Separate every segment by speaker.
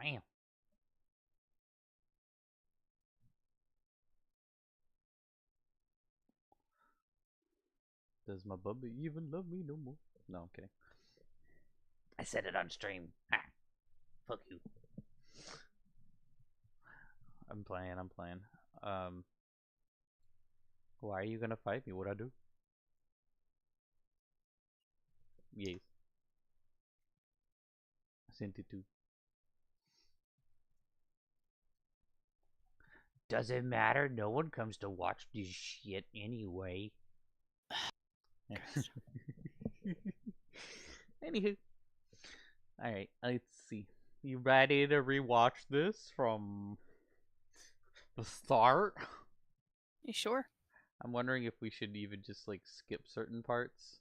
Speaker 1: Damn. Does my bubby even love me no more? No, I'm kidding. I said it on stream. Ah, fuck you. I'm playing. I'm playing. Um, why are you gonna fight me? What I do? Yes, I sent it to. Doesn't matter. No one comes to watch this shit anyway. Anywho, all right. Let's see. You ready to rewatch this from the start?
Speaker 2: You sure?
Speaker 1: I'm wondering if we should even just like skip certain parts.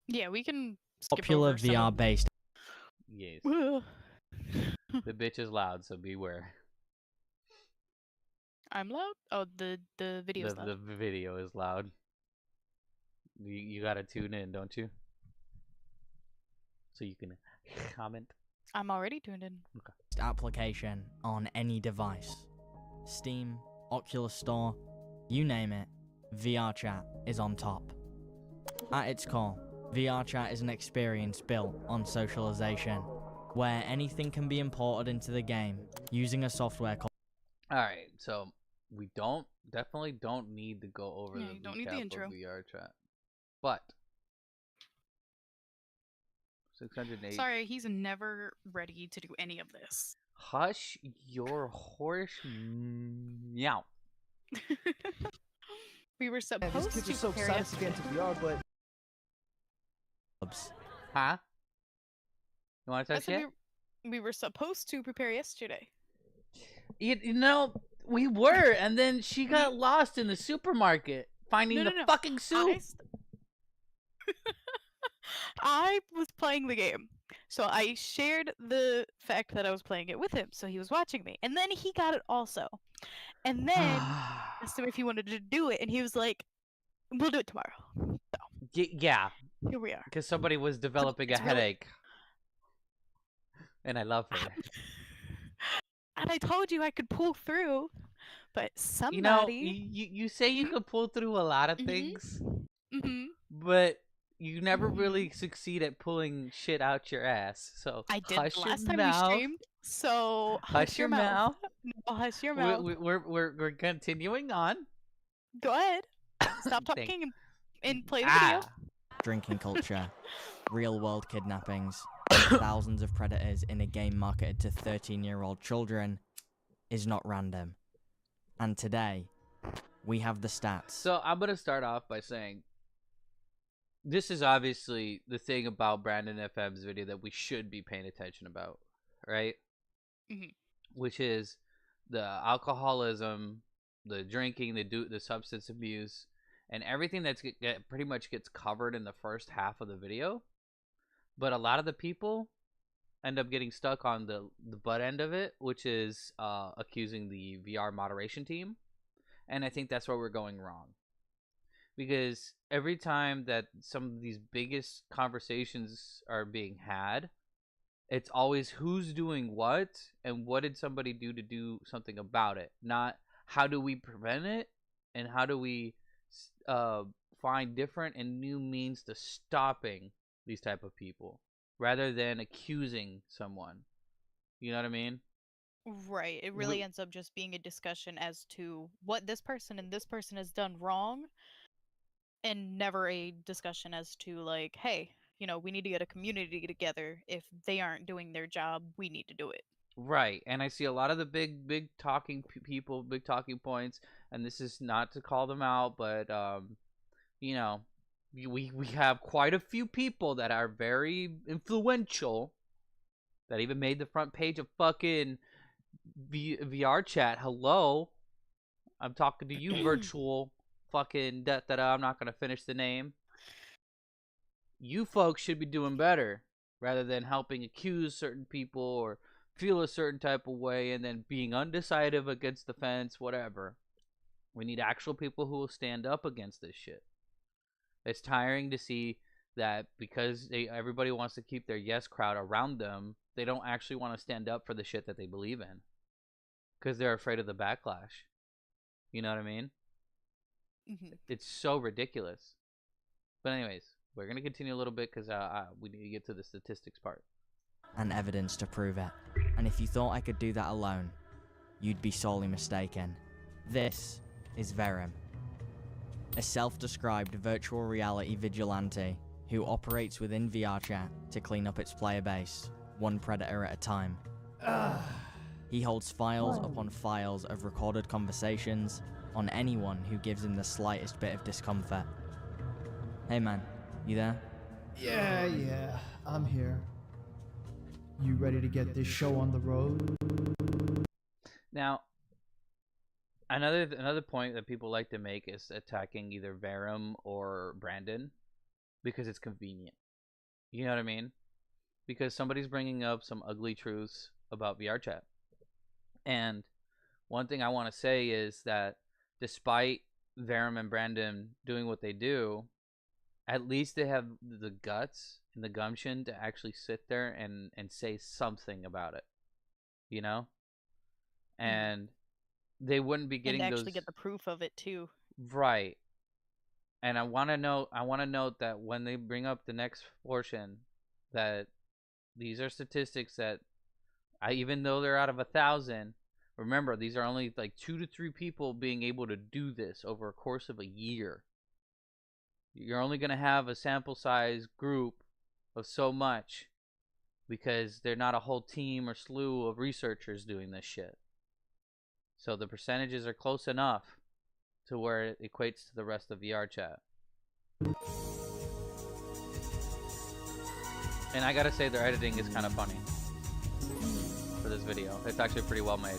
Speaker 2: Yeah, we can skip
Speaker 3: Popular
Speaker 2: over some
Speaker 3: VR
Speaker 2: of...
Speaker 3: based.
Speaker 1: Yes.
Speaker 2: Ugh.
Speaker 1: The bitch is loud, so beware.
Speaker 2: I'm loud? Oh, the video's loud.
Speaker 1: The video is loud. You gotta tune in, don't you? So you can comment.
Speaker 2: I'm already tuned in.
Speaker 3: Application on any device. Steam, Oculus Store, you name it, VR chat is on top. At its core, VR chat is an experience built on socialization, where anything can be imported into the game using a software called...
Speaker 1: Alright, so we definitely don't need to go over
Speaker 2: Yeah,
Speaker 1: the
Speaker 2: you don't need the
Speaker 1: recap
Speaker 2: intro.
Speaker 1: of VR chat. But 608.
Speaker 2: Sorry, he's never ready to do any of this.
Speaker 1: Hush your horse meow.
Speaker 2: We were
Speaker 4: Man,
Speaker 2: supposed
Speaker 4: these kids
Speaker 2: to
Speaker 4: are so
Speaker 2: prepare
Speaker 4: excited to get into VR, but
Speaker 1: Huh? You wanna
Speaker 2: I
Speaker 1: touch
Speaker 2: said
Speaker 1: it?
Speaker 2: we were supposed to prepare yesterday.
Speaker 1: You know, we were, and then she got lost in the supermarket finding
Speaker 2: No,
Speaker 1: the
Speaker 2: no.
Speaker 1: fucking soup.
Speaker 2: I was playing the game. So I shared the fact that I was playing it with him, so he was watching me. And then he got it also. And then asked him if he wanted to do it, and he was like, we'll do it tomorrow. So
Speaker 1: Yeah,
Speaker 2: here we are.
Speaker 1: because somebody was developing a
Speaker 2: it's really-
Speaker 1: headache. And I love her.
Speaker 2: And I told you I could pull through, but somebody...
Speaker 1: You know, you say you could pull through a lot of things, but you never really succeed at pulling shit out your ass. So
Speaker 2: I did
Speaker 1: hush
Speaker 2: the last
Speaker 1: your
Speaker 2: time we
Speaker 1: mouth.
Speaker 2: streamed, so
Speaker 1: Hush your mouth.
Speaker 2: No, hush your mouth.
Speaker 1: We're continuing on.
Speaker 2: Go ahead. Stop
Speaker 1: Thank-
Speaker 2: talking and play the video.
Speaker 3: Drinking culture, real-world kidnappings, thousands of predators in a game marketed to 13-year-old children is not random. And today, we have the stats.
Speaker 1: So I'm gonna start off by saying this is obviously the thing about Brandon FM's video that we should be paying attention about, right?
Speaker 2: Mhm.
Speaker 1: Which is the alcoholism, the drinking, the substance abuse, and everything that's pretty much gets covered in the first half of the video. But a lot of the people end up getting stuck on the butt end of it, which is accusing the VR moderation team. And I think that's where we're going wrong. Because every time that some of these biggest conversations are being had, it's always who's doing what and what did somebody do to do something about it. Not how do we prevent it and how do we find different and new means to stopping these type of people rather than accusing someone. You know what I mean?
Speaker 2: Right. It really ends up just being a discussion as to what this person and this person has done wrong, and never a discussion as to, like, hey, you know, we need to get a community together. If they aren't doing their job, we need to do it.
Speaker 1: Right. And I see a lot of the big talking people, big talking points, and this is not to call them out, but you know, we have quite a few people that are very influential that even made the front page of fucking VR chat. Hello, I'm talking to you, virtual fucking I'm not gonna finish the name. You folks should be doing better rather than helping accuse certain people or feel a certain type of way and then being undecisive against the fence, whatever. We need actual people who will stand up against this shit. It's tiring to see that because everybody wants to keep their yes crowd around them, they don't actually want to stand up for the shit that they believe in because they're afraid of the backlash. You know what I mean?
Speaker 2: Mhm.
Speaker 1: It's so ridiculous. But anyways, we're gonna continue a little bit because we need to get to the statistics part.
Speaker 3: And evidence to prove it. And if you thought I could do that alone, you'd be sorely mistaken. This is Verum, a self-described virtual reality vigilante who operates within VRChat to clean up its player base, one predator at a time. He holds files upon files of recorded conversations on anyone who gives him the slightest bit of discomfort. Hey man, you there?
Speaker 4: Yeah, I'm here. You ready to get this show on the road?
Speaker 1: Now, another point that people like to make is attacking either Verum or Brandon because it's convenient. You know what I mean? Because somebody's bringing up some ugly truths about VRChat. And one thing I want to say is that despite Verum and Brandon doing what they do, at least they have the guts and the gumption to actually sit there and say something about it, you know? And they wouldn't be getting
Speaker 2: and actually
Speaker 1: those
Speaker 2: get the proof of it too.
Speaker 1: right. And I want to note that when they bring up the next portion, that these are statistics that even though they're out of 1,000, remember these are only like 2 to 3 people being able to do this over a course of a year. You're only going to have a sample size group of so much because they're not a whole team or slew of researchers doing this shit. So the percentages are close enough to where it equates to the rest of VRChat. And I gotta say their editing is kind of funny for this video. It's actually pretty well made.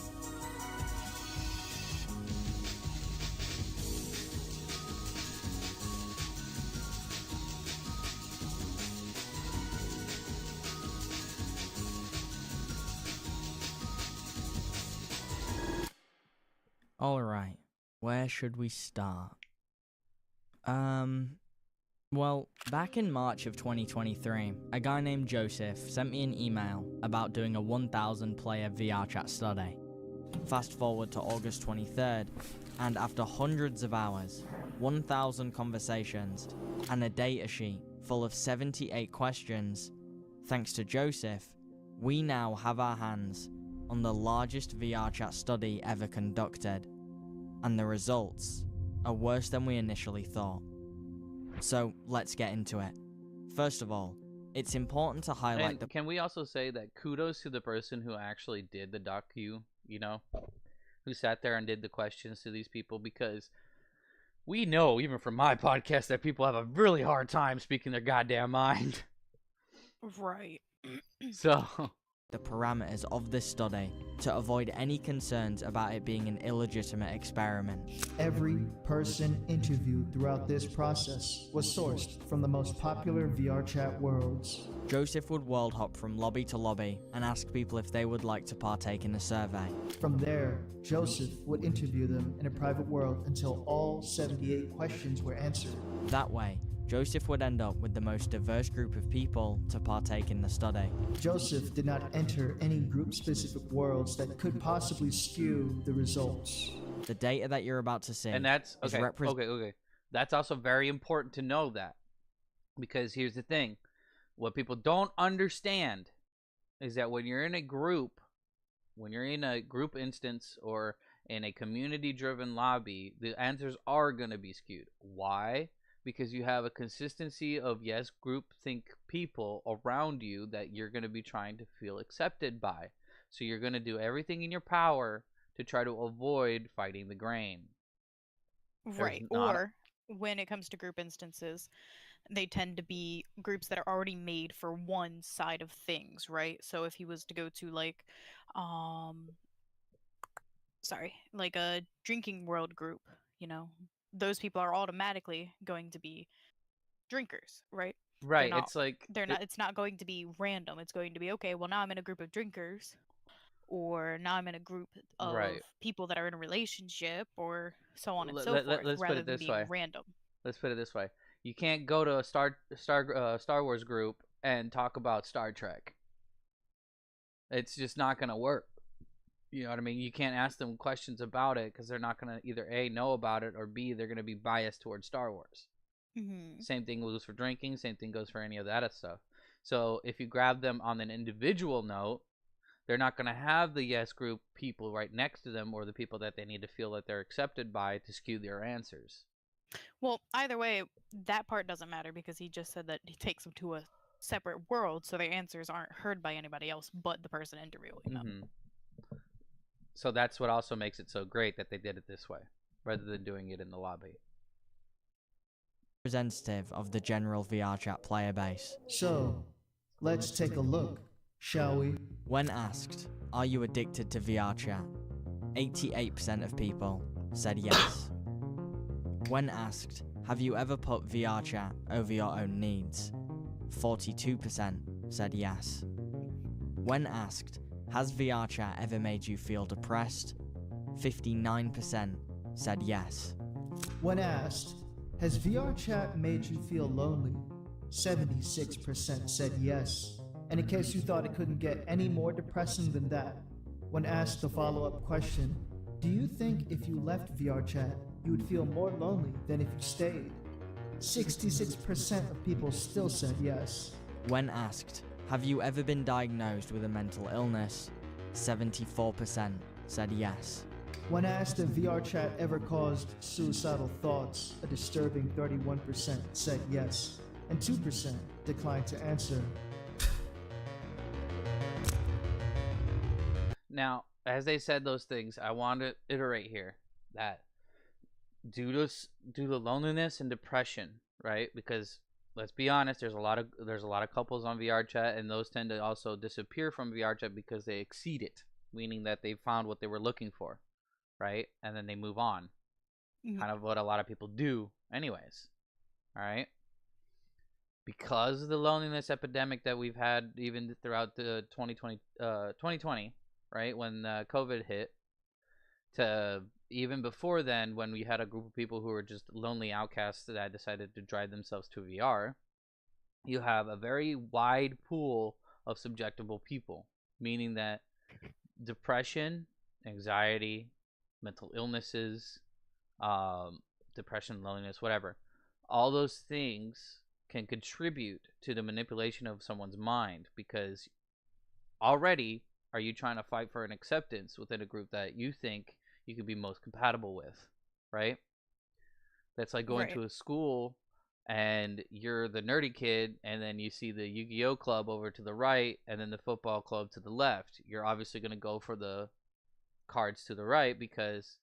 Speaker 3: Alright, where should we start? Well, back in March of 2023, a guy named Joseph sent me an email about doing a 1,000 player VRChat study. Fast forward to August 23rd, and after hundreds of hours, 1,000 conversations, and a data sheet full of 78 questions, thanks to Joseph, we now have our hands on the largest VRChat study ever conducted, and the results are worse than we initially thought. So let's get into it. First of all, it's important to highlight
Speaker 1: And can we also say that kudos to the person who actually did the docu, you know, who sat there and did the questions to these people, because we know, even from my podcast, that people have a really hard time speaking their goddamn mind.
Speaker 2: Right.
Speaker 1: So
Speaker 3: the parameters of this study to avoid any concerns about it being an illegitimate experiment.
Speaker 4: Every person interviewed throughout this process was sourced from the most popular VRChat worlds.
Speaker 3: Joseph would world hop from lobby to lobby and ask people if they would like to partake in the survey.
Speaker 4: From there, Joseph would interview them in a private world until all 78 questions were answered.
Speaker 3: That way, Joseph would end up with the most diverse group of people to partake in the study.
Speaker 4: Joseph did not enter any group-specific worlds that could possibly skew the results.
Speaker 3: The data that you're about to see
Speaker 1: and that's
Speaker 3: is
Speaker 1: okay. Okay. That's also very important to know that, because here's the thing: what people don't understand is that when you're in a group, instance or in a community-driven lobby, the answers are going to be skewed. Why? Because you have a consistency of groupthink people around you that you're going to be trying to feel accepted by. So you're going to do everything in your power to try to avoid fighting the grain.
Speaker 2: Right. Or when it comes to group instances, they tend to be groups that are already made for one side of things, right? So if he was to go to like a drinking world group, you know, those people are automatically going to be drinkers, right?
Speaker 1: Right.
Speaker 2: It's not going to be random. It's going to be, okay, well, now I'm in a group of drinkers, or now I'm in a group of people that are in a relationship, or so on and so forth, rather than being random.
Speaker 1: Let's put it this way. You can't go to a Star Wars group and talk about Star Trek. It's just not going to work. You know what I mean? You can't ask them questions about it because they're not going to either A, know about it, or B, they're going to be biased towards Star Wars.
Speaker 2: Mm-hmm.
Speaker 1: Same thing goes for drinking. Same thing goes for any of that stuff. So if you grab them on an individual note, they're not going to have the yes group people right next to them or the people that they need to feel that they're accepted by to skew their answers.
Speaker 2: Well, either way, that part doesn't matter because he just said that he takes them to a separate world, so their answers aren't heard by anybody else but the person interviewing them.
Speaker 1: So that's what also makes it so great that they did it this way, rather than doing it in the lobby.
Speaker 3: Representative of the general VRChat player base.
Speaker 4: So, let's take a look, shall we?
Speaker 3: When asked, are you addicted to VRChat? 88% of people said yes. When asked, have you ever put VRChat over your own needs? 42% said yes. When asked, has VRChat ever made you feel depressed? 59% said yes.
Speaker 4: When asked, has VRChat made you feel lonely? 76% said yes. And in case you thought it couldn't get any more depressing than that, when asked the follow-up question, do you think if you left VRChat, you would feel more lonely than if you stayed? 66% of people still said yes.
Speaker 3: When asked, have you ever been diagnosed with a mental illness? 74% said yes.
Speaker 4: When asked if VRChat ever caused suicidal thoughts, a disturbing 31% said yes, and 2% declined to answer.
Speaker 1: Now, as they said those things, I want to iterate here that due to loneliness and depression, right? Because let's be honest, there's a lot of couples on VRChat, and those tend to also disappear from VRChat because they exceed it, meaning that they found what they were looking for, right? And then they move on. Kind of what a lot of people do anyways. All right? Because of the loneliness epidemic that we've had even throughout the 2020, right, when COVID hit, to even before then when we had a group of people who were just lonely outcasts that decided to drive themselves to VR, you have a very wide pool of subjectable people, meaning that depression, anxiety, mental illnesses, depression, loneliness, whatever, all those things can contribute to the manipulation of someone's mind, because already are you trying to fight for an acceptance within a group that you think you could be most compatible with, right? That's like going to a school and you're the nerdy kid, and then you see the Yu-Gi-Oh club over to the right and then the football club to the left. You're obviously going to go for the cards to the right because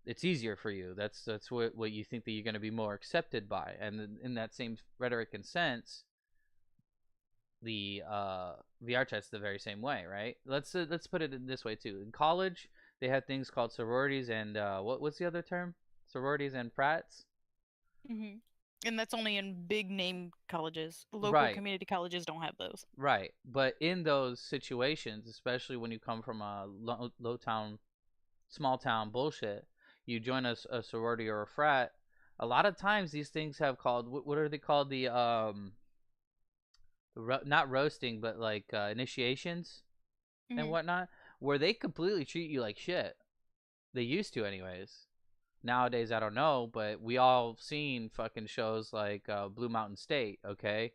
Speaker 1: it's easier for you. That's what you think that you're going to be more accepted by. And in that same rhetoric and sense, the VRChat's the very same way, right? Let's put it in this way too. In college, they have things called sororities and what's the other term? Sororities and frats.
Speaker 2: Mm-hmm. And that's only in big name colleges. Local community colleges don't have those.
Speaker 1: Right, but in those situations, especially when you come from a low town, small town bullshit, you join a sorority or a frat. A lot of times, these things have called what are they called? The not roasting, but like initiations and whatnot, where they completely treat you like shit. They used to, anyways. Nowadays, I don't know, but we all seen fucking shows like Blue Mountain State. Okay,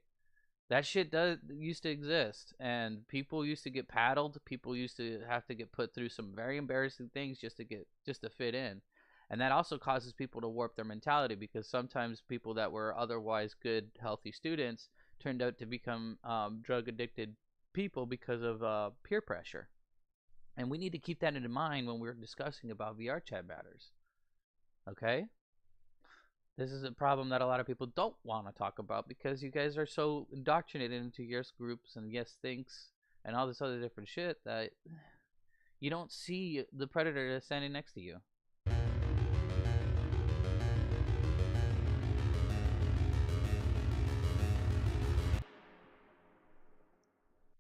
Speaker 1: that shit used to exist, and people used to get paddled. People used to have to get put through some very embarrassing things just to fit in, and that also causes people to warp their mentality, because sometimes people that were otherwise good, healthy students turned out to become drug addicted people because of peer pressure. And we need to keep that in mind when we're discussing about VRChat matters. Okay? This is a problem that a lot of people don't want to talk about because you guys are so indoctrinated into yes groups and yes thinks and all this other different shit that you don't see the predator that's standing next to you.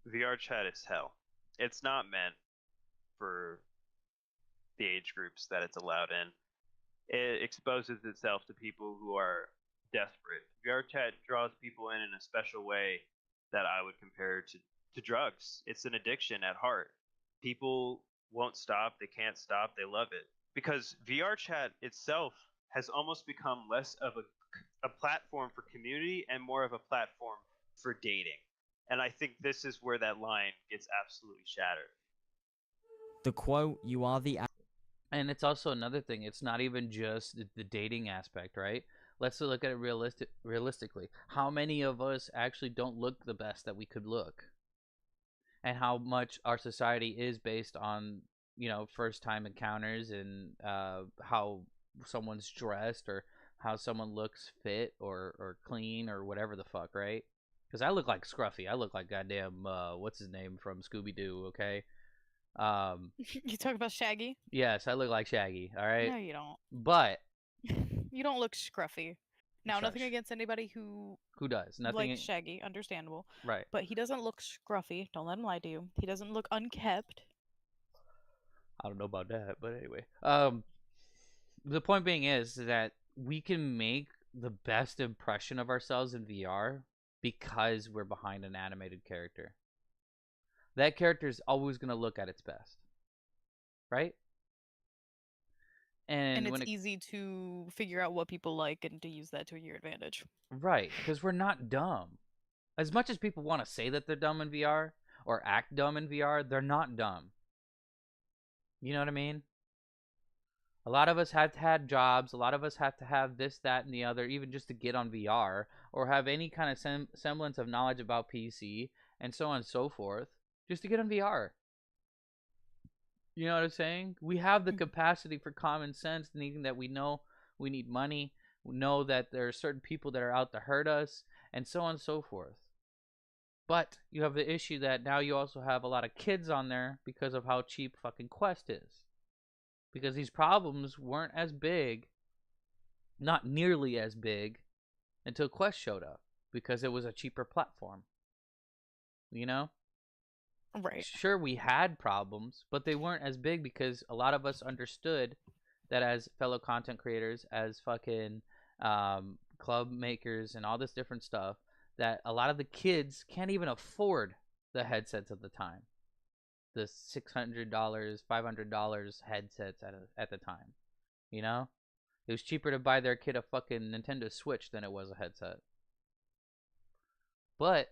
Speaker 5: VRChat is hell. It's not meant for the age groups that it's allowed in. It exposes itself to people who are desperate. VRChat draws people in a special way that I would compare to to drugs. It's an addiction at heart. People won't stop. They can't stop. They love it because VR chat itself has almost become less of a platform for community and more of a platform for dating. And I think this is where that line gets absolutely shattered.
Speaker 3: The quote, "You are the
Speaker 1: And it's also another thing. It's not even just the dating aspect, right? Let's look at it realistically. How many of us actually don't look the best that we could look? And how much our society is based on, first time encounters and how someone's dressed or how someone looks fit or clean or whatever the fuck, right? Because I look like Scruffy. I look like goddamn, what's his name from Scooby-Doo, okay?
Speaker 2: You talk about Shaggy?
Speaker 1: Yes, I look like Shaggy, all right?
Speaker 2: No, you don't.
Speaker 1: But
Speaker 2: You don't look scruffy. Now, nothing
Speaker 1: Shush.
Speaker 2: against anybody who
Speaker 1: does? Nothing.
Speaker 2: likes Shaggy, understandable.
Speaker 1: Right.
Speaker 2: But he doesn't look scruffy. Don't let him lie to you. He doesn't look unkept.
Speaker 1: I don't know about that, but anyway. The point being is that we can make the best impression of ourselves in VR because we're behind an animated character. That character is always going to look at its best. Right?
Speaker 2: And
Speaker 1: when
Speaker 2: it's easy to figure out what people like and to use that to your advantage.
Speaker 1: Right, because we're not dumb. As much as people want to say that they're dumb in VR or act dumb in VR, they're not dumb. You know what I mean? A lot of us have had jobs. A lot of us have to have this, that, and the other, even just to get on VR or have any kind of semblance of knowledge about PC and so on and so forth, just to get on VR. You know what I'm saying? We have the capacity for common sense, thinking that we know we need money, we know that there are certain people that are out to hurt us, and so on and so forth. But you have the issue that now you also have a lot of kids on there because of how cheap fucking Quest is. Because these problems weren't as big, not nearly as big, until Quest showed up. Because it was a cheaper platform. You know?
Speaker 2: Right.
Speaker 1: Sure, we had problems, but they weren't as big because a lot of us understood that as fellow content creators, as fucking club makers and all this different stuff, that a lot of the kids can't even afford the headsets at the time. The $600, $500 headsets at the time. You know? It was cheaper to buy their kid a fucking Nintendo Switch than it was a headset. But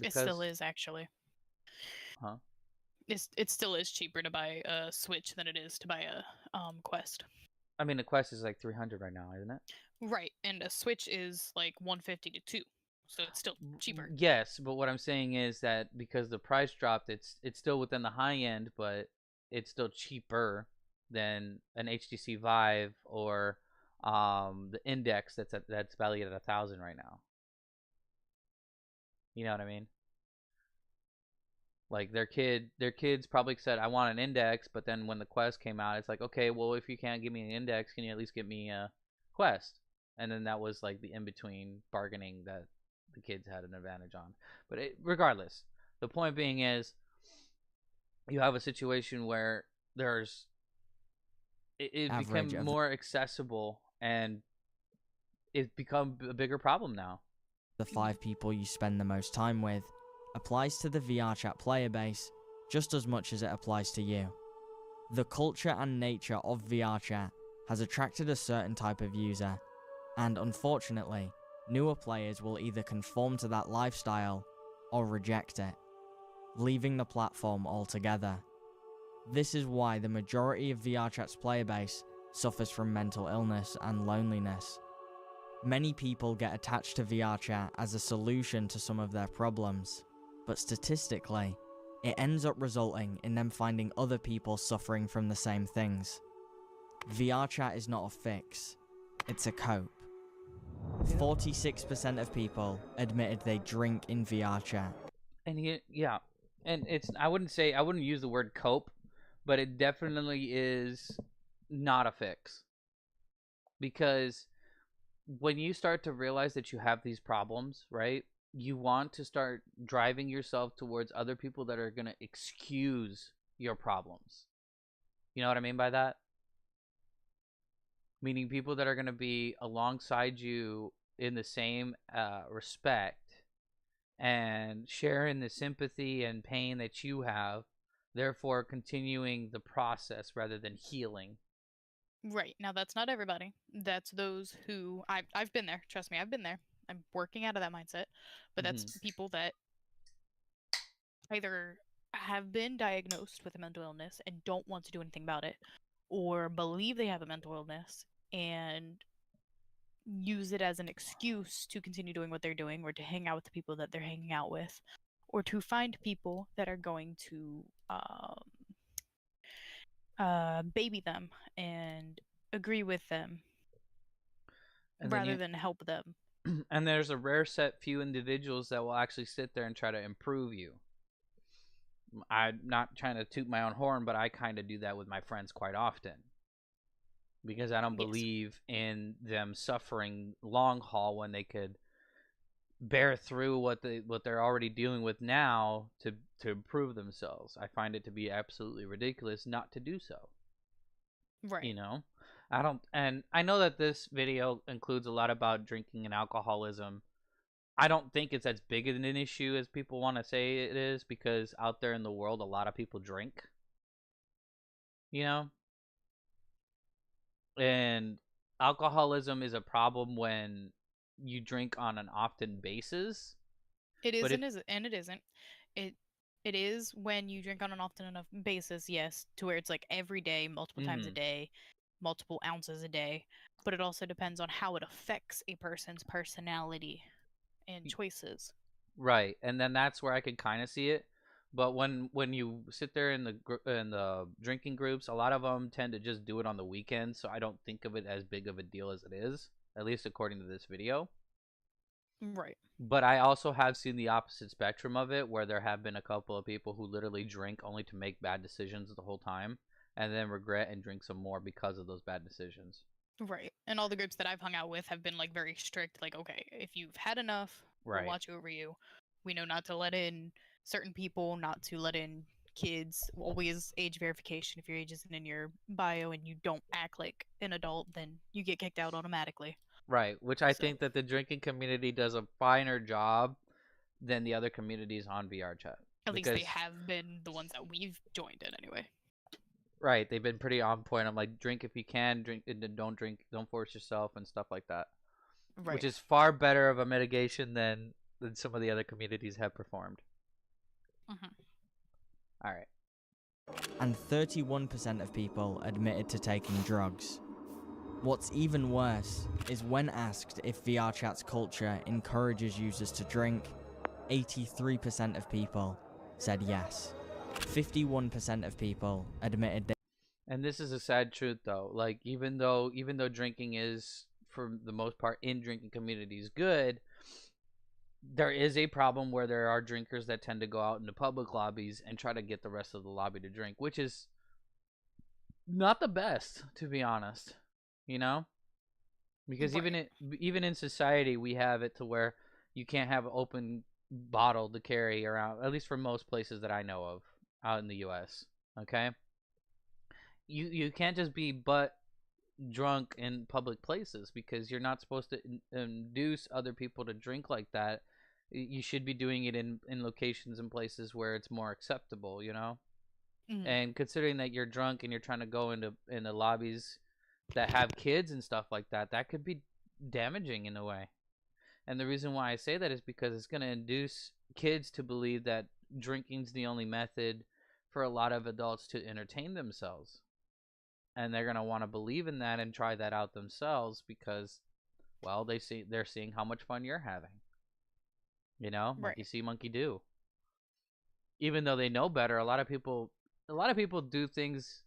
Speaker 2: it still is, actually.
Speaker 1: Huh?
Speaker 2: It still is cheaper to buy a Switch than it is to buy a Quest.
Speaker 1: I mean, the Quest is like $300 right now, isn't it?
Speaker 2: Right, and a Switch is like $150 to $200, so it's still cheaper.
Speaker 1: Yes, but what I'm saying is that because the price dropped, it's still within the high end, but it's still cheaper than an HTC Vive or the Index that's valued at $1,000 right now. You know what I mean? Like their kids probably said, I want an Index, but then when the Quest came out, it's like, okay, well, if you can't give me an Index, can you at least give me a Quest? And then that was like the in-between bargaining that the kids had an advantage on. But regardless, the point being is you have a situation where it became more accessible and it's become a bigger problem now.
Speaker 3: The 5 people you spend the most time with applies to the VRChat player base just as much as it applies to you. The culture and nature of VRChat has attracted a certain type of user, and unfortunately, newer players will either conform to that lifestyle or reject it, leaving the platform altogether. This is why the majority of VRChat's player base suffers from mental illness and loneliness. Many people get attached to VRChat as a solution to some of their problems, but statistically, it ends up resulting in them finding other people suffering from the same things. VRChat is not a fix, it's a cope. 46% of people admitted they drink in VRChat.
Speaker 1: And I wouldn't use the word cope, but it definitely is not a fix. Because when you start to realize that you have these problems, right? You want to start driving yourself towards other people that are going to excuse your problems. You know what I mean by that? Meaning people that are going to be alongside you in the same respect and sharing the sympathy and pain that you have, therefore continuing the process rather than healing.
Speaker 2: Right. Now that's not everybody. That's those who I've been there. Trust me, I've been there. I'm working out of that mindset. But that's people that either have been diagnosed with a mental illness and don't want to do anything about it, or believe they have a mental illness and use it as an excuse to continue doing what they're doing, or to hang out with the people that they're hanging out with, or to find people that are going to baby them and agree with them rather than help them.
Speaker 1: And there's a rare set few individuals that will actually sit there and try to improve you. I'm not trying to toot my own horn, but I kind of do that with my friends quite often, because I don't believe in them suffering long haul when they could bear through what they're already dealing with now to improve themselves. I find it to be absolutely ridiculous not to do so.
Speaker 2: Right.
Speaker 1: You know, and I know that this video includes a lot about drinking and alcoholism. I don't think it's as big of an issue as people want to say it is, because out there in the world, a lot of people drink. You know? And alcoholism is a problem when you drink on an often basis.
Speaker 2: It is and it isn't. It is when you drink on an often enough basis, yes, to where it's like every day, multiple times a day, multiple ounces a day. But it also depends on how it affects a person's personality and choices.
Speaker 1: Right, and then that's where I could kind of see it. But when you sit there in the drinking groups, a lot of them tend to just do it on the weekends, so I don't think of it as big of a deal as it is, at least according to this video.
Speaker 2: Right.
Speaker 1: But I also have seen the opposite spectrum of it, where there have been a couple of people who literally drink only to make bad decisions the whole time, and then regret and drink some more because of those bad decisions.
Speaker 2: Right. And all the groups that I've hung out with have been like very strict, like, okay, if you've had enough, we'll watch over you. We know not to let in certain people, not to let in kids. Always age verification. If your age isn't in your bio and you don't act like an adult, then you get kicked out automatically.
Speaker 1: Right, which I think that the drinking community does a finer job than the other communities on VR chat.
Speaker 2: At least they have been the ones that we've joined in anyway.
Speaker 1: Right, they've been pretty on point. I'm like, drink if you can, drink, don't drink, don't force yourself, and stuff like that. Right. Which is far better of a mitigation than some of the other communities have performed. All right.
Speaker 3: And 31% of people admitted to taking drugs. What's even worse is when asked if VRChat's culture encourages users to drink, 83% of people said yes. 51% of people admitted they...
Speaker 1: And this is a sad truth, though. Like, even though drinking is, for the most part, in drinking communities good, there is a problem where there are drinkers that tend to go out into public lobbies and try to get the rest of the lobby to drink, which is not the best, to be honest. You know, because even in society, we have it to where you can't have an open bottle to carry around, at least for most places that I know of out in the U.S. Okay, you can't just be butt drunk in public places, because you're not supposed to induce other people to drink like that. You should be doing it in locations and places where it's more acceptable, you know. And considering that you're drunk and you're trying to go into lobbies that have kids and stuff like that, that could be damaging in a way. And the reason why I say that is because it's going to induce kids to believe that drinking's the only method for a lot of adults to entertain themselves. And they're going to want to believe in that and try that out themselves because, well, they're seeing how much fun you're having. You know, monkey see, monkey do. Even though they know better, a lot of people do things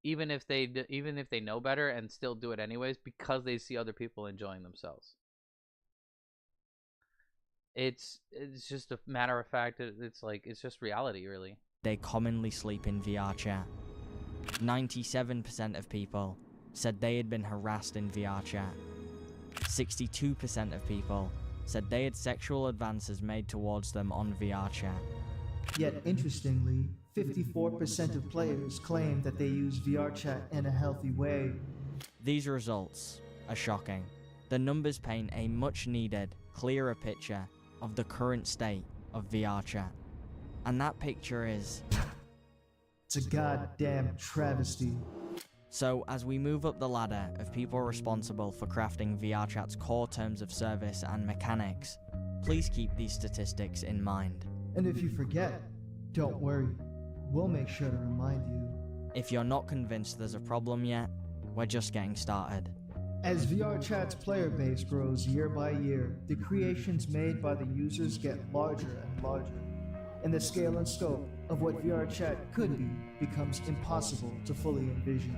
Speaker 1: even if they know better and still do it anyways because they see other people enjoying themselves. It's just a matter of fact. It's just reality, really.
Speaker 3: They commonly sleep in VR chat. 97% of people said they had been harassed in VR chat. 62% of people said they had sexual advances made towards them on VR chat.
Speaker 4: Yet, interestingly, 54% of players claim that they use VR chat in a healthy way.
Speaker 3: These results are shocking. The numbers paint a much-needed, clearer picture of the current state of VR chat. And that picture is...
Speaker 4: It's a goddamn travesty.
Speaker 3: So, as we move up the ladder of people responsible for crafting VRChat's core terms of service and mechanics, please keep these statistics in mind.
Speaker 4: And if you forget, don't worry. We'll make sure to remind you.
Speaker 3: If you're not convinced there's a problem yet, we're just getting started.
Speaker 4: As VRChat's player base grows year by year, the creations made by the users get larger and larger, and the scale and scope of what VRChat could be becomes impossible to fully envision.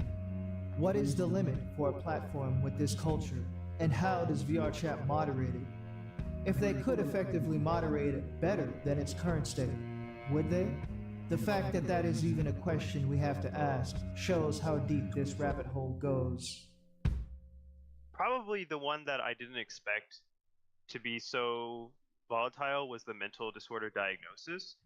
Speaker 4: What is the limit for a platform with this culture, and how does VRChat moderate it? If they could effectively moderate it better than its current state, would they? The fact that that is even a question we have to ask shows how deep this rabbit hole goes.
Speaker 5: Probably the one that I didn't expect to be so volatile was the mental disorder diagnosis.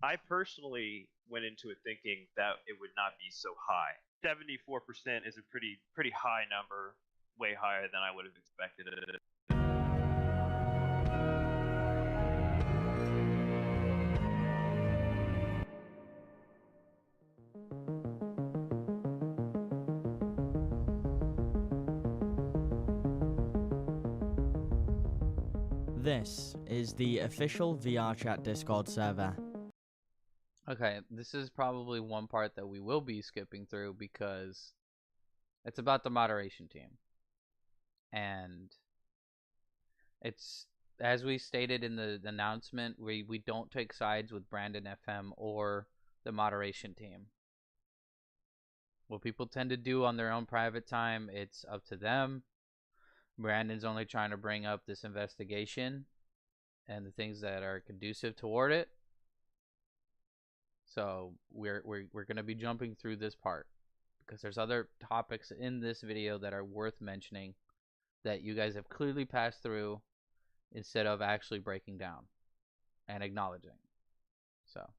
Speaker 5: I personally went into it thinking that it would not be so high. 74% is a pretty high number, way higher than I would have expected it.
Speaker 3: This is the official VRChat Discord server.
Speaker 1: Okay, this is probably one part that we will be skipping through because it's about the moderation team. And it's, as we stated in the announcement, we don't take sides with Brandon FM or the moderation team. What people tend to do on their own private time, it's up to them. Brandon's only trying to bring up this investigation and the things that are conducive toward it. So we're going to be jumping through this part because there's other topics in this video that are worth mentioning that you guys have clearly passed through instead of actually breaking down and acknowledging. So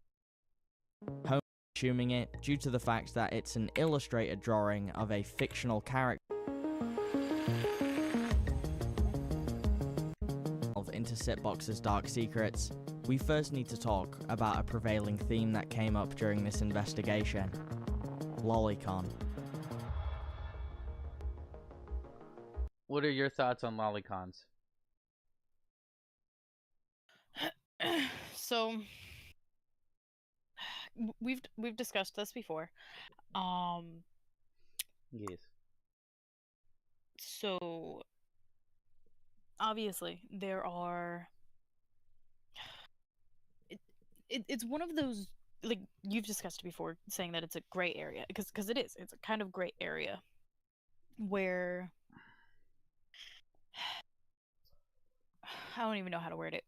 Speaker 3: Home assuming it due to the fact that it's an illustrated drawing of a fictional character into Sitbox's dark secrets, we first need to talk about a prevailing theme that came up during this investigation: Lolicon.
Speaker 1: what are your thoughts on lolicons?
Speaker 2: So we've discussed this before.
Speaker 1: Yes.
Speaker 2: So obviously there are it's one of those, like you've discussed before, saying that it's a gray area, because it's a kind of gray area where I don't even know how to word it.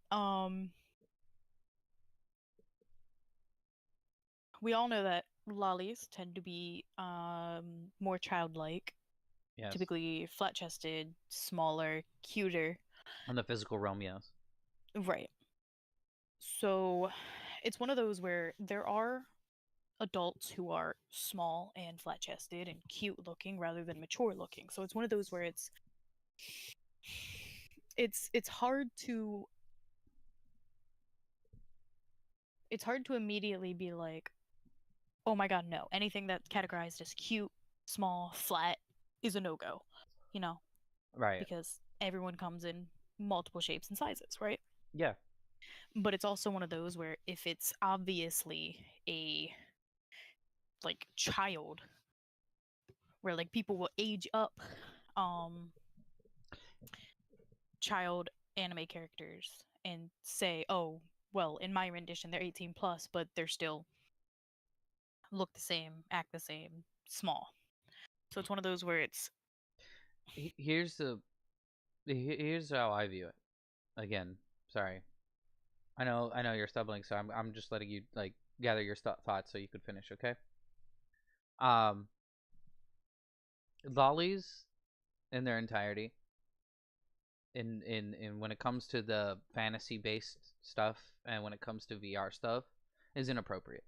Speaker 2: We all know that lollies tend to be more childlike,
Speaker 1: Yes.
Speaker 2: typically flat-chested, smaller, cuter.
Speaker 1: On the physical realm, yes.
Speaker 2: Right. So it's one of those where there are adults who are small and flat-chested and cute looking rather than mature looking. So it's one of those where it's hard to immediately be like, oh my god, no. Anything that's categorized as cute, small, flat is a no-go, you know?
Speaker 1: Right.
Speaker 2: Because everyone comes in multiple shapes and sizes, right?
Speaker 1: Yeah.
Speaker 2: But it's also one of those where if it's obviously a like child, where like people will age up child anime characters and say, oh, well, in my rendition they're 18 plus, but they're still look the same, act the same, small. So it's one of those where it's
Speaker 1: Here's how I view it. Again, sorry. I know you're stumbling, so I'm just letting you like gather your thoughts so you could finish, okay? Lollies in their entirety, in when it comes to the fantasy based stuff and when it comes to VR stuff, is inappropriate.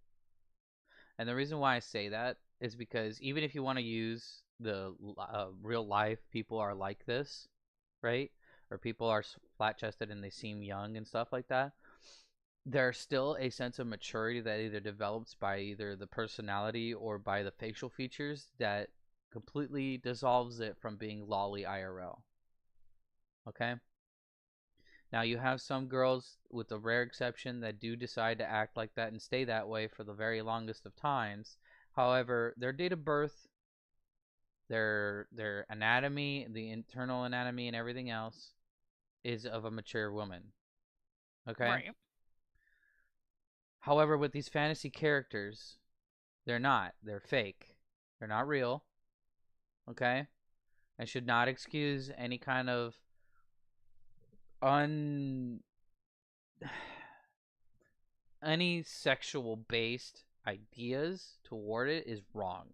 Speaker 1: And the reason why I say that is because even if you want to use the real life people are like this, right? Or people are flat chested and they seem young and stuff like that. there's still a sense of maturity that either develops by either the personality or by the facial features that completely dissolves it from being lolly IRL. Okay? Now, you have some girls, with a rare exception, that do decide to act like that and stay that way for the very longest of times. However, their date of birth, their anatomy, the internal anatomy and everything else is of a mature woman. Okay?
Speaker 2: Right.
Speaker 1: However, with these fantasy characters, they're not. They're fake. They're not real. Okay? And should not excuse any kind of any sexual based ideas toward it is wrong.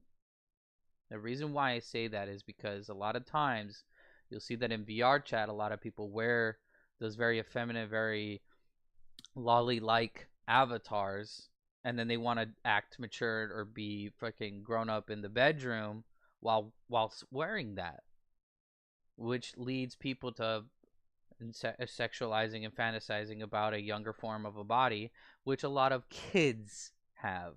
Speaker 1: The reason why I say that is because a lot of times you'll see that in VR chat, a lot of people wear those very effeminate, very lolly like avatars, and then they want to act mature or be fucking grown up in the bedroom while wearing that, which leads people to sexualizing and fantasizing about a younger form of a body, which a lot of kids have,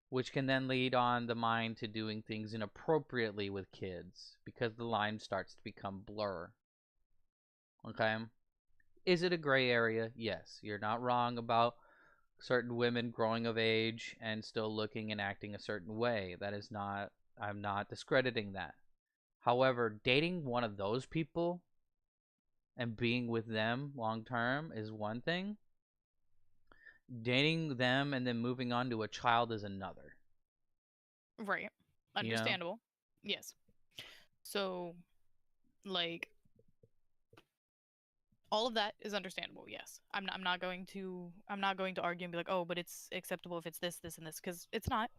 Speaker 1: which can then lead on the mind to doing things inappropriately with kids because the line starts to become blur. Okay? Is it a gray area? Yes. You're not wrong about certain women growing of age and still looking and acting a certain way. That is not, I'm not discrediting that. However, dating one of those people and being with them long term is one thing. Dating them and then moving on to a child is another.
Speaker 2: Right. Understandable. You know? Yes. So, like, all of that is understandable. Yes. I'm not going to argue and be like, oh, but it's acceptable if it's this, this, and this, because it's not.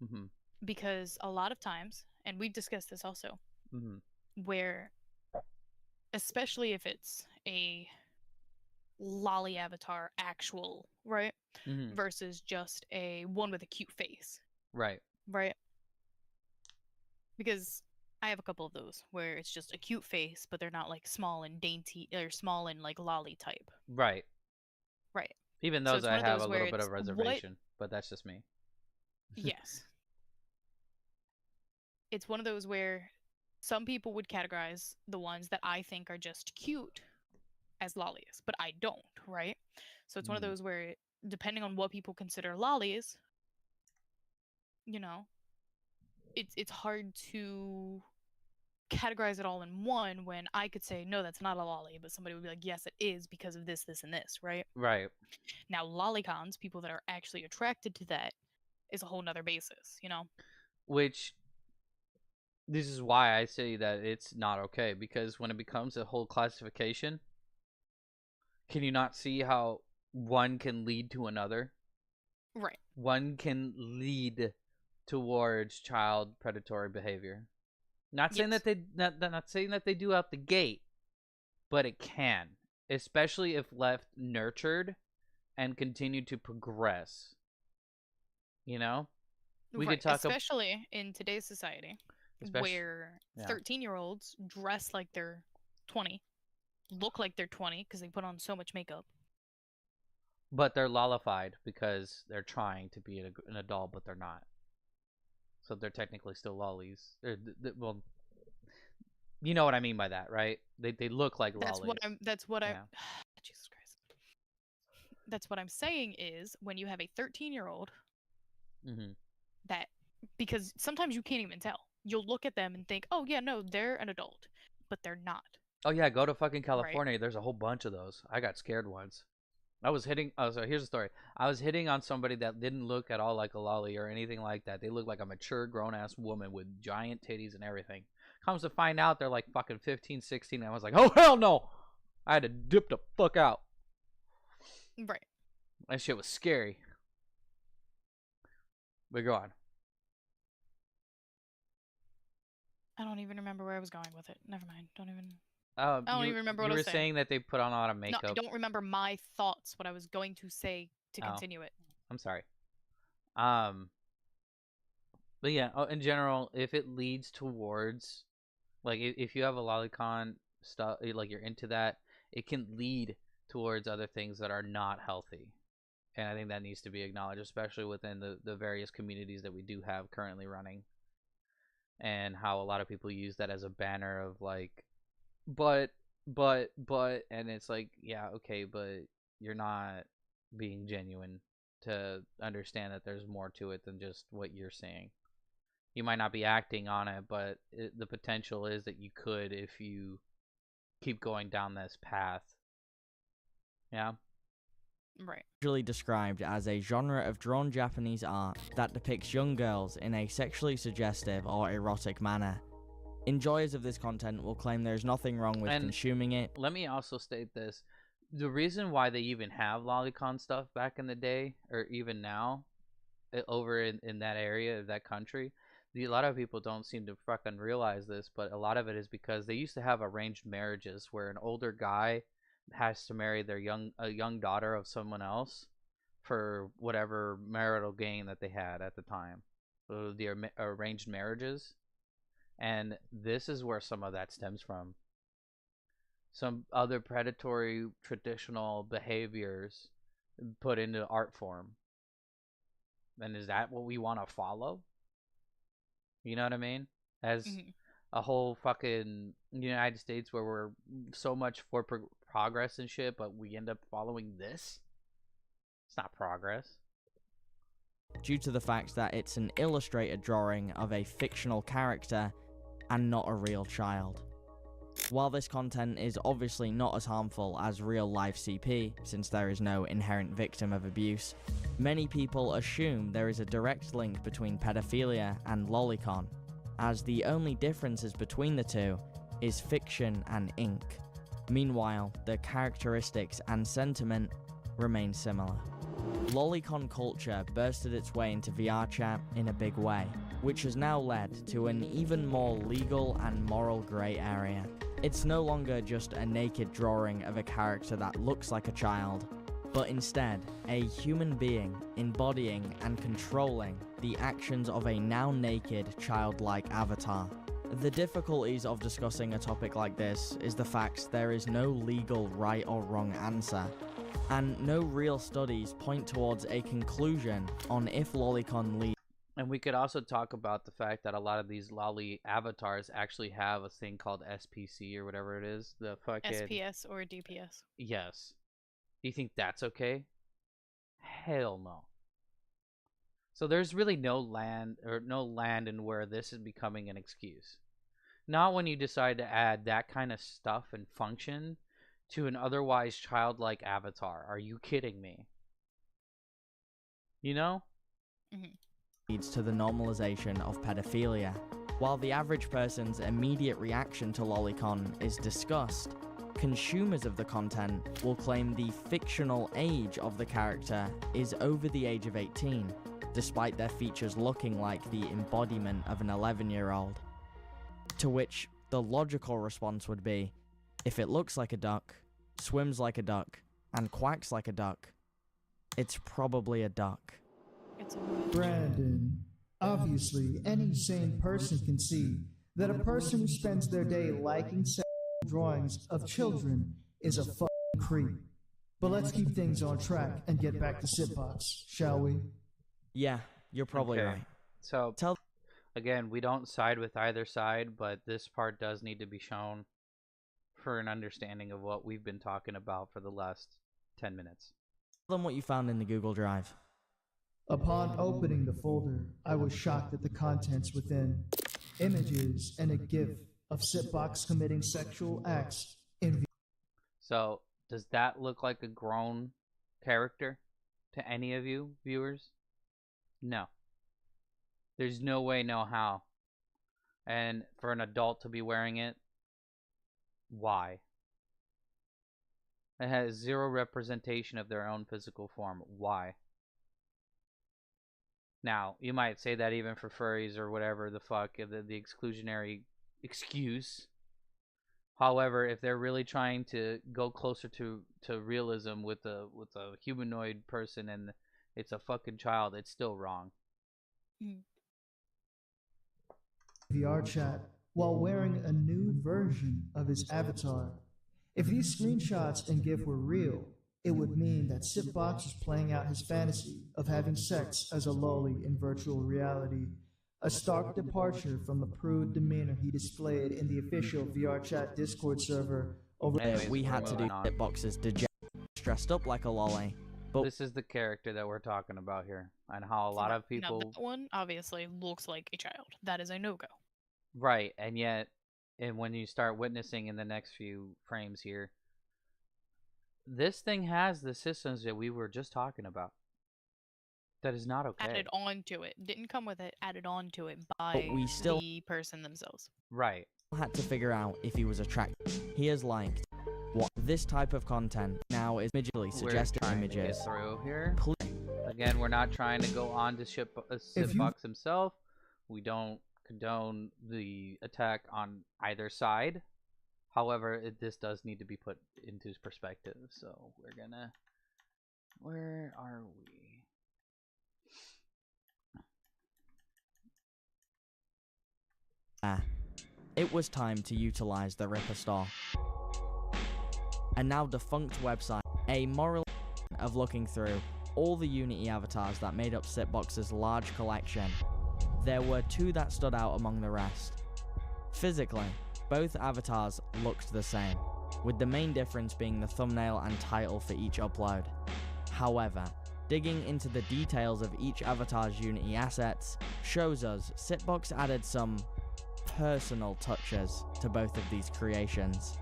Speaker 1: Mm-hmm.
Speaker 2: Because a lot of times, and we've discussed this also, where, especially if it's a lolly avatar actual, right? Versus just a one with a cute face.
Speaker 1: Right.
Speaker 2: Because I have a couple of those where it's just a cute face, but they're not like small and dainty or small and like lolly type.
Speaker 1: Right. Even those I have a little bit of reservation, but that's just me.
Speaker 2: Yes. It's one of those where some people would categorize the ones that I think are just cute as lollies, but I don't, right? So it's one of those where, depending on what people consider lollies, you know, it's hard to categorize it all in one when I could say, no, that's not a lolly, but somebody would be like, yes, it is because of this, this, and this, right?
Speaker 1: Right.
Speaker 2: Now, lolicons, people that are actually attracted to that, is a whole nother basis, you know?
Speaker 1: Which, this is why I say that it's not okay, because when it becomes a whole classification, can you not see how one can lead to another?
Speaker 2: Right.
Speaker 1: One can lead towards child predatory behavior. Not saying that they not saying that they do out the gate, but it can, especially if left nurtured and continue to progress. You know? We could talk
Speaker 2: especially in today's society where 13-year-olds dress like they're 20, look like they're 20 because they put on so much makeup.
Speaker 1: But they're lollified because they're trying to be an adult, but they're not. So they're technically still lollies. Well, you know what I mean by that, right? They look like lollies.
Speaker 2: Jesus Christ. That's what I'm saying is when you have a 13-year-old that, because sometimes you can't even tell. You'll look at them and think, oh yeah, no, they're an adult, but they're not.
Speaker 1: Oh yeah, go to fucking California. Right. There's a whole bunch of those. I got scared once. I was hitting. Oh, so here's the story. I was hitting on somebody that didn't look at all like a lolly or anything like that. They looked like a mature, grown-ass woman with giant titties and everything. Comes to find out, they're like fucking 15, 16. And I was like, oh, hell no. I had to dip the fuck out.
Speaker 2: Right.
Speaker 1: That shit was scary. But go on.
Speaker 2: I don't even remember where I was going with it. Never mind. I don't even remember what I was saying.
Speaker 1: You were saying that they put on a lot of makeup.
Speaker 2: No, I don't remember my thoughts, what I was going to say to continue it.
Speaker 1: I'm sorry. But yeah, in general, if it leads towards, like, if you have a lolicon stuff, like you're into that, it can lead towards other things that are not healthy. And I think that needs to be acknowledged, especially within the various communities that we do have currently running. And how a lot of people use that as a banner of like, but, and it's like, yeah, okay, but you're not being genuine to understand that there's more to it than just what you're saying. You might not be acting on it, but the potential is that you could if you keep going down this path. Yeah?
Speaker 2: Right.
Speaker 3: Usually described as a genre of drawn Japanese art that depicts young girls in a sexually suggestive or erotic manner. Enjoyers of this content will claim there is nothing wrong with consuming it.
Speaker 1: Let me also state this. The reason why they even have lolicon stuff back in the day, or even now, over in that area of that country, a lot of people don't seem to fucking realize this, but a lot of it is because they used to have arranged marriages where an older guy has to marry a young daughter of someone else for whatever marital gain that they had at the time. The arranged marriages. And this is where some of that stems from. Some other predatory traditional behaviors put into art form. And is that what we want to follow? You know what I mean? As a whole fucking United States where we're so much for progress and shit, but we end up following this? It's not progress.
Speaker 3: Due to the fact that it's an illustrated drawing of a fictional character and not a real child. While this content is obviously not as harmful as real-life CP, since there is no inherent victim of abuse, many people assume there is a direct link between pedophilia and lolicon, as the only differences between the two is fiction and ink. Meanwhile, the characteristics and sentiment remain similar. Lolicon culture bursted its way into VR chat in a big way, which has now led to an even more legal and moral grey area. It's no longer just a naked drawing of a character that looks like a child, but instead a human being embodying and controlling the actions of a now naked childlike avatar. The difficulties of discussing a topic like this is the fact there is no legal right or wrong answer, and no real studies point towards a conclusion on if lolicon leads.
Speaker 1: And we could also talk about the fact that a lot of these lolly avatars actually have a thing called SPC or whatever it is. The fucking
Speaker 2: SPS or DPS.
Speaker 1: Yes. Do you think that's okay? Hell no. So there's really no land in where this is becoming an excuse. Not when you decide to add that kind of stuff and function to an otherwise childlike avatar. Are you kidding me? You know?
Speaker 3: Leads to the normalization of pedophilia. While the average person's immediate reaction to lolicon is disgust, consumers of the content will claim the fictional age of the character is over the age of 18, despite their features looking like the embodiment of an 11-year-old. To which the logical response would be, if it looks like a duck, swims like a duck, and quacks like a duck, it's probably a duck.
Speaker 4: Brandon, obviously, any sane person can see that a person who spends their day liking drawings of children is a fucking creep. But let's keep things on track and get back to Sitbox, shall we?
Speaker 3: Yeah, you're probably right.
Speaker 1: So, again, we don't side with either side, but this part does need to be shown for an understanding of what we've been talking about for the last 10 minutes.
Speaker 3: Tell them what you found in the Google Drive.
Speaker 4: Upon opening the folder, I was shocked at the contents within. Images and a GIF of Sitbox committing sexual acts in.
Speaker 1: So, does that look like a grown character to any of you viewers? No. There's no way, no how. And for an adult to be wearing it, why? It has zero representation of their own physical form. Why? Now, you might say that even for furries or whatever the fuck, the exclusionary excuse. However, if they're really trying to go closer to realism with a humanoid person and it's a fucking child, it's still wrong.
Speaker 4: VR chat while wearing a nude version of his avatar. If these screenshots and GIF were real, it would mean that Sipbox is playing out his fantasy of having sex as a loli in virtual reality, a stark departure from the prude demeanor he displayed in the official VRChat Discord server over.
Speaker 1: Anyways,
Speaker 3: We
Speaker 1: we're
Speaker 3: had to do
Speaker 1: moving on.
Speaker 3: Sipbox's deject, dressed up like a lolly. But
Speaker 1: This is the character that we're talking about here, and how a lot of
Speaker 2: Now,
Speaker 1: people,
Speaker 2: that one obviously looks like a child. That is a no-go.
Speaker 1: right, and yet, and when you start witnessing in the next few frames here, this thing has the systems that we were just talking about. That is not okay.
Speaker 2: Added on to it. Didn't come with it. Added on to it by
Speaker 3: we still-
Speaker 2: the person themselves.
Speaker 1: Right.
Speaker 3: had to figure out if he was attractive. He has liked what this type of content now is immediately suggested
Speaker 1: we're trying
Speaker 3: images.
Speaker 1: to get through here.
Speaker 3: Pl-
Speaker 1: Again, we're not trying to go on to
Speaker 4: If you-
Speaker 1: Sipbox himself. We don't condone the attack on either side. However, this does need to be put into perspective. So we're gonna. Where are we?
Speaker 3: It was time to utilize the Ripper Store. A now defunct website, a moral of looking through all the Unity avatars that made up Sipbox's large collection. There were two that stood out among the rest. Physically, both avatars looked the same, with the main difference being the thumbnail and title for each upload. However, digging into the details of each avatar's Unity assets shows us Sipbox added some personal touches to both of these creations.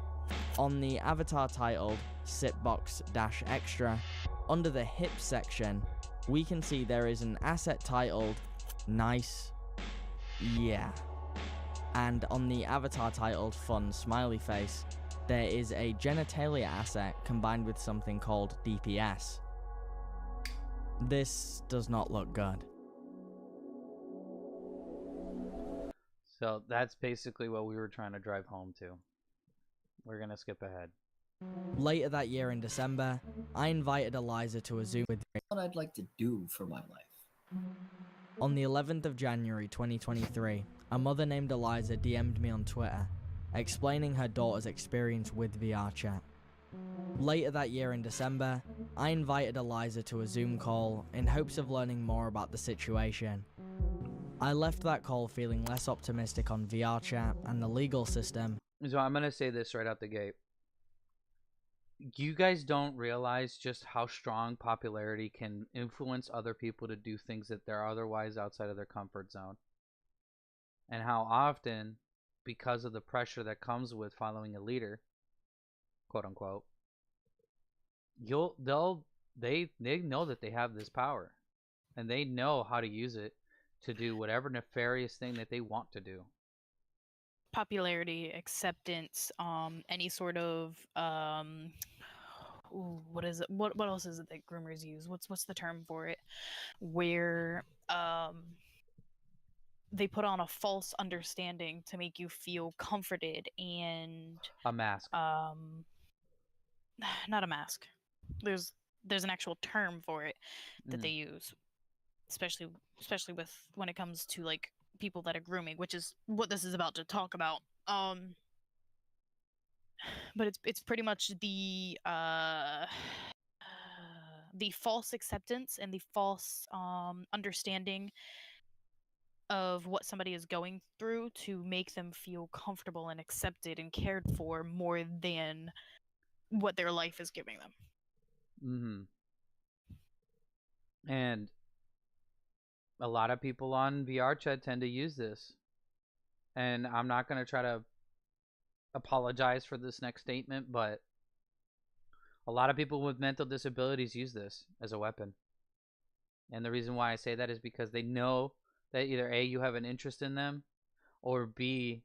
Speaker 3: On the avatar titled Sipbox-Extra, under the hip section, we can see there is an asset titled Nice Yeah. And on the avatar titled Fun Smiley Face, there is a genitalia asset combined with something called DPS. This does not look good.
Speaker 1: So that's basically what we were trying to drive home to. We're gonna skip ahead.
Speaker 3: Later that year in December, I invited Eliza to a Zoom with me.
Speaker 6: What I'd like to do for my life.
Speaker 3: On the 11th of January 2023, a mother named Eliza DM'd me on Twitter, explaining her daughter's experience with VRChat. Later that year in December, I invited Eliza to a Zoom call in hopes of learning more about the situation. I left that call feeling less optimistic on VRChat and the legal system.
Speaker 1: So I'm gonna say this right out the gate. You guys don't realize just how strong popularity can influence other people to do things that they're otherwise outside of their comfort zone. And how often, because of the pressure that comes with following a leader, quote unquote, they know that they have this power. And they know how to use it to do whatever nefarious thing that they want to do.
Speaker 2: Popularity, acceptance, any sort of what is it? What else is it that groomers use? What's the term for it? Where they put on a false understanding to make you feel comforted and
Speaker 1: A mask.
Speaker 2: not a mask. There's an actual term for it that
Speaker 1: Mm.
Speaker 2: they use, especially with when it comes to like people that are grooming, which is what this is about to talk about. But it's pretty much the false acceptance and the false understanding of what somebody is going through to make them feel comfortable and accepted and cared for more than what their life is giving them.
Speaker 1: And a lot of people on VRChat tend to use this. And I'm not going to try to apologize for this next statement, but a lot of people with mental disabilities use this as a weapon. And the reason why I say that is because they know that either A, you have an interest in them, or B,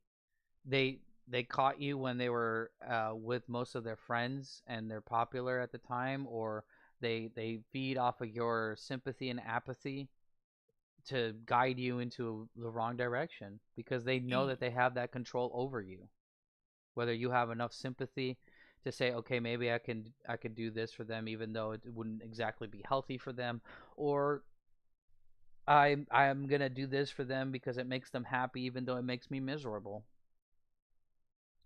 Speaker 1: they caught you when they were with most of their friends and they're popular at the time, or they feed off of your sympathy and apathy to guide you into the wrong direction, because they know that they have that control over you. Whether you have enough sympathy to say, okay, maybe I could do this for them even though it wouldn't exactly be healthy for them, or I'm gonna do this for them because it makes them happy even though it makes me miserable.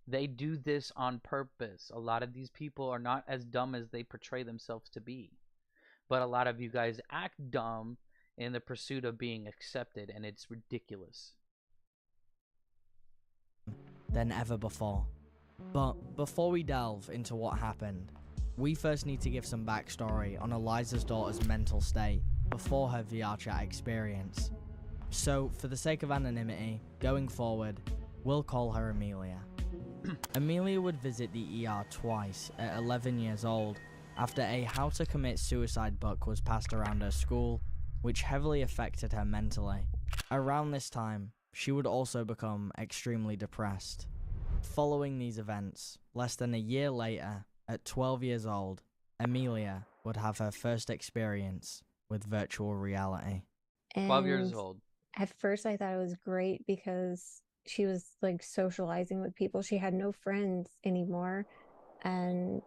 Speaker 1: They do this on purpose. A lot of these people are not as dumb as they portray themselves to be. But a lot of you guys act dumb in the pursuit of being accepted, and it's ridiculous.
Speaker 3: Than ever before. But before we delve into what happened, we first need to give some backstory on Eliza's daughter's mental state before her VR chat experience. So, for the sake of anonymity, going forward, we'll call her Amelia. Amelia would visit the ER twice at 11 years old after a how to commit suicide book was passed around her school, which heavily affected her mentally. Around this time, she would also become extremely depressed. Following these events, less than a year later, at 12 years old, Amelia would have her first experience with virtual reality.
Speaker 1: 12 years
Speaker 7: And
Speaker 1: old.
Speaker 7: at first I thought it was great because she was like socializing with people. She had no friends anymore. And,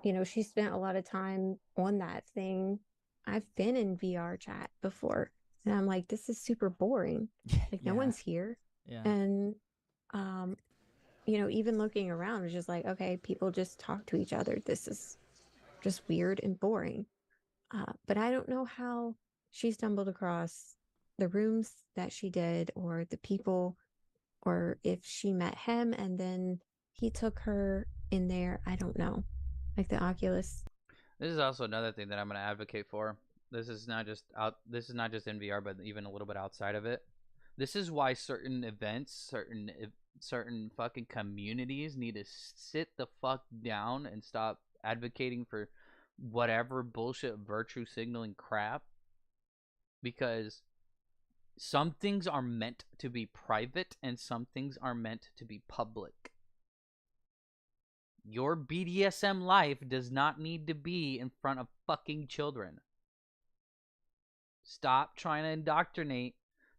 Speaker 7: you know, she spent a lot of time on that thing. I've been in VR chat before and I'm like, this is super boring. Like, no one's here.
Speaker 3: Yeah.
Speaker 7: And, you know, even looking around, it's just like, okay, people just talk to each other. This is just weird and boring. But I don't know how she stumbled across the rooms that she did, or the people, or if she met him and then he took her in there. I don't know. Like the Oculus.
Speaker 1: This is also another thing that I'm going to advocate for. This is not just in VR, but even a little bit outside of it. This is why certain events, certain fucking communities need to sit the fuck down and stop advocating for whatever bullshit virtue signaling crap, because some things are meant to be private and some things are meant to be public. Your BDSM life does not need to be in front of fucking children. Stop trying to indoctrinate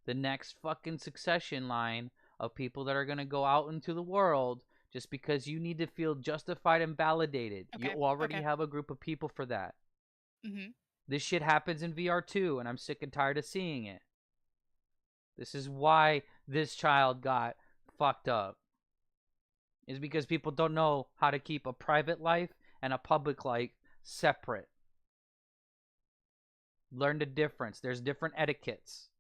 Speaker 1: the next fucking succession line of people that are going to go out into the world just because you need to feel justified and validated.
Speaker 2: Okay,
Speaker 1: You already
Speaker 2: okay.
Speaker 1: have a group of people for that.
Speaker 2: Mm-hmm.
Speaker 1: This shit happens in VR too, and I'm sick and tired of seeing it. This is why this child got fucked up. Is because people don't know how to keep a private life and a public life separate. Learn the difference. There's different etiquettes.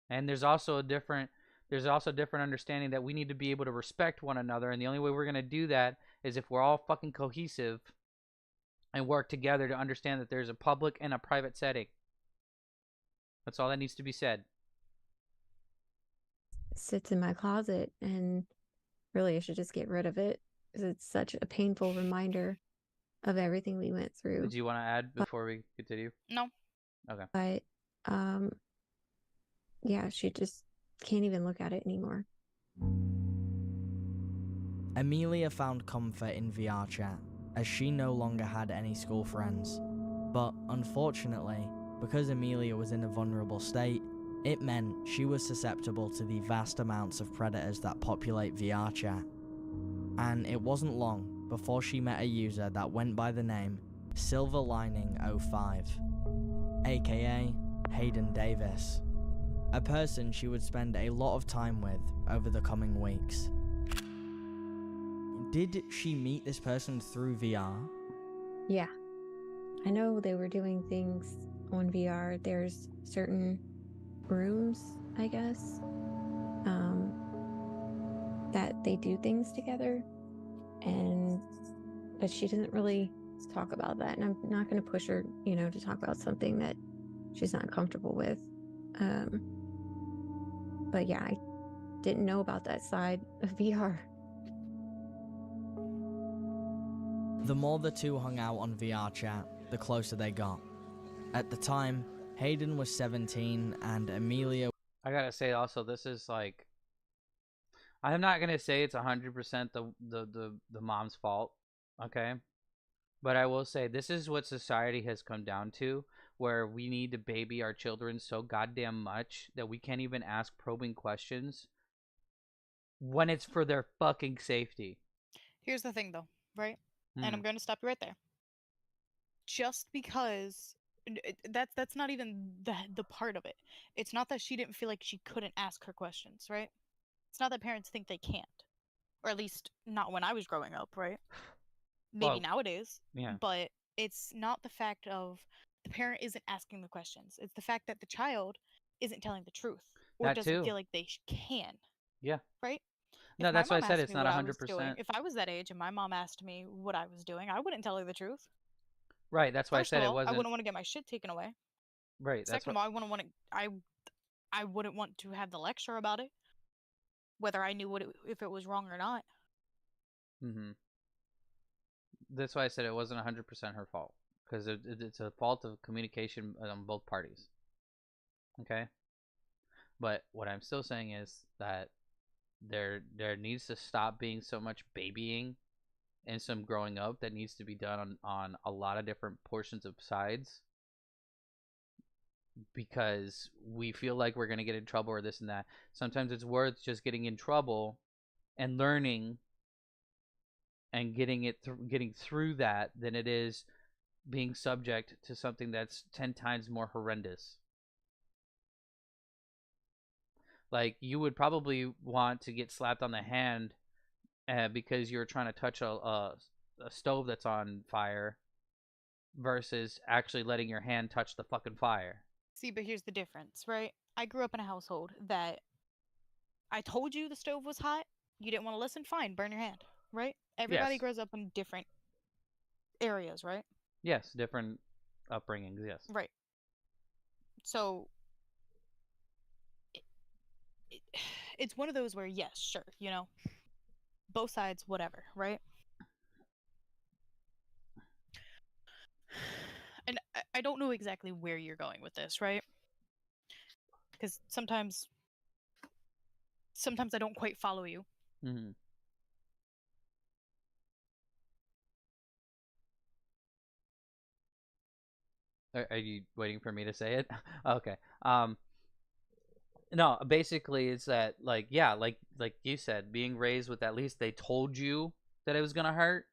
Speaker 1: And there's also different understanding that we need to be able to respect one another, and the only way we're going to do that is if we're all fucking cohesive and work together to understand that there's a public and a private setting. That's all that needs to be said.
Speaker 7: It sits in my closet, and really I should just get rid of it because it's such a painful reminder of everything we went through.
Speaker 1: Did you want to add before we continue?
Speaker 2: No.
Speaker 1: Okay.
Speaker 7: But yeah, she just can't even look at it anymore.
Speaker 3: Amelia found comfort in VR chat, as she no longer had any school friends. But unfortunately, because Amelia was in a vulnerable state, it meant she was susceptible to the vast amounts of predators that populate VR chat. And it wasn't long before she met a user that went by the name Silver Lining 05, aka Hayden Davis, a person she would spend a lot of time with over the coming weeks. Did she meet this person through VR?
Speaker 7: Yeah. I know they were doing things on VR. There's certain rooms, I guess, that they do things together. But she doesn't really talk about that. And I'm not going to push her, to talk about something that she's not comfortable with. But yeah, I didn't know about that side of VR.
Speaker 3: The more the two hung out on VR chat, the closer they got. At the time, Hayden was 17 and Amelia...
Speaker 1: I gotta say also, this is like... I'm not gonna say it's 100% the mom's fault, okay? But I will say, this is what society has come down to, where we need to baby our children so goddamn much that we can't even ask probing questions when it's for their fucking safety.
Speaker 2: Here's the thing, though, right? And I'm going to stop you right there. Just because that's not even the part of it. It's not that she didn't feel like she couldn't ask her questions, right? It's not that parents think they can't, or at least not when I was growing up, right? Maybe
Speaker 1: Well,
Speaker 2: nowadays,
Speaker 1: yeah.
Speaker 2: but it's not the fact of the parent isn't asking the questions. It's the fact that the child isn't telling the truth or
Speaker 1: That
Speaker 2: doesn't
Speaker 1: too.
Speaker 2: feel like they can,
Speaker 1: Yeah.
Speaker 2: right?
Speaker 1: No,
Speaker 2: If my
Speaker 1: that's why I
Speaker 2: mom
Speaker 1: said
Speaker 2: asked
Speaker 1: it's
Speaker 2: me
Speaker 1: not
Speaker 2: what I was doing,
Speaker 1: 100%.
Speaker 2: if I was that age and my mom asked me what I was doing, I wouldn't tell her the truth.
Speaker 1: Right. That's why I
Speaker 2: First of
Speaker 1: said it
Speaker 2: all, I
Speaker 1: wasn't.
Speaker 2: wouldn't want to get my shit taken away.
Speaker 1: Right. That's
Speaker 2: Second
Speaker 1: what.
Speaker 2: of all, I wouldn't want to have the lecture about it, whether I knew if it was wrong or not.
Speaker 1: Mm-hmm. That's why I said it wasn't 100% her fault, because it's a fault of communication on both parties. Okay. But what I'm still saying is that there needs to stop being so much babying and some growing up that needs to be done on a lot of different portions of sides, because we feel like we're going to get in trouble or this and that. Sometimes it's worth just getting in trouble and learning and getting through that than it is being subject to something that's 10 times more horrendous. Like, you would probably want to get slapped on the hand because you're trying to touch a stove that's on fire versus actually letting your hand touch the fucking fire.
Speaker 2: See, but here's the difference, right? I grew up in a household that I told you the stove was hot. You didn't want to listen? Fine, burn your hand, right? Everybody
Speaker 1: Yes.
Speaker 2: grows up in different areas, right?
Speaker 1: Yes, different upbringings, yes.
Speaker 2: Right. So it, it's one of those where, yes, sure, both sides, whatever, right? And I don't know exactly where you're going with this, right? Because sometimes I don't quite follow you.
Speaker 1: Mm-hmm. Are you waiting for me to say it? Okay. No, basically it's that, like, yeah, like you said, being raised with at least they told you that it was gonna hurt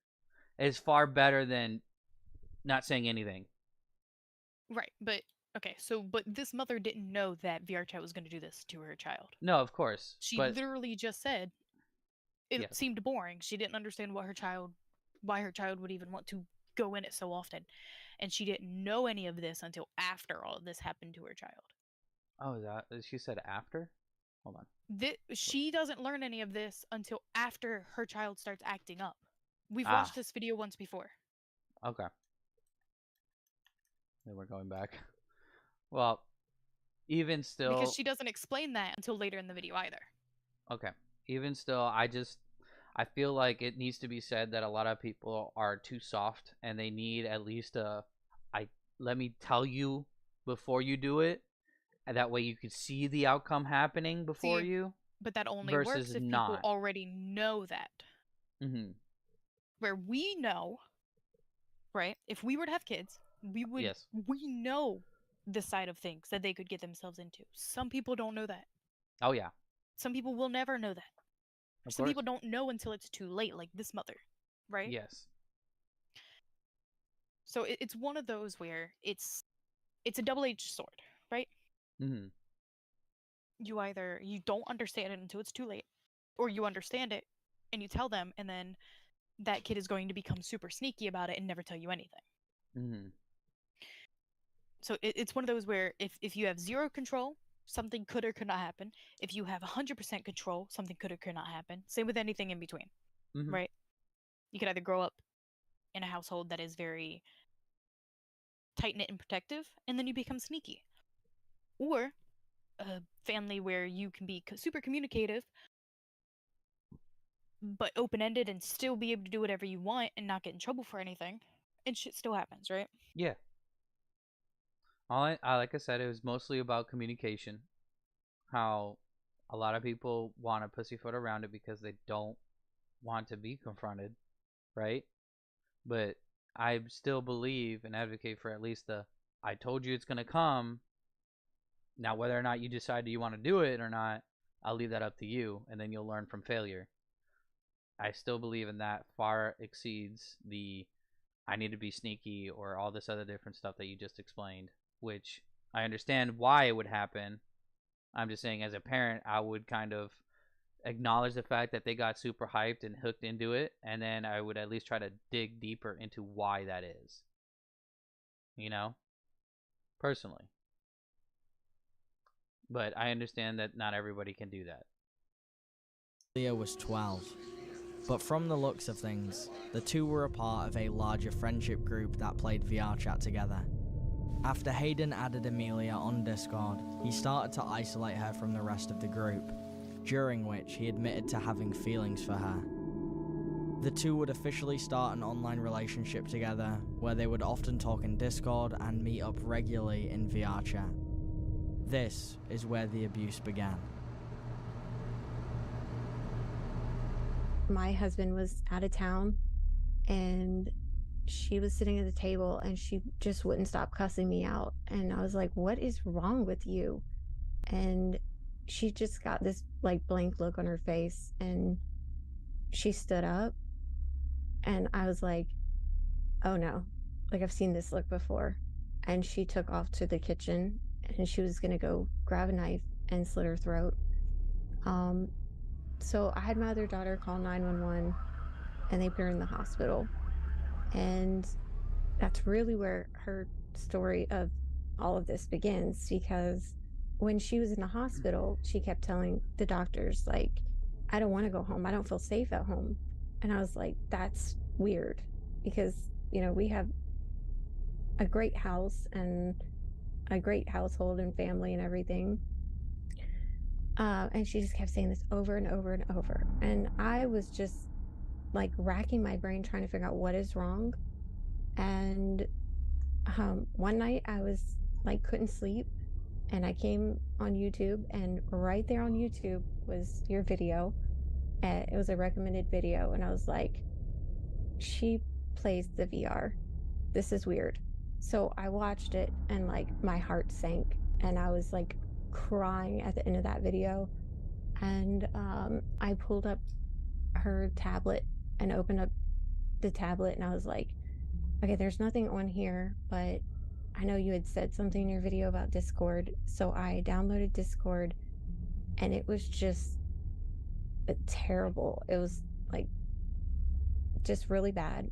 Speaker 1: is far better than not saying anything.
Speaker 2: Right, but okay, but this mother didn't know that VR Chat was going to do this to her child.
Speaker 1: No, of course,
Speaker 2: She
Speaker 1: but
Speaker 2: literally just said it
Speaker 1: yes.
Speaker 2: seemed boring. She didn't understand why her child would even want to go in it so often, and she didn't know any of this until after all of this happened to her child.
Speaker 1: Oh, that she said after? Hold on.
Speaker 2: She doesn't learn any of this until after her child starts acting up. We've
Speaker 1: Ah.
Speaker 2: watched this video once before.
Speaker 1: Okay. Then we're going back. Well, even still,
Speaker 2: Because she doesn't explain that until later in the video either.
Speaker 1: okay. Even still, I feel like it needs to be said that a lot of people are too soft and they need at least let me tell you before you do it, and that way you could see the outcome happening before
Speaker 2: See,
Speaker 1: you.
Speaker 2: But that only
Speaker 1: Versus
Speaker 2: works if
Speaker 1: not.
Speaker 2: people already know that.
Speaker 1: Mm-hmm.
Speaker 2: Where we know, right? If we were to have kids, we know the side of things that they could get themselves into. Some people don't know that.
Speaker 1: Oh yeah.
Speaker 2: Some people will never know that.
Speaker 1: Of
Speaker 2: Some
Speaker 1: course.
Speaker 2: people don't know until it's too late, like this mother, right?
Speaker 1: Yes.
Speaker 2: So it's one of those where it's a double-edged sword, right?
Speaker 1: Mm-hmm.
Speaker 2: You don't understand it until it's too late, or you understand it and you tell them, and then that kid is going to become super sneaky about it and never tell you anything.
Speaker 1: Mm-hmm.
Speaker 2: So it's one of those where if you have zero control, something could or could not happen. If you have 100% control, something could or could not happen. Same with anything in between,
Speaker 1: Mm-hmm.
Speaker 2: right? You could either grow up in a household that is very tight-knit and protective, and then you become sneaky. Or a family where you can be super communicative, but open-ended and still be able to do whatever you want and not get in trouble for anything. And shit still happens, right?
Speaker 1: Yeah. I like I said, it was mostly about communication. How a lot of people want to pussyfoot around it because they don't want to be confronted, right? But I still believe and advocate for at least I told you it's going to come. Now, whether or not you decide you want to do it or not, I'll leave that up to you, and then you'll learn from failure. I still believe in that far exceeds the I need to be sneaky or all this other different stuff that you just explained, which I understand why it would happen. I'm just saying, as a parent, I would kind of acknowledge the fact that they got super hyped and hooked into it, and then I would at least try to dig deeper into why that is. You know? Personally. But I understand that not everybody can do that.
Speaker 3: Leah was 12. But from the looks of things, the two were a part of a larger friendship group that played VR chat together. After Hayden added Amelia on Discord, he started to isolate her from the rest of the group, during which he admitted to having feelings for her. The two would officially start an online relationship together, where they would often talk in Discord and meet up regularly in VR chat. This is where the abuse began.
Speaker 7: My husband was out of town, and she was sitting at the table, and she just wouldn't stop cussing me out. And I was like, what is wrong with you? And she just got this like blank look on her face, and she stood up, and I was like, oh no, like I've seen this look before. And she took off to the kitchen, and she was gonna go grab a knife and slit her throat. So I had my other daughter call 911, and they put her in the hospital. And that's really where her story of all of this begins, because when she was in the hospital, she kept telling the doctors, like, I don't want to go home. I don't feel safe at home. And I was like, that's weird, because, you know, we have a great house and a great household and family and everything. And she just kept saying this over and over and over. And I was just like racking my brain trying to figure out what is wrong. And one night I was like, couldn't sleep. And I came on YouTube, and right there on YouTube was your video. And it was a recommended video. And I was like, she plays the VR. This is weird. So I watched it, and like my heart sank, and I was like crying at the end of that video. And I pulled up her tablet and opened up the tablet, and I was like, okay, there's nothing on here, but I know you had said something in your video about Discord. So I downloaded Discord, and it was just terrible. It was like just really bad.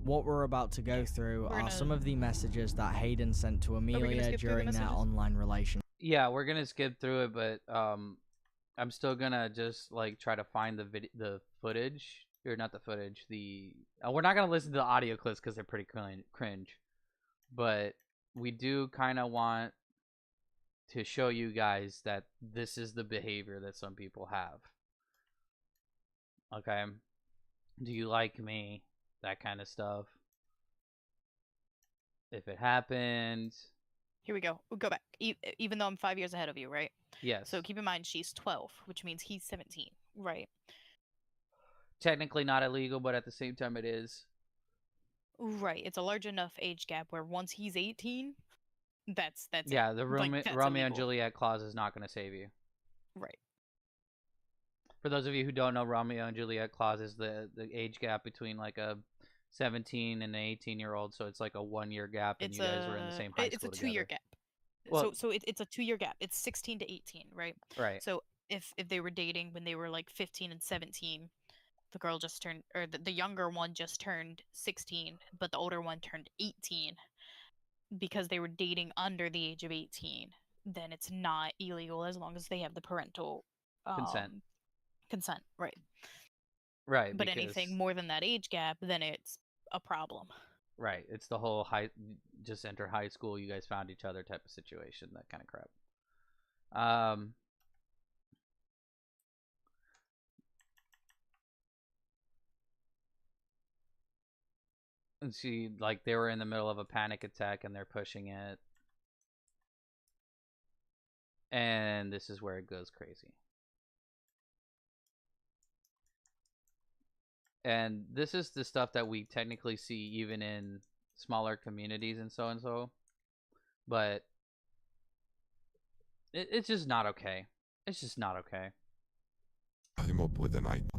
Speaker 3: What we're about to go through are some of the messages that Hayden sent to Amelia during their online relationship.
Speaker 1: Yeah, we're gonna skip through it, but I'm still gonna just like try to find the footage, or not the footage. We're not gonna listen to the audio clips because they're pretty cringe, but we do kind of want to show you guys that this is the behavior that some people have. Okay, do you like me? That kind of stuff. If it happened.
Speaker 2: Here we go. We'll go back. Even though I'm 5 years ahead of you, right?
Speaker 1: Yes.
Speaker 2: So keep in mind she's 12, which means he's 17, right?
Speaker 1: Technically not illegal, but at the same time it is.
Speaker 2: Right. It's a large enough age gap where once he's 18, that's
Speaker 1: yeah, the
Speaker 2: Romeo
Speaker 1: and Juliet clause is not going to save you.
Speaker 2: Right.
Speaker 1: For those of you who don't know, Romeo and Juliet clause is the age gap between like a 17 and an 18-year-old, so it's like a 1 year gap, and you guys were in the same high school
Speaker 2: It's a 2 year gap.
Speaker 1: Well,
Speaker 2: so it's a 2 year gap. It's 16 to 18, right?
Speaker 1: Right.
Speaker 2: So if they were dating when they were like 15 and 17, the girl just turned, or the younger one just turned 16, but the older one turned 18, because they were dating under the age of 18, then it's not illegal as long as they have the parental consent, right?
Speaker 1: Right.
Speaker 2: But anything more than that age gap, then it's a problem.
Speaker 1: Right. It's the whole just enter high school, you guys found each other type of situation, that kind of crap. And see, like, they were in the middle of a panic attack and they're pushing it. And this is where it goes crazy. And this is the stuff that we technically see even in smaller communities and so. But it's just not okay. It's just not okay.
Speaker 8: I'm up with an idea.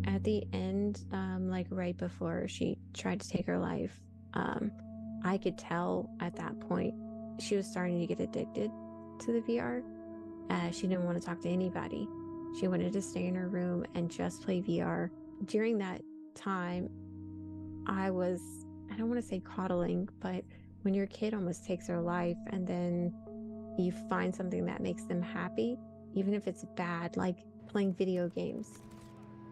Speaker 7: At the end, like right before she tried to take her life, I could tell at that point she was starting to get addicted. to the VR. She didn't want to talk to anybody. She wanted to stay in her room and just play VR. During that time, I don't want to say coddling, but when your kid almost takes their life and then you find something that makes them happy, even if it's bad, like playing video games,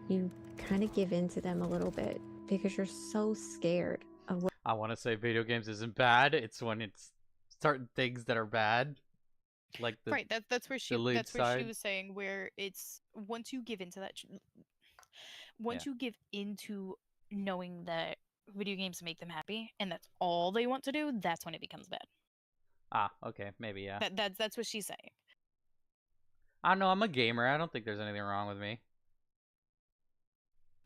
Speaker 7: you kind of give in to them a little bit because you're so scared of what.
Speaker 1: I want to say video games isn't bad. It's when it's certain things that are bad. Like the,
Speaker 2: right, that's where she
Speaker 1: lead
Speaker 2: that's where
Speaker 1: side.
Speaker 2: she was saying where it's once you give into that once you give into knowing that video games make them happy and that's all they want to do, that's when it becomes bad.
Speaker 1: Ah, okay, maybe, yeah.
Speaker 2: That's what she's saying.
Speaker 1: I don't know, I'm a gamer. I don't think there's anything wrong with me.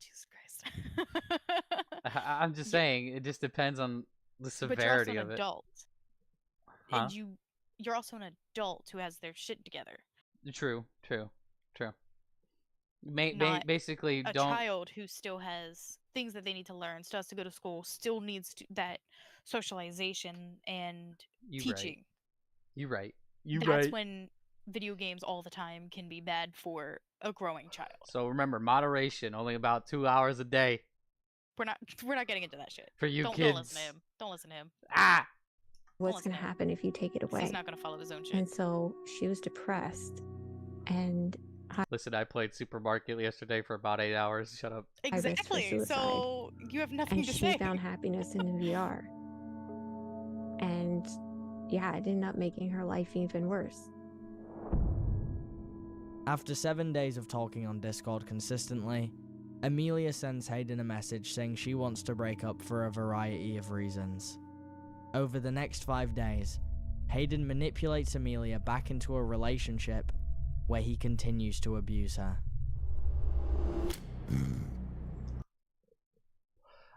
Speaker 2: Jesus Christ.
Speaker 1: I'm just saying, it just depends on the severity
Speaker 2: but you're also
Speaker 1: of
Speaker 2: an
Speaker 1: it.
Speaker 2: adult.
Speaker 1: Huh?
Speaker 2: And you're also an adult who has their shit together.
Speaker 1: True.
Speaker 2: Not
Speaker 1: Basically,
Speaker 2: a
Speaker 1: don't.
Speaker 2: child who still has things that they need to learn, still has to go to school, still needs that socialization and teaching.
Speaker 1: You're right.
Speaker 2: That's when video games all the time can be bad for a growing child.
Speaker 1: So remember, moderation. Only about 2 hours a day.
Speaker 2: We're not getting into that shit.
Speaker 1: For you
Speaker 2: Don't
Speaker 1: kids.
Speaker 2: listen to him. Don't listen to him.
Speaker 1: Ah!
Speaker 7: What's going to happen if you take it away?
Speaker 2: He's not going to follow his own shit.
Speaker 7: And so she was depressed. And
Speaker 1: listen, I played Supermarket yesterday for about 8 hours. Shut up.
Speaker 2: Exactly. So you have nothing to say.
Speaker 7: And she found happiness in VR. And yeah, it ended up making her life even worse.
Speaker 3: After 7 days of talking on Discord consistently, Amelia sends Hayden a message saying she wants to break up for a variety of reasons. Over the next 5 days, Hayden manipulates Amelia back into a relationship where he continues to abuse her.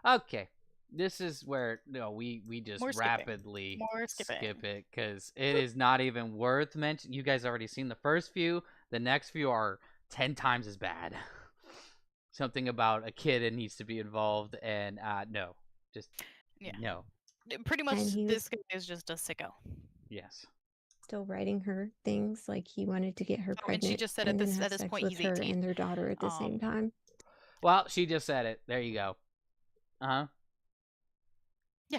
Speaker 1: Okay. This is where we just
Speaker 2: More skipping.
Speaker 1: rapidly
Speaker 2: More skipping.
Speaker 1: skip it because it is not even worth mentioning. You guys already seen the first few. The next few are 10 times as bad. Something about a kid that needs to be involved, and no, just no.
Speaker 2: Pretty much, this guy is just a sicko.
Speaker 1: Yes.
Speaker 7: Still writing her things like he wanted to get her pregnant.
Speaker 2: And she just said at
Speaker 7: then
Speaker 2: this
Speaker 7: have sex
Speaker 2: point
Speaker 7: with
Speaker 2: he's
Speaker 7: her
Speaker 2: 18.
Speaker 7: and their daughter at the same time.
Speaker 1: Well, she just said it. There you go.
Speaker 2: Yeah.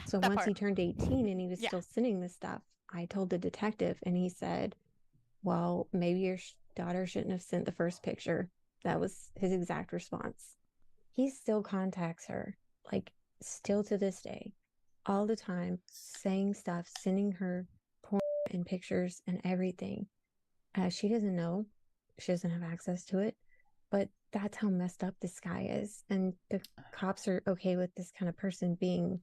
Speaker 7: So once he turned 18 and he was still sending this stuff, I told the detective and he said, well, maybe your daughter shouldn't have sent the first picture. That was his exact response. He still contacts her, like still to this day, all the time, saying stuff, sending her porn and pictures and everything. She doesn't know. She doesn't have access to it. But that's how messed up this guy is. And the cops are okay with this kind of person being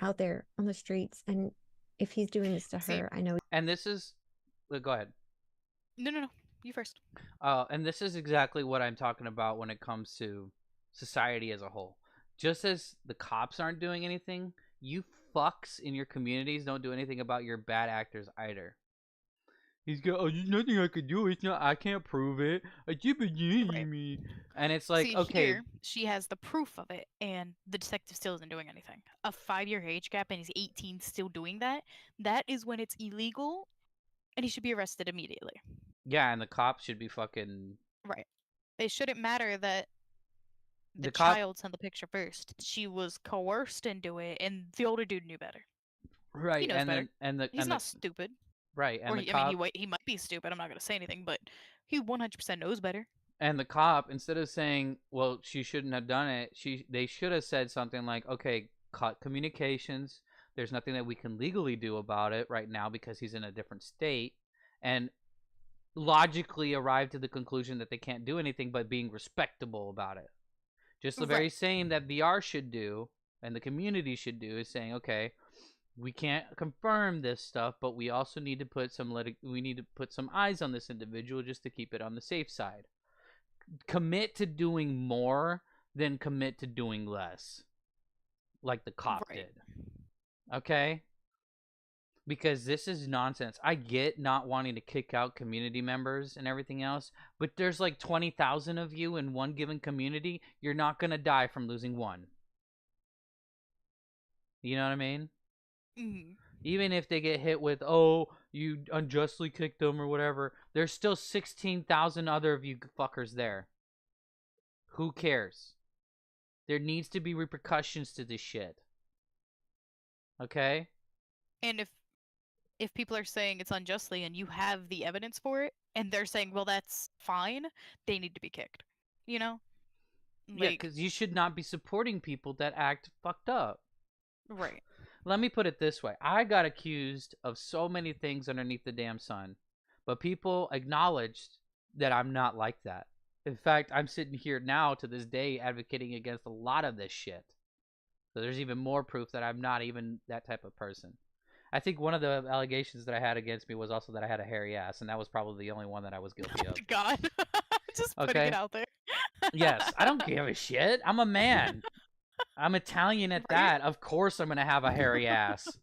Speaker 7: out there on the streets. And if he's doing this to her, I know.
Speaker 1: And this is... Go ahead.
Speaker 2: No. You first.
Speaker 1: And this is exactly what I'm talking about when it comes to society as a whole. Just as the cops aren't doing anything, you fucks in your communities don't do anything about your bad actors either. He's got, there's nothing I could do. It's not. I can't prove it. Me. And it's like, okay.
Speaker 2: Here, she has the proof of it, and the detective still isn't doing anything. A 5-year age gap, and he's 18, still doing that. That is when it's illegal, and he should be arrested immediately.
Speaker 1: Yeah, and the cops should be fucking...
Speaker 2: Right. It shouldn't matter that the child sent the picture first. She was coerced into it, and the older dude knew better.
Speaker 1: Right.
Speaker 2: He knows better. He's not
Speaker 1: the,
Speaker 2: stupid.
Speaker 1: Right. And
Speaker 2: or
Speaker 1: the cop,
Speaker 2: he might be stupid. I'm not going to say anything, but he 100% knows better.
Speaker 1: And the cop, instead of saying, well, she shouldn't have done it, they should have said something like, okay, cut communications. There's nothing that we can legally do about it right now because he's in a different state. And logically arrived to the conclusion that they can't do anything but being respectable about it. Just the very same that VR should do and the community should do is saying, okay, we can't confirm this stuff, but we also need to put some eyes on this individual just to keep it on the safe side. Commit to doing more than commit to doing less, like the cop did. Okay? Because this is nonsense. I get not wanting to kick out community members and everything else, but there's like 20,000 of you in one given community. You're not going to die from losing one. You know what I mean?
Speaker 2: Mm-hmm.
Speaker 1: Even if they get hit with, oh, you unjustly kicked them or whatever. There's still 16,000 other of you fuckers there. Who cares? There needs to be repercussions to this shit. Okay?
Speaker 2: And if people are saying it's unjustly and you have the evidence for it, and they're saying, well, that's fine, they need to be kicked. You know?
Speaker 1: Yeah, because you should not be supporting people that act fucked up.
Speaker 2: Right.
Speaker 1: Let me put it this way. I got accused of so many things underneath the damn sun, but people acknowledged that I'm not like that. In fact, I'm sitting here now to this day advocating against a lot of this shit. So there's even more proof that I'm not even that type of person. I think one of the allegations that I had against me was also that I had a hairy ass, and that was probably the only one that I was guilty of.
Speaker 2: God. Just putting
Speaker 1: Okay?
Speaker 2: it out there.
Speaker 1: Yes, I don't give a shit. I'm a man. I'm Italian at that. Of course I'm going to have a hairy ass.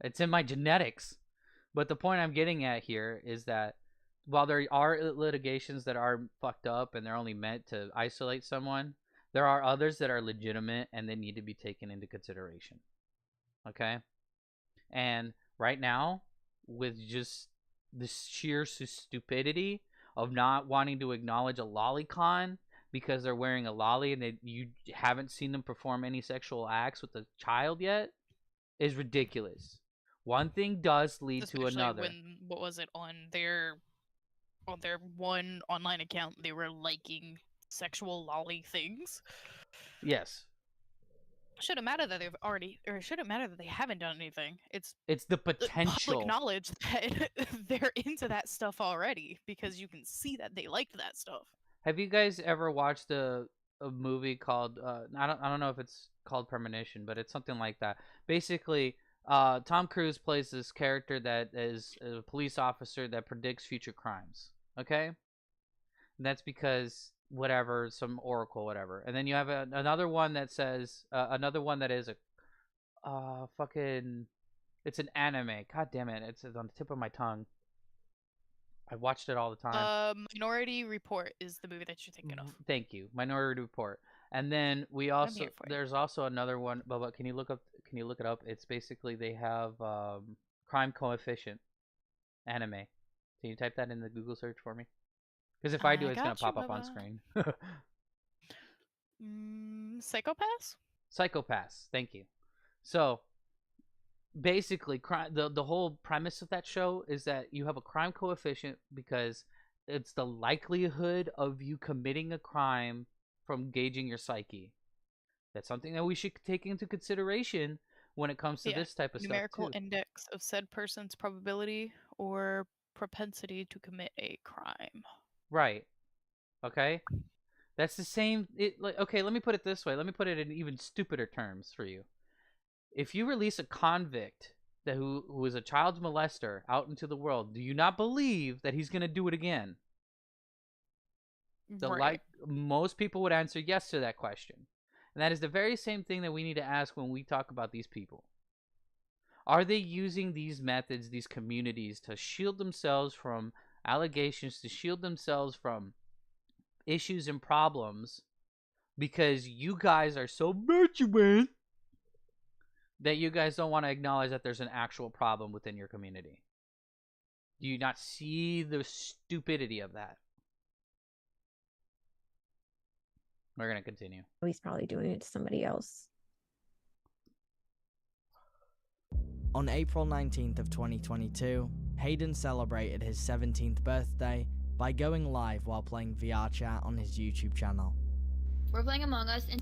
Speaker 1: It's in my genetics. But the point I'm getting at here is that while there are litigations that are fucked up and they're only meant to isolate someone, there are others that are legitimate and they need to be taken into consideration. Okay? And right now, with just the sheer stupidity of not wanting to acknowledge a lolicon because they're wearing a lolly and you haven't seen them perform any sexual acts with a child yet, is ridiculous. One thing does lead to another.
Speaker 2: When, what was it, on their one online account, they were liking sexual lolly things.
Speaker 1: Yes.
Speaker 2: Shouldn't matter that they've already, or it shouldn't matter that they haven't done anything. It's
Speaker 1: the potential.
Speaker 2: Public knowledge that they're into that stuff already because you can see that they liked that stuff.
Speaker 1: Have you guys ever watched a movie called I don't know if it's called Premonition, but it's something like that. Basically, Tom Cruise plays this character that is a police officer that predicts future crimes. Okay, and that's because whatever, some oracle, whatever. And then you have another one that says another one that is a fucking, it's an anime. God damn it, it's on the tip of my tongue. I watched it all the time.
Speaker 2: Minority Report is the movie that you're thinking of.
Speaker 1: Thank you, Minority Report. And then there's also another one. Bubba, can you look it up? It's basically they have Crime Coefficient anime. Can you type that in the Google search for me? Because if I do, it's gonna pop up on screen.
Speaker 2: Psycho-Pass?
Speaker 1: Psycho-Pass. Thank you. So basically, the whole premise of that show is that you have a crime coefficient because it's the likelihood of you committing a crime from gauging your psyche. That's something that we should take into consideration when it comes to this type of
Speaker 2: numerical
Speaker 1: stuff too.
Speaker 2: index of said person's probability or propensity to commit a crime.
Speaker 1: Right. Okay. That's the same. Okay, let me put it this way. Let me put it in even stupider terms for you. If you release a convict who is a child molester out into the world, do you not believe that he's going to do it again? Most people would answer yes to that question. And that is the very same thing that we need to ask when we talk about these people. Are they using these methods, these communities, to shield themselves from allegations, to shield themselves from issues and problems because you guys are so virtuous that you guys don't want to acknowledge that there's an actual problem within your community? Do you not see the stupidity of that? We're going to continue.
Speaker 7: He's probably doing it to somebody else.
Speaker 3: On April 19th of 2022, Hayden celebrated his 17th birthday by going live while playing VR chat on his YouTube channel.
Speaker 9: We're playing Among Us, and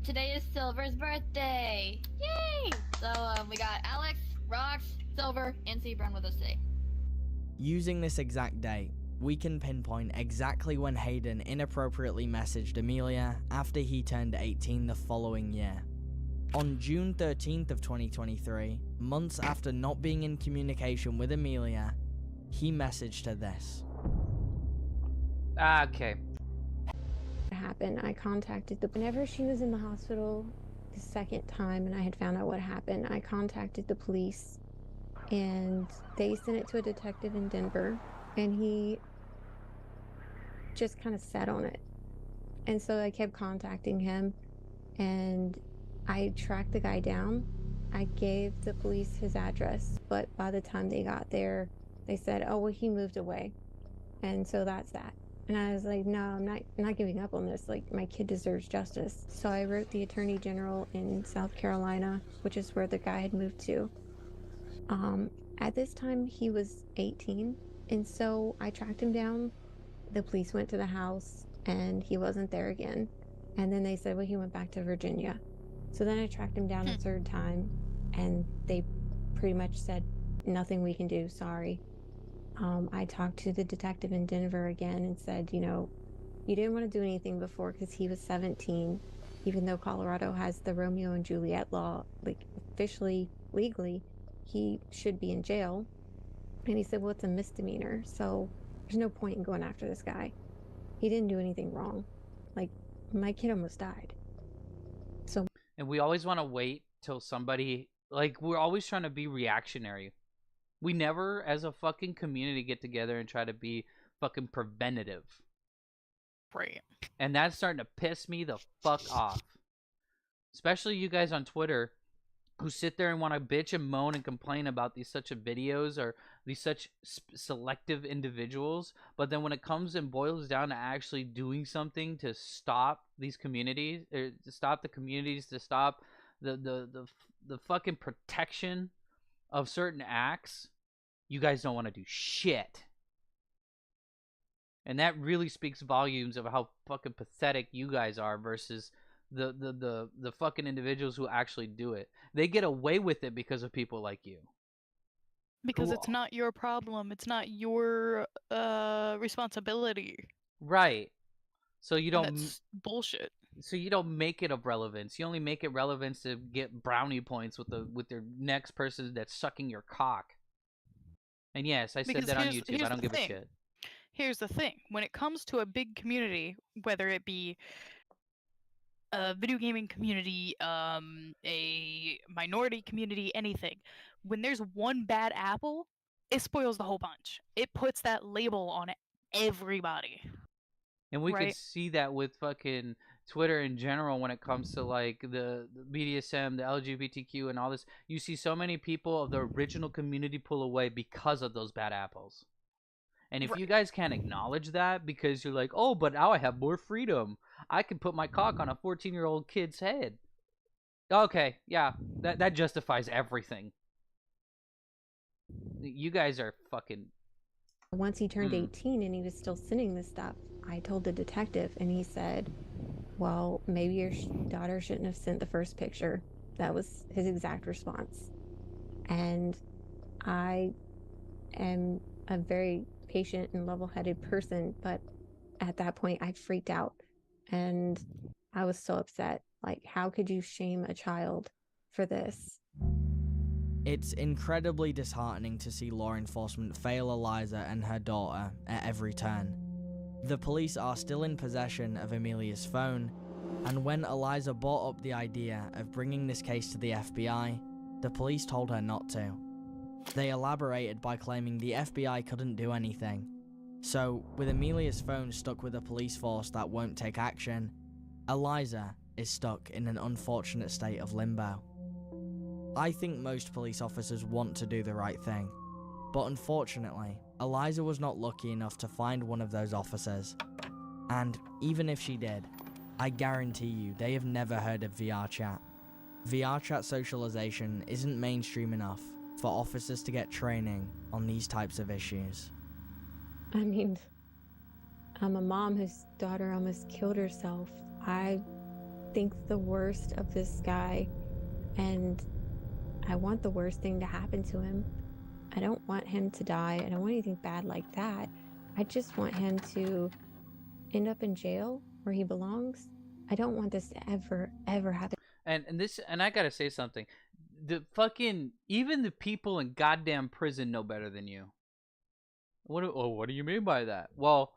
Speaker 9: today is Silver's birthday! Yay! So we got Alex, Rox, Silver, and Seaburn with us today.
Speaker 3: Using this exact date, we can pinpoint exactly when Hayden inappropriately messaged Amelia after he turned 18 the following year. On June 13th of 2023, months after not being in communication with Amelia, he messaged her this.
Speaker 1: Okay.
Speaker 7: What happened? I contacted whenever she was in the hospital the second time and I had found out what happened, I contacted the police and they sent it to a detective in Denver and he just kind of sat on it. And so I kept contacting him and I tracked the guy down I gave the police his address, but by the time they got there, they said, "Oh, well, he moved away," and so that's that. And I was like, "No, I'm not giving up on this. Like, my kid deserves justice." So I wrote the Attorney General in South Carolina, which is where the guy had moved to. At this time, he was 18, and so I tracked him down. The police went to the house, and he wasn't there again. And then they said, well, he went back to Virginia. So then I tracked him down a third time, and they pretty much said, nothing we can do, sorry. I talked to the detective in Denver again and said, you know, you didn't want to do anything before because he was 17, even though Colorado has the Romeo and Juliet law, like officially, legally, he should be in jail. And he said, well, it's a misdemeanor, so there's no point in going after this guy. He didn't do anything wrong. Like, my kid almost died. So,
Speaker 1: And we always want to wait till somebody, like, we're always trying to be reactionary. We never, as a fucking community, get together and try to be fucking preventative.
Speaker 2: Right.
Speaker 1: And that's starting to piss me the fuck off. Especially you guys on Twitter who sit there and want to bitch and moan and complain about these such videos or these such selective individuals. But then when it comes and boils down to actually doing something to stop these communities, or to stop the communities, to stop the fucking protection of certain acts, you guys don't want to do shit. And that really speaks volumes of how fucking pathetic you guys are versus the fucking individuals who actually do it. They get away with it because of people like you.
Speaker 2: Because it's not your problem. It's not your responsibility.
Speaker 1: Right. So you don't.
Speaker 2: And that's bullshit.
Speaker 1: So you don't make it of relevance. You only make it relevance to get brownie points with their next person that's sucking your cock. And yes, I said that on YouTube. I don't give a shit.
Speaker 2: Here's the thing. When it comes to a big community, whether it be a video gaming community, a minority community, anything, when there's one bad apple, it spoils the whole bunch. It puts that label on everybody.
Speaker 1: And we could see that with fucking Twitter in general when it comes to like the BDSM, the LGBTQ, and all this. You see so many people of the original community pull away because of those bad apples. And if you guys can't acknowledge that because you're like, oh, but now I have more freedom. I can put my cock on a 14-year-old kid's head. Okay, yeah, that justifies everything. You guys are fucking...
Speaker 7: Once he turned 18 and he was still sending this stuff, I told the detective and he said, well, maybe your daughter shouldn't have sent the first picture. That was his exact response. And I am a very patient and level-headed person, but at that point I freaked out and I was so upset. Like, how could you shame a child for this?
Speaker 3: It's incredibly disheartening to see law enforcement fail Eliza and her daughter at every turn. The police are still in possession of Amelia's phone, and when Eliza brought up the idea of bringing this case to the FBI, the police told her not to. They elaborated by claiming the FBI couldn't do anything. So, with Amelia's phone stuck with a police force that won't take action, Eliza is stuck in an unfortunate state of limbo. I think most police officers want to do the right thing, but unfortunately, Eliza was not lucky enough to find one of those officers. And even if she did, I guarantee you they have never heard of VRChat. VRChat socialization isn't mainstream enough for officers to get training on these types of issues.
Speaker 7: I mean, I'm a mom whose daughter almost killed herself. I think the worst of this guy, and I want the worst thing to happen to him. I don't want him to die. I don't want anything bad like that. I just want him to end up in jail where he belongs. I don't want this to ever happen.
Speaker 1: And I gotta say something. The fucking, even the people in goddamn prison know better than you. What do you mean by that? Well,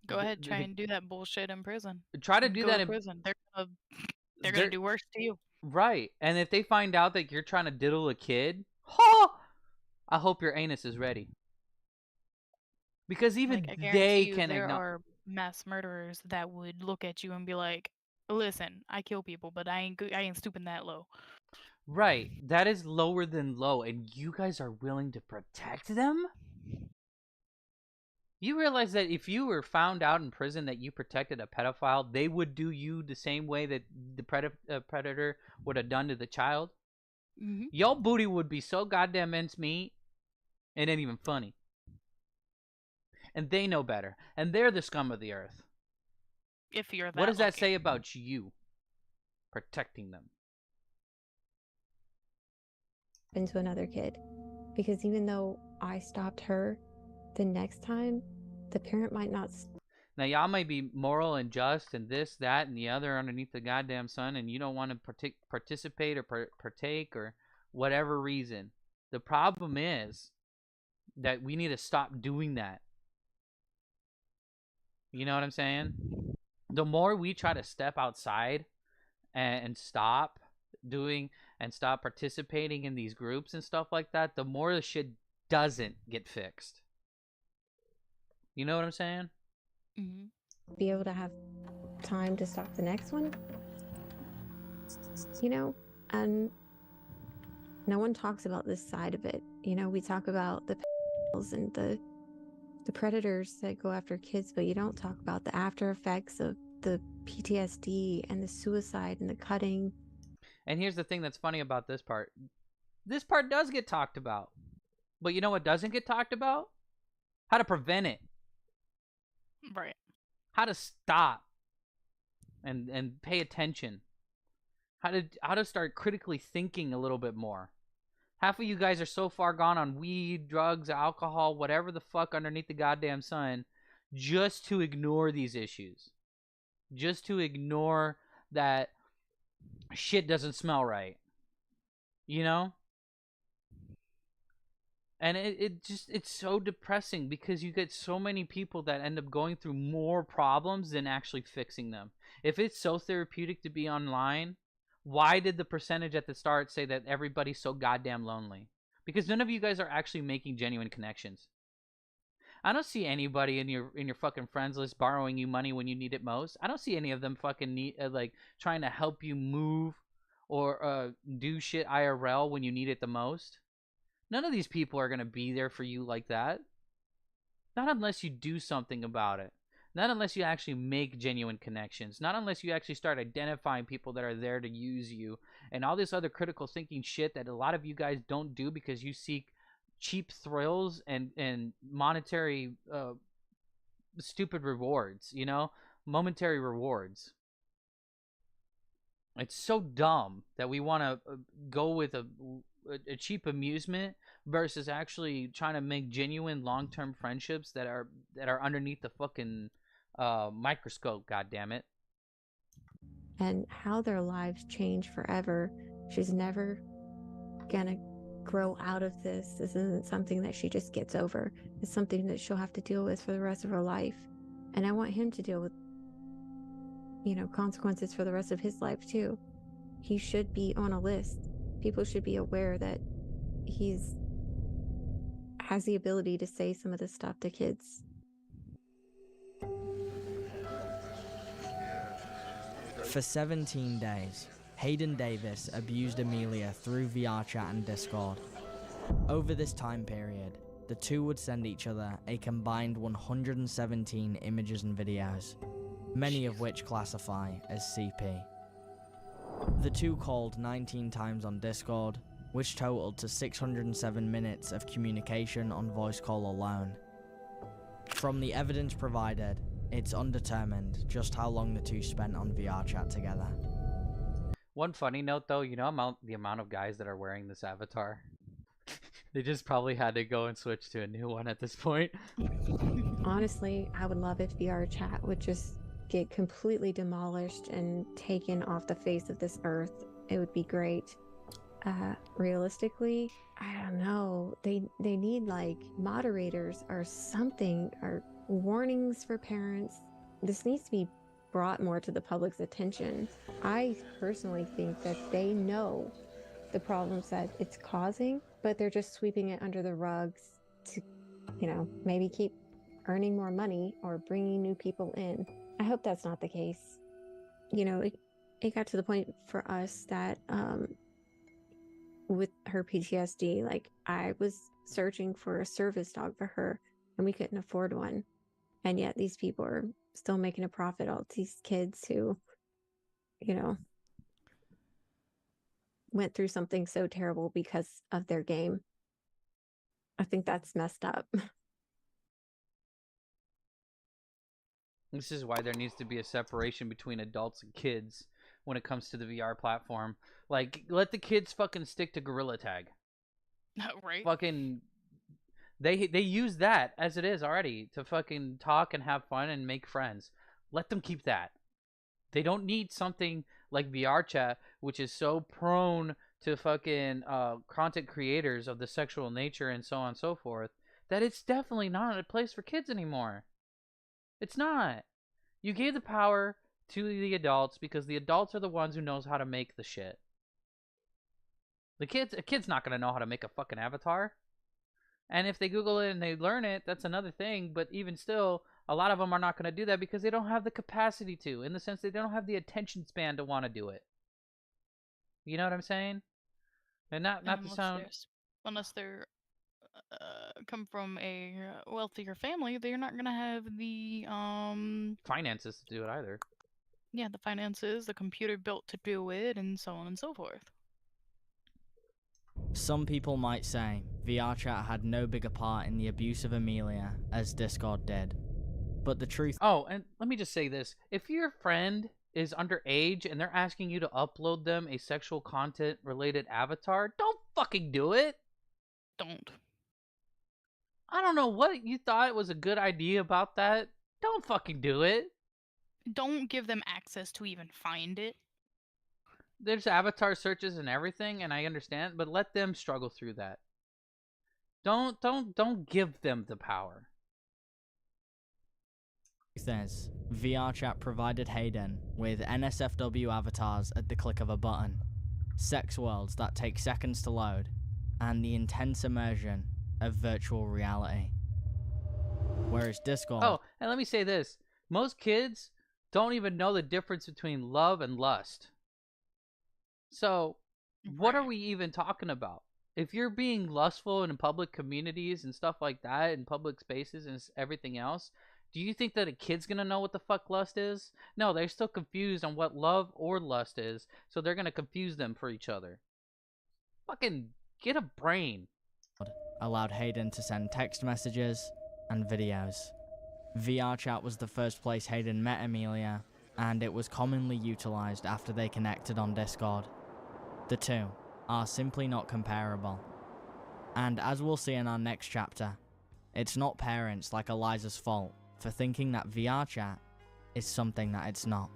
Speaker 2: go ahead, try and do that bullshit in prison.
Speaker 1: Try to do that in
Speaker 2: prison. They're gonna do worse to you.
Speaker 1: Right. And if they find out that you're trying to diddle a kid, I hope your anus is ready. Because even they can
Speaker 2: there are mass murderers that would look at you and be like, listen, I kill people, but I ain't stooping that low.
Speaker 1: Right. That is lower than low, and you guys are willing to protect them? You realize that if you were found out in prison that you protected a pedophile, they would do you the same way that the predator would have done to the child?
Speaker 2: Mm-hmm.
Speaker 1: Your booty would be so goddamn mincemeat, it ain't even funny. And they know better. And they're the scum of the earth.
Speaker 2: If you're that
Speaker 1: What does that
Speaker 2: lucky.
Speaker 1: say about you protecting them?
Speaker 7: Into another kid, because even though I stopped her, the next time the parent might not.
Speaker 1: Now, y'all may be moral and just and this, that, and the other underneath the goddamn sun, and you don't want to participate or partake or whatever reason. The problem is that we need to stop doing that. You know what I'm saying? The more we try to step outside and stop doing and stop participating in these groups and stuff like that, the more the shit doesn't get fixed. You know what I'm saying?
Speaker 2: Mm-hmm.
Speaker 7: Be able to have time to stop the next one, you know. And no one talks about this side of it. You know, we talk about the pedophiles and the predators that go after kids, but you don't talk about the after effects of the PTSD and the suicide and the cutting.
Speaker 1: And here's the thing that's funny about this part. This part does get talked about. But you know what doesn't get talked about? How to prevent it.
Speaker 2: Right.
Speaker 1: How to stop and pay attention. How to start critically thinking a little bit more. Half of you guys are so far gone on weed, drugs, alcohol, whatever the fuck underneath the goddamn sun, just to ignore these issues. Just to ignore that shit doesn't smell right. You know? And it's so depressing because you get so many people that end up going through more problems than actually fixing them. If it's so therapeutic to be online, why did the percentage at the start say that everybody's so goddamn lonely? Because none of you guys are actually making genuine connections. I don't see anybody in your fucking friends list borrowing you money when you need it most. I don't see any of them fucking like trying to help you move or do shit IRL when you need it the most. None of these people are going to be there for you like that. Not unless you do something about it. Not unless you actually make genuine connections. Not unless you actually start identifying people that are there to use you. And all this other critical thinking shit that a lot of you guys don't do because you seek cheap thrills and monetary stupid rewards, you know? Momentary rewards. It's so dumb that we want to go with a cheap amusement versus actually trying to make genuine long-term friendships that are underneath the fucking microscope. God damn it!
Speaker 7: And how their lives change forever. She's never gonna grow out of this. This isn't something that she just gets over. It's something that she'll have to deal with for the rest of her life. And I want him to deal with, you know, consequences for the rest of his life too. He should be on a list. People should be aware that he's has the ability to say some of this stuff to kids.
Speaker 3: For 17 days, Hayden Davis abused Amelia through VR chat and Discord. Over this time period, the two would send each other a combined 117 images and videos, many of which classify as CP. The two called 19 times on Discord, which totaled to 607 minutes of communication on voice call alone. From the evidence provided, it's undetermined just how long the two spent on VR chat together.
Speaker 1: One funny note though, you know the amount of guys that are wearing this avatar? They just probably had to go and switch to a new one at this point.
Speaker 7: Honestly, I would love if VR chat would just get completely demolished and taken off the face of this earth. It would be great. Realistically, I don't know. They need like moderators or something, or warnings for parents. This needs to be brought more to the public's attention. I personally think that they know the problems that it's causing, but they're just sweeping it under the rugs to, you know, maybe keep earning more money or bringing new people in. I hope that's not the case. You know, it got to the point for us that with her PTSD. Like, I was searching for a service dog for her, and we couldn't afford one. And yet these people are still making a profit. All these kids who, you know, went through something so terrible because of their game. I think that's messed up.
Speaker 1: This is why there needs to be a separation between adults and kids when it comes to the VR platform. Like, let the kids fucking stick to Gorilla Tag.
Speaker 2: Right?
Speaker 1: Fucking, they use that as it is already to fucking talk and have fun and make friends. Let them keep that. They don't need something like VR chat, which is so prone to fucking content creators of the sexual nature and so on and so forth, that it's definitely not a place for kids anymore. It's not. You gave the power to the adults because the adults are the ones who knows how to make the shit. A kid's not gonna know how to make a fucking avatar. And if they Google it and they learn it, that's another thing. But even still, a lot of them are not gonna do that because they don't have the capacity to, in the sense that they don't have the attention span to want to do it. You know what I'm saying? And not to sound.
Speaker 2: Unless they're come from a wealthier family, they're not gonna have the
Speaker 1: finances to do it either.
Speaker 2: Yeah, the finances, the computer built to do it, and so on and so forth.
Speaker 3: Some people might say VR chat had no bigger part in the abuse of Amelia as Discord did. But the truth...
Speaker 1: Oh, and let me just say this. If your friend is underage and they're asking you to upload them a sexual content related avatar, don't fucking do it.
Speaker 2: Don't.
Speaker 1: I don't know what you thought was a good idea about that. Don't fucking do it.
Speaker 2: Don't give them access to even find it.
Speaker 1: There's avatar searches and everything, and I understand, but let them struggle through that. Don't give them the power.
Speaker 3: There's VR chat provided Hayden with NSFW avatars at the click of a button, sex worlds that take seconds to load, and the intense immersion of virtual reality. Whereas Discord...
Speaker 1: Oh, and let me say this. Most kids don't even know the difference between love and lust. So, what are we even talking about? If you're being lustful in public communities and stuff like that, in public spaces and everything else, do you think that a kid's gonna know what the fuck lust is? No, they're still confused on what love or lust is, so they're gonna confuse them for each other. Fucking get a brain.
Speaker 3: Allowed Hayden to send text messages and videos. VR chat was the first place Hayden met Amelia, and it was commonly utilized after they connected on Discord. The two are simply not comparable. And as we'll see in our next chapter, it's not parents like Eliza's fault for thinking that VR chat is something that it's not.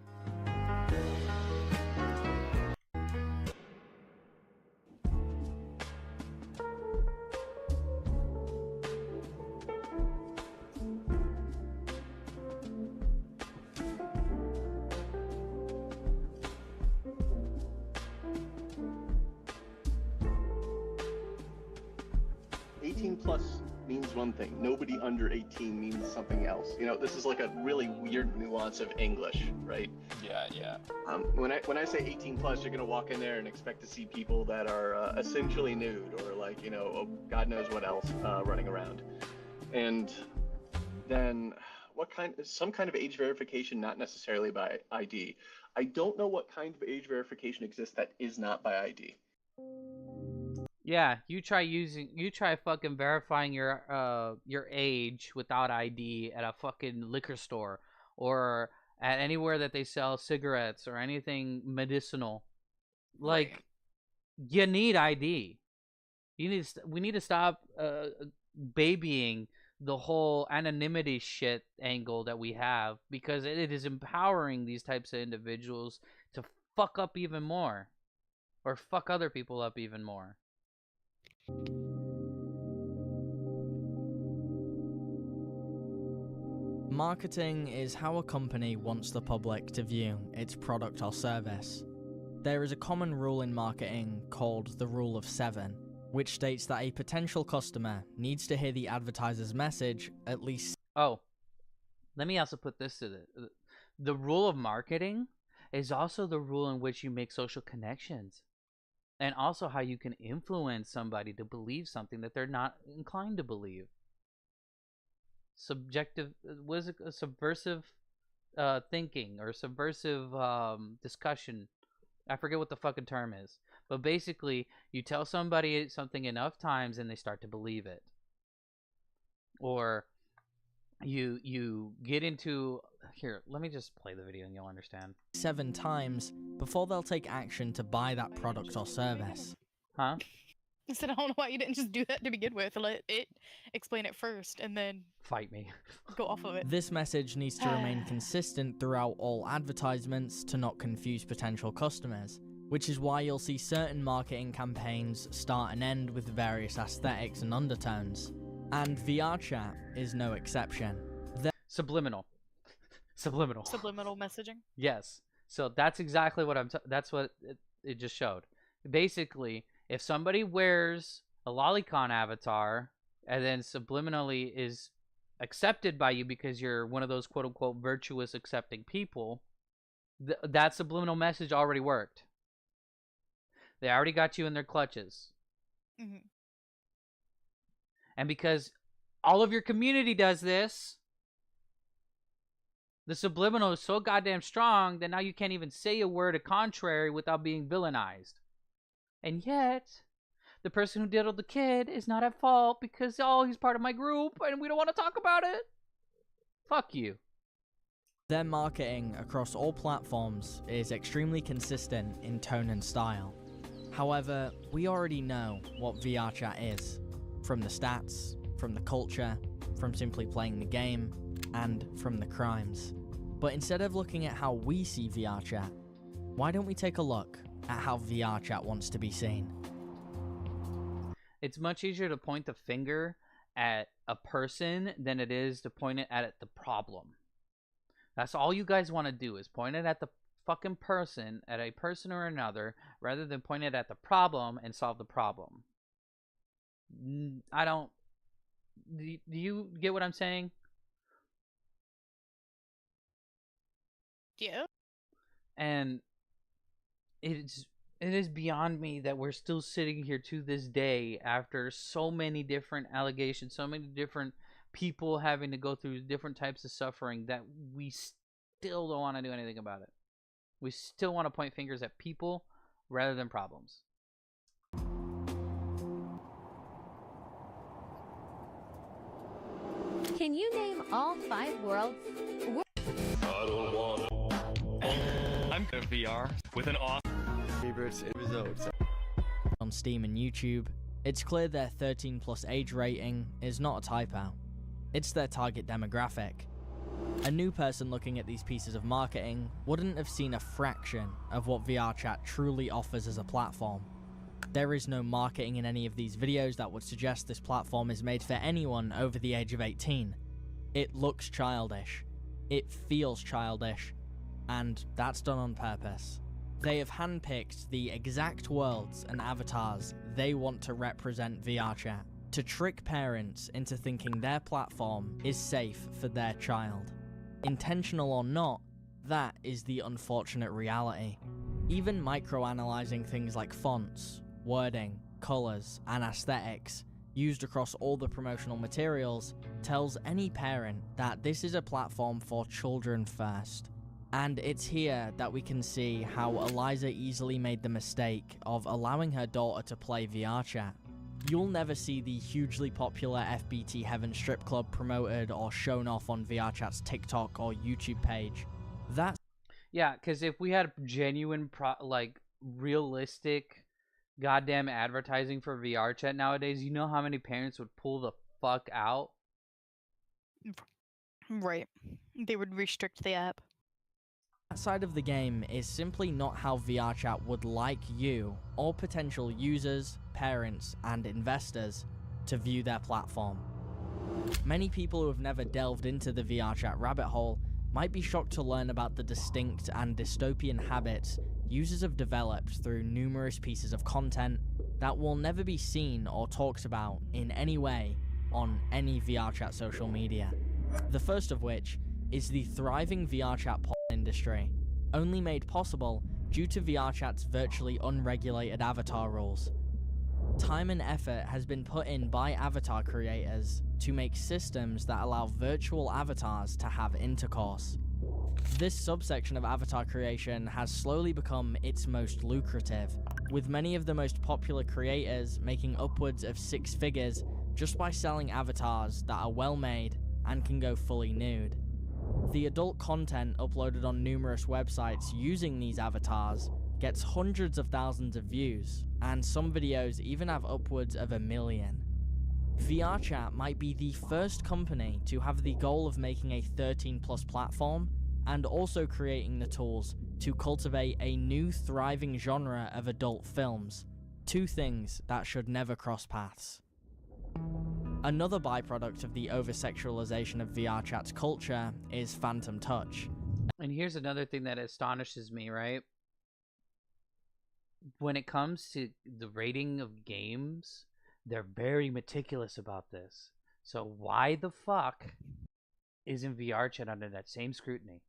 Speaker 10: Nobody under 18 means something else. You know, this is like a really weird nuance of English, right?
Speaker 11: Yeah.
Speaker 10: When I say 18 plus, you're gonna walk in there and expect to see people that are essentially nude or like, you know, God knows what else running around. And then some kind of age verification, not necessarily by ID. I don't know what kind of age verification exists that is not by ID.
Speaker 1: Yeah, you try fucking verifying your age without ID at a fucking liquor store or at anywhere that they sell cigarettes or anything medicinal. Like, right. You need ID. We need to stop babying the whole anonymity shit angle that we have, because it is empowering these types of individuals to fuck up even more or fuck other people up even more.
Speaker 3: Marketing is how a company wants the public to view its product or service. There is a common rule in marketing called the Rule of 7, which states that a potential customer needs to hear the advertiser's message at least...
Speaker 1: Oh, let me also put this to the rule of marketing is also the rule in which you make social connections. and also how you can influence somebody to believe something that they're not inclined to believe. Subjective, was it a subversive thinking or subversive discussion? I forget what the fucking term is, but basically you tell somebody something enough times and they start to believe it. Or you get into, here, let me just play the video and you'll understand.
Speaker 3: 7 times before they'll take action to buy that product or service.
Speaker 1: Huh?
Speaker 2: I said, I don't know why you didn't just do that to begin with. Let it explain it first and then
Speaker 1: Fight me.
Speaker 2: go off of it.
Speaker 3: This message needs to remain consistent throughout all advertisements to not confuse potential customers, which is why you'll see certain marketing campaigns start and end with various aesthetics and undertones. And VR chat is no exception.
Speaker 1: Subliminal.
Speaker 2: Subliminal messaging.
Speaker 1: Yes. So that's exactly what that's what it just showed. Basically, if somebody wears a Lolicon avatar and then subliminally is accepted by you because you're one of those quote-unquote virtuous accepting people, that subliminal message already worked. They already got you in their clutches.
Speaker 2: Mm-hmm.
Speaker 1: And because all of your community does this, the subliminal is so goddamn strong that now you can't even say a word of contrary without being villainized. And yet, the person who diddled the kid is not at fault because, oh, he's part of my group and we don't want to talk about it. Fuck you.
Speaker 3: Their marketing across all platforms is extremely consistent in tone and style. However, we already know what VR chat is, from the stats, from the culture, from simply playing the game, and from the crimes. But instead of looking at how we see VR chat, why don't we take a look at how VR chat wants to be seen?
Speaker 1: It's much easier to point the finger at a person than it is to point it at the problem. That's all you guys want to do, is point it at the fucking person, at a person or another, rather than point it at the problem and solve the problem. I don't... Do you get what I'm saying?
Speaker 2: Yeah.
Speaker 1: And it is beyond me that we're still sitting here to this day after so many different allegations, so many different people having to go through different types of suffering, that we still don't want to do anything about it. We still want to point fingers at people rather than problems.
Speaker 11: Can you name all 5 worlds?
Speaker 12: I don't want I'm good VR with an off favorites episodes.
Speaker 3: On Steam and YouTube, it's clear their 13+ age rating is not a typo. It's their target demographic. A new person looking at these pieces of marketing wouldn't have seen a fraction of what VR chat truly offers as a platform. There is no marketing in any of these videos that would suggest this platform is made for anyone over the age of 18. It looks childish. It feels childish. And that's done on purpose. They have handpicked the exact worlds and avatars they want to represent VR chat, to trick parents into thinking their platform is safe for their child. Intentional or not, that is the unfortunate reality. Even microanalyzing things like fonts, wording, colors, and aesthetics used across all the promotional materials tells any parent that this is a platform for children first. And it's here that we can see how Eliza easily made the mistake of allowing her daughter to play VR chat. You'll never see the hugely popular FBT Heaven strip club promoted or shown off on VR chat's TikTok or YouTube page.
Speaker 1: Yeah, because if we had genuine, realistic, goddamn advertising for VR chat nowadays, you know how many parents would pull the fuck out?
Speaker 2: Right. They would restrict the app.
Speaker 3: That side of the game is simply not how VR chat would like you, or potential users, parents, and investors, to view their platform. Many people who have never delved into the VR chat rabbit hole might be shocked to learn about the distinct and dystopian habits users have developed through numerous pieces of content that will never be seen or talked about in any way on any VR chat social media. The first of which is the thriving VR chat industry, only made possible due to VRChat's virtually unregulated avatar rules. Time and effort has been put in by avatar creators to make systems that allow virtual avatars to have intercourse. This subsection of avatar creation has slowly become its most lucrative, with many of the most popular creators making upwards of 6 figures just by selling avatars that are well made and can go fully nude. The adult content uploaded on numerous websites using these avatars gets hundreds of thousands of views, and some videos even have upwards of 1 million. VRChat might be the first company to have the goal of making a 13+ platform and also creating the tools to cultivate a new thriving genre of adult films, 2 things that should never cross paths. Another byproduct of the over-sexualization of VRChat's culture is phantom touch.
Speaker 1: And here's another thing that astonishes me, right? When it comes to the rating of games, they're very meticulous about this. So why the fuck isn't VRChat under that same scrutiny?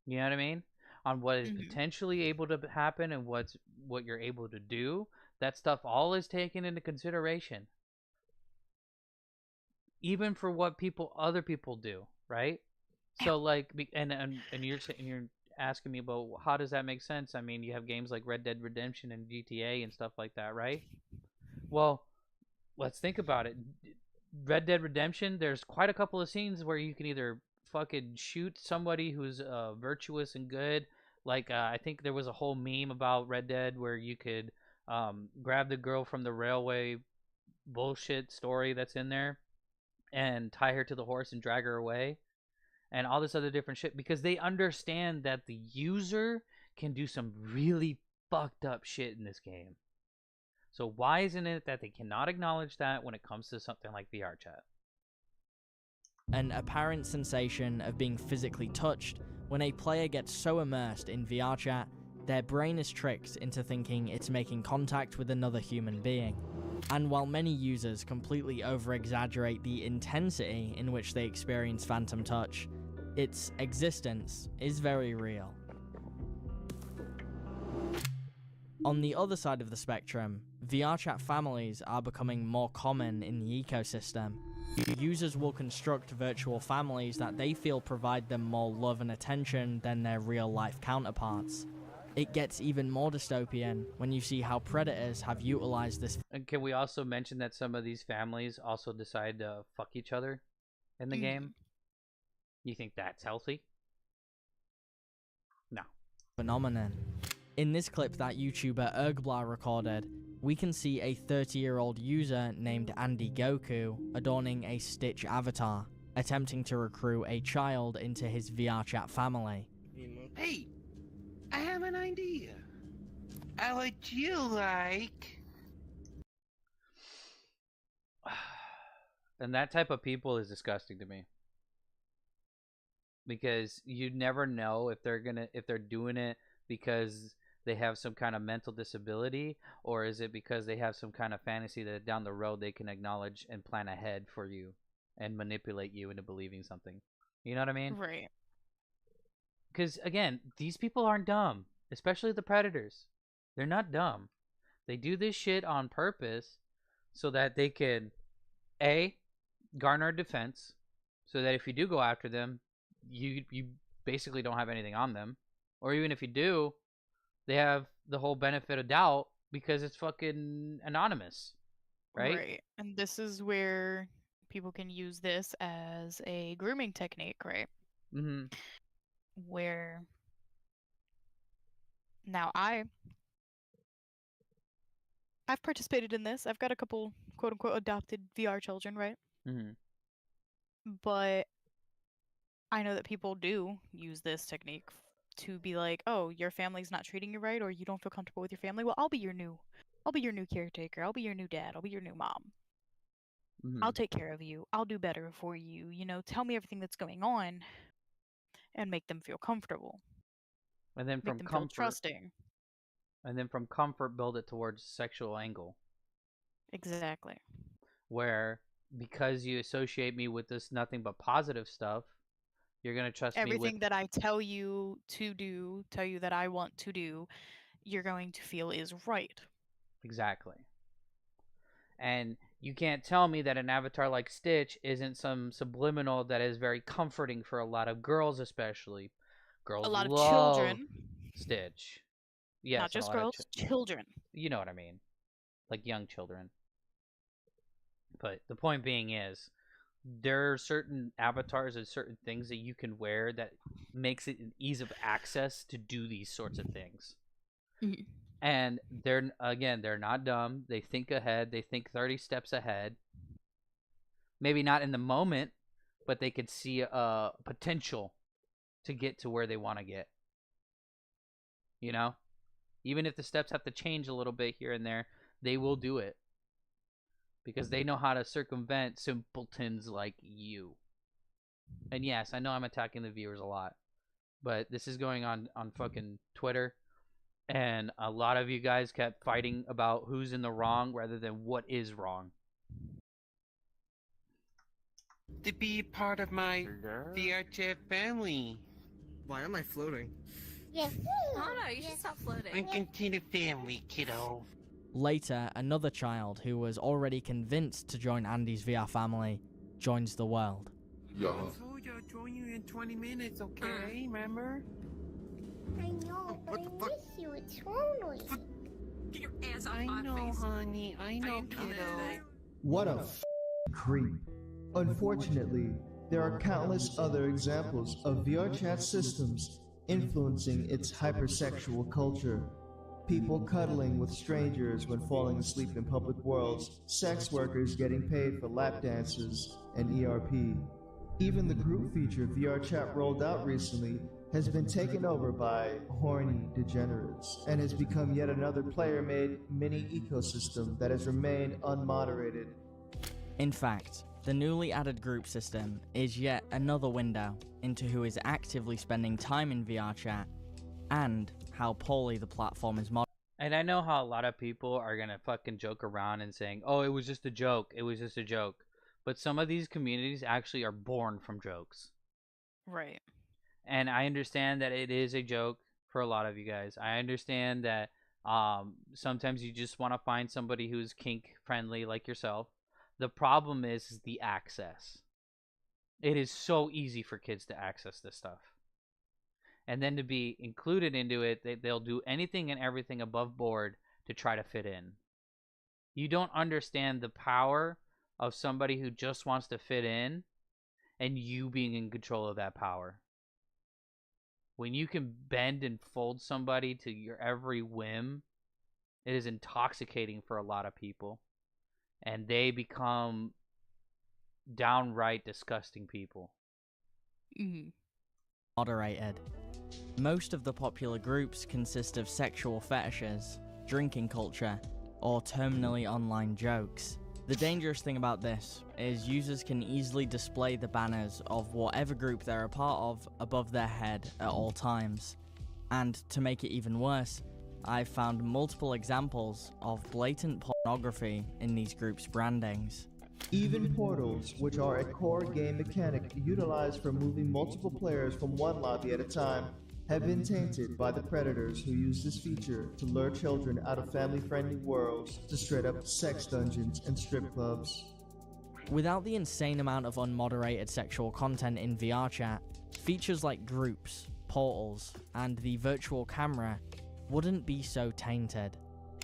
Speaker 1: You know what I mean? On what is potentially able to happen and what you're able to do. That stuff all is taken into consideration. Even for what other people do, right? So like, and you're asking me about how does that make sense? I mean, you have games like Red Dead Redemption and GTA and stuff like that, right? Well, let's think about it. Red Dead Redemption, there's quite a couple of scenes where you can either fucking shoot somebody who's virtuous and good. Like, I think there was a whole meme about Red Dead where you could grab the girl from the railway bullshit story that's in there and tie her to the horse and drag her away. And all this other different shit, because they understand that the user can do some really fucked up shit in this game. So why isn't it that they cannot acknowledge that when it comes to something like VRChat?
Speaker 3: An apparent sensation of being physically touched when a player gets so immersed in VRChat, their brain is tricked into thinking it's making contact with another human being. And while many users completely over-exaggerate the intensity in which they experience phantom touch, its existence is very real. On the other side of the spectrum, VRChat families are becoming more common in the ecosystem. Users will construct virtual families that they feel provide them more love and attention than their real-life counterparts. It gets even more dystopian when you see how predators have utilized this.
Speaker 1: And can we also mention that some of these families also decide to fuck each other in the game? You think that's healthy? No.
Speaker 3: Phenomenon. In this clip that YouTuber Ergblar recorded, we can see a 30-year-old user named Andy Goku adorning a Stitch avatar, attempting to recruit a child into his VRChat family.
Speaker 13: Hey, I have an idea. How would you like?
Speaker 1: And that type of people is disgusting to me. Because you never know if they're doing it because they have some kind of mental disability, or is it because they have some kind of fantasy that down the road they can acknowledge and plan ahead for you and manipulate you into believing something. You know what I mean?
Speaker 2: Right.
Speaker 1: Because again, these people aren't dumb, especially the predators. They're not dumb. They do this shit on purpose so that they can garner defense, so that if you do go after them, you basically don't have anything on them, or even if you do, they have the whole benefit of doubt because it's fucking anonymous, right?
Speaker 2: Right. And this is where people can use this as a grooming technique, right?
Speaker 1: Mm-hmm.
Speaker 2: Where now I've participated in this. I've got a couple quote unquote adopted VR children, right?
Speaker 1: Mm-hmm.
Speaker 2: But I know that people do use this technique to be like, oh, your family's not treating you right, or you don't feel comfortable with your family. Well, I'll be your new caretaker. I'll be your new dad. I'll be your new mom.
Speaker 1: Mm-hmm.
Speaker 2: I'll take care of you. I'll do better for you. You know, tell me everything that's going on, and make them feel comfortable.
Speaker 1: And then from
Speaker 2: feel
Speaker 1: comfort,
Speaker 2: trusting.
Speaker 1: And then from comfort, build it towards sexual angle.
Speaker 2: Exactly.
Speaker 1: Where because you associate me with this nothing but positive stuff, You're gonna trust me
Speaker 2: Everything
Speaker 1: with
Speaker 2: that I tell you to do, tell you that I want to do, you're going to feel is right.
Speaker 1: exactly. And you can't tell me that an avatar like Stitch isn't some subliminal that is very comforting for a lot of girls, especially. Girls
Speaker 2: A lot of
Speaker 1: love
Speaker 2: children,
Speaker 1: Stitch. Yes,
Speaker 2: not
Speaker 1: and a
Speaker 2: just
Speaker 1: lot of
Speaker 2: girls, children.
Speaker 1: you know what I mean. Like young children. But the point being is, there are certain avatars and certain things that you can wear that makes it an ease of access to do these sorts of things.
Speaker 2: Mhm.
Speaker 1: And they're not dumb. They think ahead. They think 30 steps ahead. Maybe not in the moment, but they could see a potential to get to where they want to get. You know? Even if the steps have to change a little bit here and there, they will do it. Because they know how to circumvent simpletons like you. And yes, I know I'm attacking the viewers a lot. But this is going on fucking Twitter. And a lot of you guys kept fighting about who's in the wrong rather than what is wrong.
Speaker 13: To be part of my VR chat family.
Speaker 14: Why am I floating?
Speaker 11: Yes. Oh no, you should stop floating.
Speaker 13: And continue family, kiddo.
Speaker 3: Later, another child who was already convinced to join Andy's VR family joins the world.
Speaker 8: Yeah.
Speaker 13: I told you I'll join you in 20 minutes, okay? Remember?
Speaker 11: I know, but I miss you eternally. Get your ass off
Speaker 13: I
Speaker 11: my
Speaker 13: know,
Speaker 11: face.
Speaker 13: honey. I know, kiddo.
Speaker 4: What a creep. Unfortunately, there are countless other examples of VRChat systems influencing its hypersexual culture. People cuddling with strangers when falling asleep in public worlds, sex workers getting paid for lap dances, and ERP. Even the group feature VRChat rolled out recently has been taken over by horny degenerates and has become yet another player-made mini ecosystem that has remained unmoderated.
Speaker 3: In fact, the newly added group system is yet another window into who is actively spending time in VRChat and how poorly the platform is moderated.
Speaker 1: And I know how a lot of people are going to fucking joke around and saying, oh, it was just a joke. It was just a joke. But some of these communities actually are born from jokes.
Speaker 2: Right.
Speaker 1: And I understand that it is a joke for a lot of you guys. I understand that sometimes you just want to find somebody who's kink friendly like yourself. The problem is the access. It is so easy for kids to access this stuff. And then to be included into it, they'll do anything and everything above board to try to fit in. You don't understand the power of somebody who just wants to fit in and you being in control of that power. When you can bend and fold somebody to your every whim, it is intoxicating for a lot of people. And they become downright disgusting people.
Speaker 3: Moderated. Most of the popular groups consist of sexual fetishes, drinking culture, or terminally online jokes. The dangerous thing about this is users can easily display the banners of whatever group they're a part of above their head at all times. And to make it even worse, I've found multiple examples of blatant pornography in these groups' brandings.
Speaker 4: Even portals, which are a core game mechanic utilized for moving multiple players from one lobby at a time, have been tainted by the predators who use this feature to lure children out of family-friendly worlds to straight up sex dungeons and strip clubs.
Speaker 3: Without the insane amount of unmoderated sexual content in VRChat, features like groups, portals, and the virtual camera wouldn't be so tainted.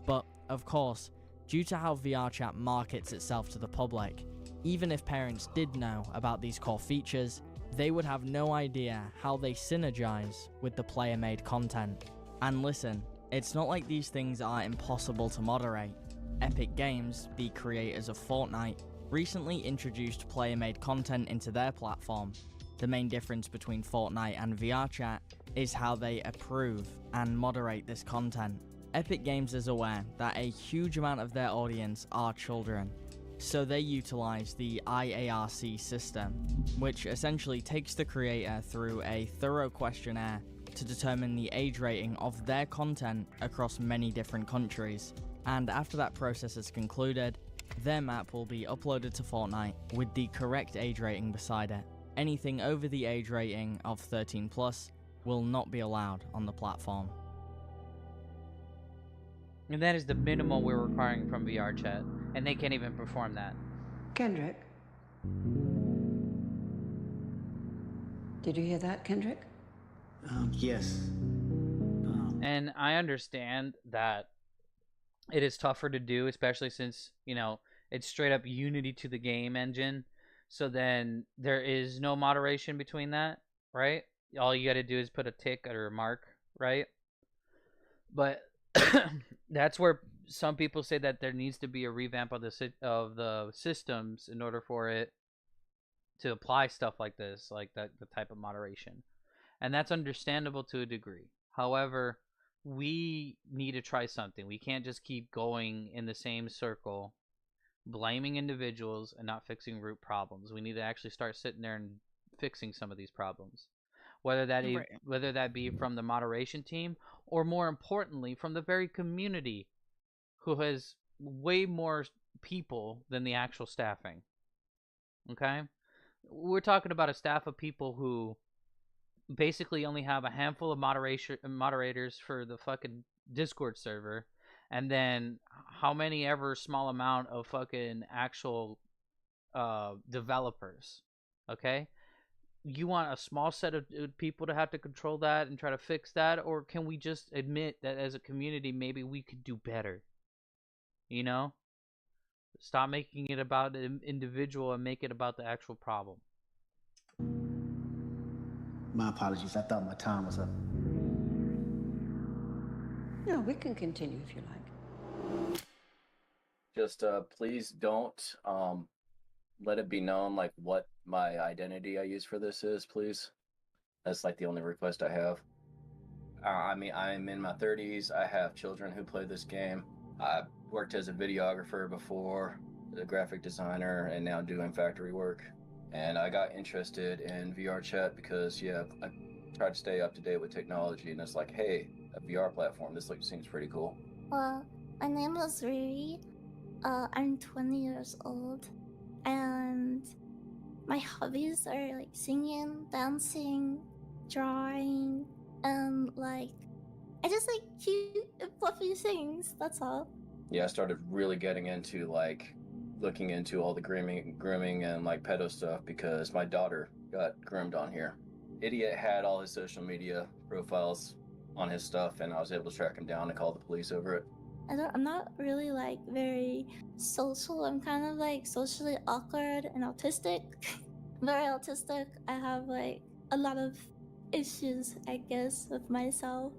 Speaker 3: But, of course, due to how VRChat markets itself to the public, even if parents did know about these core features, they would have no idea how they synergize with the player-made content. And listen, it's not like these things are impossible to moderate. Epic Games, the creators of Fortnite, recently introduced player-made content into their platform. The main difference between Fortnite and VRChat is how they approve and moderate this content. Epic Games is aware that a huge amount of their audience are children, so they utilize the IARC system, which essentially takes the creator through a thorough questionnaire to determine the age rating of their content across many different countries. And after that process is concluded, their map will be uploaded to Fortnite with the correct age rating beside it. Anything over the age rating of 13 plus will not be allowed on the platform.
Speaker 1: And that is the minimum we're requiring from VRChat, and they can't even perform that.
Speaker 15: Kendrick? Did you hear that, Kendrick?
Speaker 6: Yes.
Speaker 1: And I understand that it is tougher to do, especially since, you know, it's straight up Unity to the game engine. So then there is no moderation between that, right? All you got to do is put a tick or a mark, right? But that's where some people say that there needs to be a revamp of the systems in order for it to apply stuff like this, like the type of moderation. And that's understandable to a degree. However, we need to try something. We can't just keep going in the same circle, blaming individuals and not fixing root problems. We need to actually start sitting there and fixing some of these problems. Whether that be from the moderation team, or more importantly, from the very community, who has way more people than the actual staffing. Okay? We're talking about a staff of people who basically only have a handful of moderators for the fucking Discord server, and then how many ever small amount of fucking actual developers. Okay? You want a small set of people to have to control that and try to fix that, or can we just admit that as a community maybe we could do better? You know? Stop making it about an individual and make it about the actual problem.
Speaker 6: My apologies. I thought my time was up.
Speaker 15: No, we can continue if you like.
Speaker 16: Just please don't let it be known like what my identity I use for this is, please. That's like the only request I have. I mean, I'm in my 30s. I have children who play this game. I worked as a videographer before, a graphic designer, and now doing factory work. And I got interested in VRChat because, yeah, I try to stay up to date with technology, and it's like, hey, a VR platform, this seems pretty cool.
Speaker 11: Well, my name is Riri. I'm 20 years old, and my hobbies are like singing, dancing, drawing, and like I just like cute and fluffy things. That's all.
Speaker 16: Yeah, I started really getting into like looking into all the grooming and like pedo stuff because my daughter got groomed on here. Idiot had all his social media profiles on his stuff, and I was able to track him down and call the police over it.
Speaker 11: I'm not really like very social. I'm kind of like socially awkward and autistic. Very autistic. I have like a lot of issues, I guess, with myself.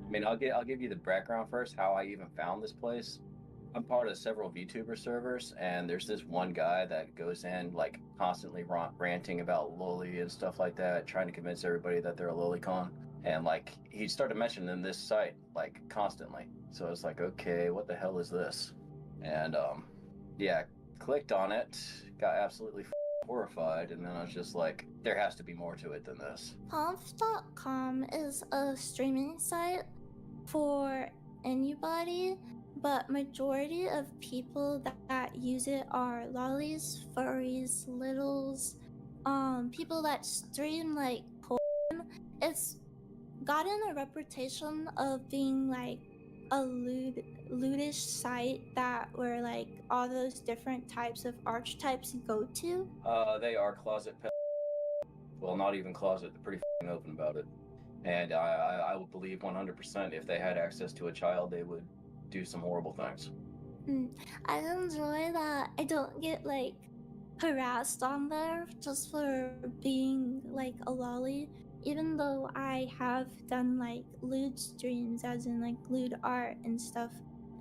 Speaker 16: I mean, I'll give you the background first, how I even found this place. I'm part of several VTuber servers, and there's this one guy that goes in like constantly ranting about loli and stuff like that, trying to convince everybody that they're a lolicon. And like he started mentioning this site like constantly, so I was like, okay, what the hell is this? And yeah, clicked on it, got absolutely horrified, and then I was just like, there has to be more to it than this.
Speaker 11: Pomf.com is a streaming site for anybody, but majority of people that use it are lollies, furries, littles, people that stream like porn. It's gotten a reputation of being like a lewdish site that where like all those different types of archetypes go to.
Speaker 16: They are closet well, not even closet, they're pretty open about it. And I would believe 100% if they had access to a child, they would do some horrible things.
Speaker 11: I enjoy that I don't get like harassed on there just for being like a lolly. Even though I have done like lewd streams, as in like lewd art and stuff,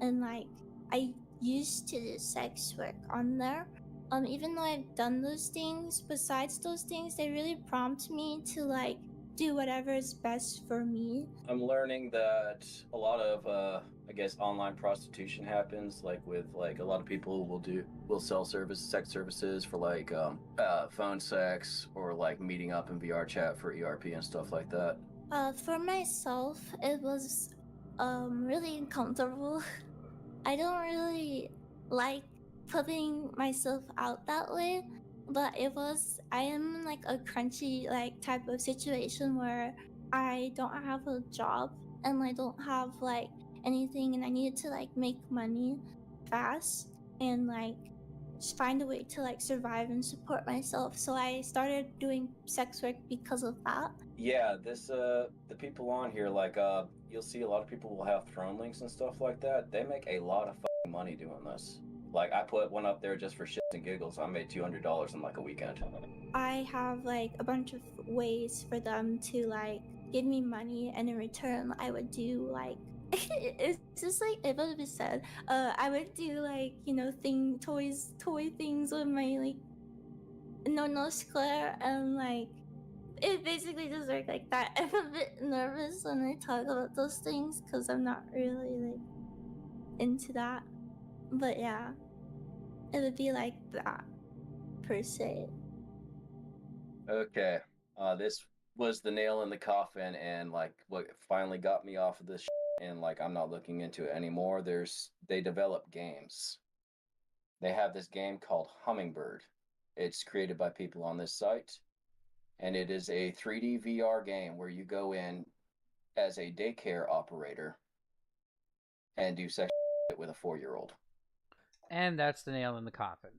Speaker 11: and like I used to do sex work on there. Even though I've done those things, besides those things, they really prompt me to like do whatever is best for me.
Speaker 16: I'm learning that a lot of I guess online prostitution happens, like with like a lot of people will sell sex services for like phone sex or like meeting up in VRChat for ERP and stuff like that.
Speaker 11: For myself, it was really uncomfortable. I don't really like putting myself out that way, but I am in like a crunchy like type of situation where I don't have a job and I don't have like anything, and I needed to like make money fast and like just find a way to like survive and support myself. So I started doing sex work because of that.
Speaker 16: Yeah, the people on here, like, you'll see a lot of people will have throne links and stuff like that. They make a lot of fucking money doing this. Like, I put one up there just for shits and giggles. I made $200 in like a weekend.
Speaker 11: I have like a bunch of ways for them to like give me money, and in return I would do like it's just like it would be said. I would do like, you know, toy things with my like no square, and like it basically just worked like that. I'm a bit nervous when I talk about those things because I'm not really like into that. But yeah, it would be like that per se.
Speaker 16: Okay, this was the nail in the coffin, and like what finally got me off of this shit, and like I'm not looking into it anymore. They develop games. They have this game called Hummingbird. It's created by people on this site, and it is a 3D VR game where you go in as a daycare operator and do sex with a 4-year-old.
Speaker 1: And that's the nail in the coffin.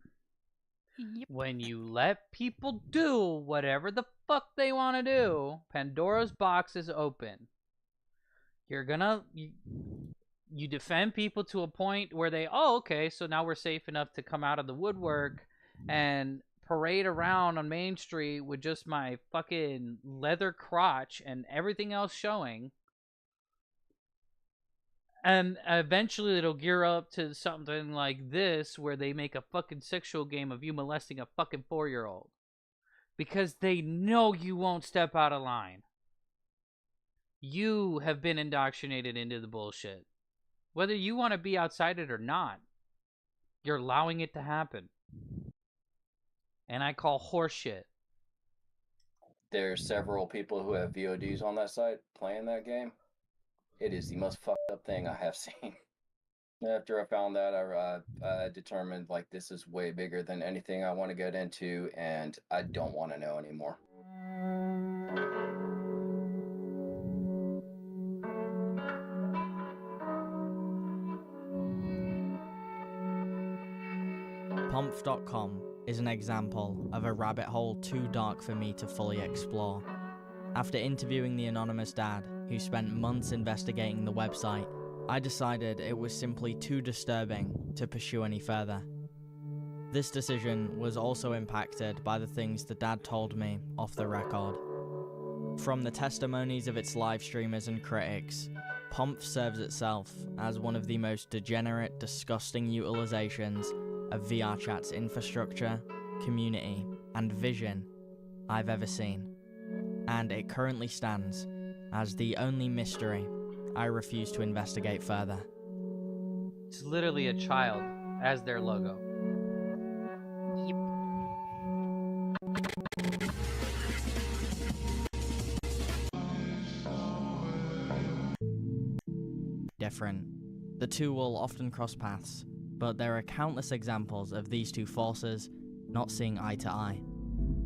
Speaker 2: Yep.
Speaker 1: When you let people do whatever the fuck they want to do, Pandora's box is open. You're gonna... You defend people to a point where they, oh, okay, so now we're safe enough to come out of the woodwork and parade around on Main Street with just my fucking leather crotch and everything else showing. And eventually it'll gear up to something like this, where they make a fucking sexual game of you molesting a fucking 4-year-old. Because they know you won't step out of line. You have been indoctrinated into the bullshit. Whether you want to be outside it or not, you're allowing it to happen. And I call horseshit.
Speaker 16: There's several people who have VODs on that site playing that game. It is the most fucked up thing I have seen. After I found that, I determined like this is way bigger than anything I want to get into, and I don't want to know anymore.
Speaker 3: Pomf.com is an example of a rabbit hole too dark for me to fully explore. After interviewing the anonymous dad, who spent months investigating the website, I decided it was simply too disturbing to pursue any further. This decision was also impacted by the things the dad told me off the record. From the testimonies of its live streamers and critics, Pomf serves itself as one of the most degenerate, disgusting utilizations of VRChat's infrastructure, community, and vision I've ever seen. And it currently stands as the only mystery I refuse to investigate further.
Speaker 1: It's literally a child as their logo.
Speaker 3: Different. The two will often cross paths, but there are countless examples of these two forces not seeing eye to eye.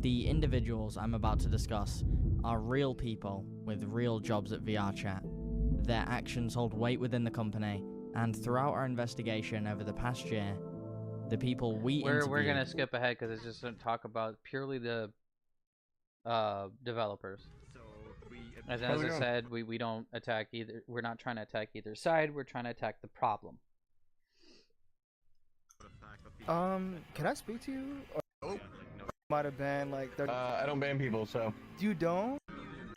Speaker 3: The individuals I'm about to discuss are real people with real jobs at VRChat. Their actions hold weight within the company, and throughout our investigation over the past year, the people
Speaker 1: we're gonna skip ahead because it's just gonna talk about purely the developers. As I said, we don't attack either. We're not trying to attack either side. We're trying to attack the problem.
Speaker 17: Can I speak to you? Or might have been like
Speaker 18: I don't ban people, so
Speaker 17: you don't.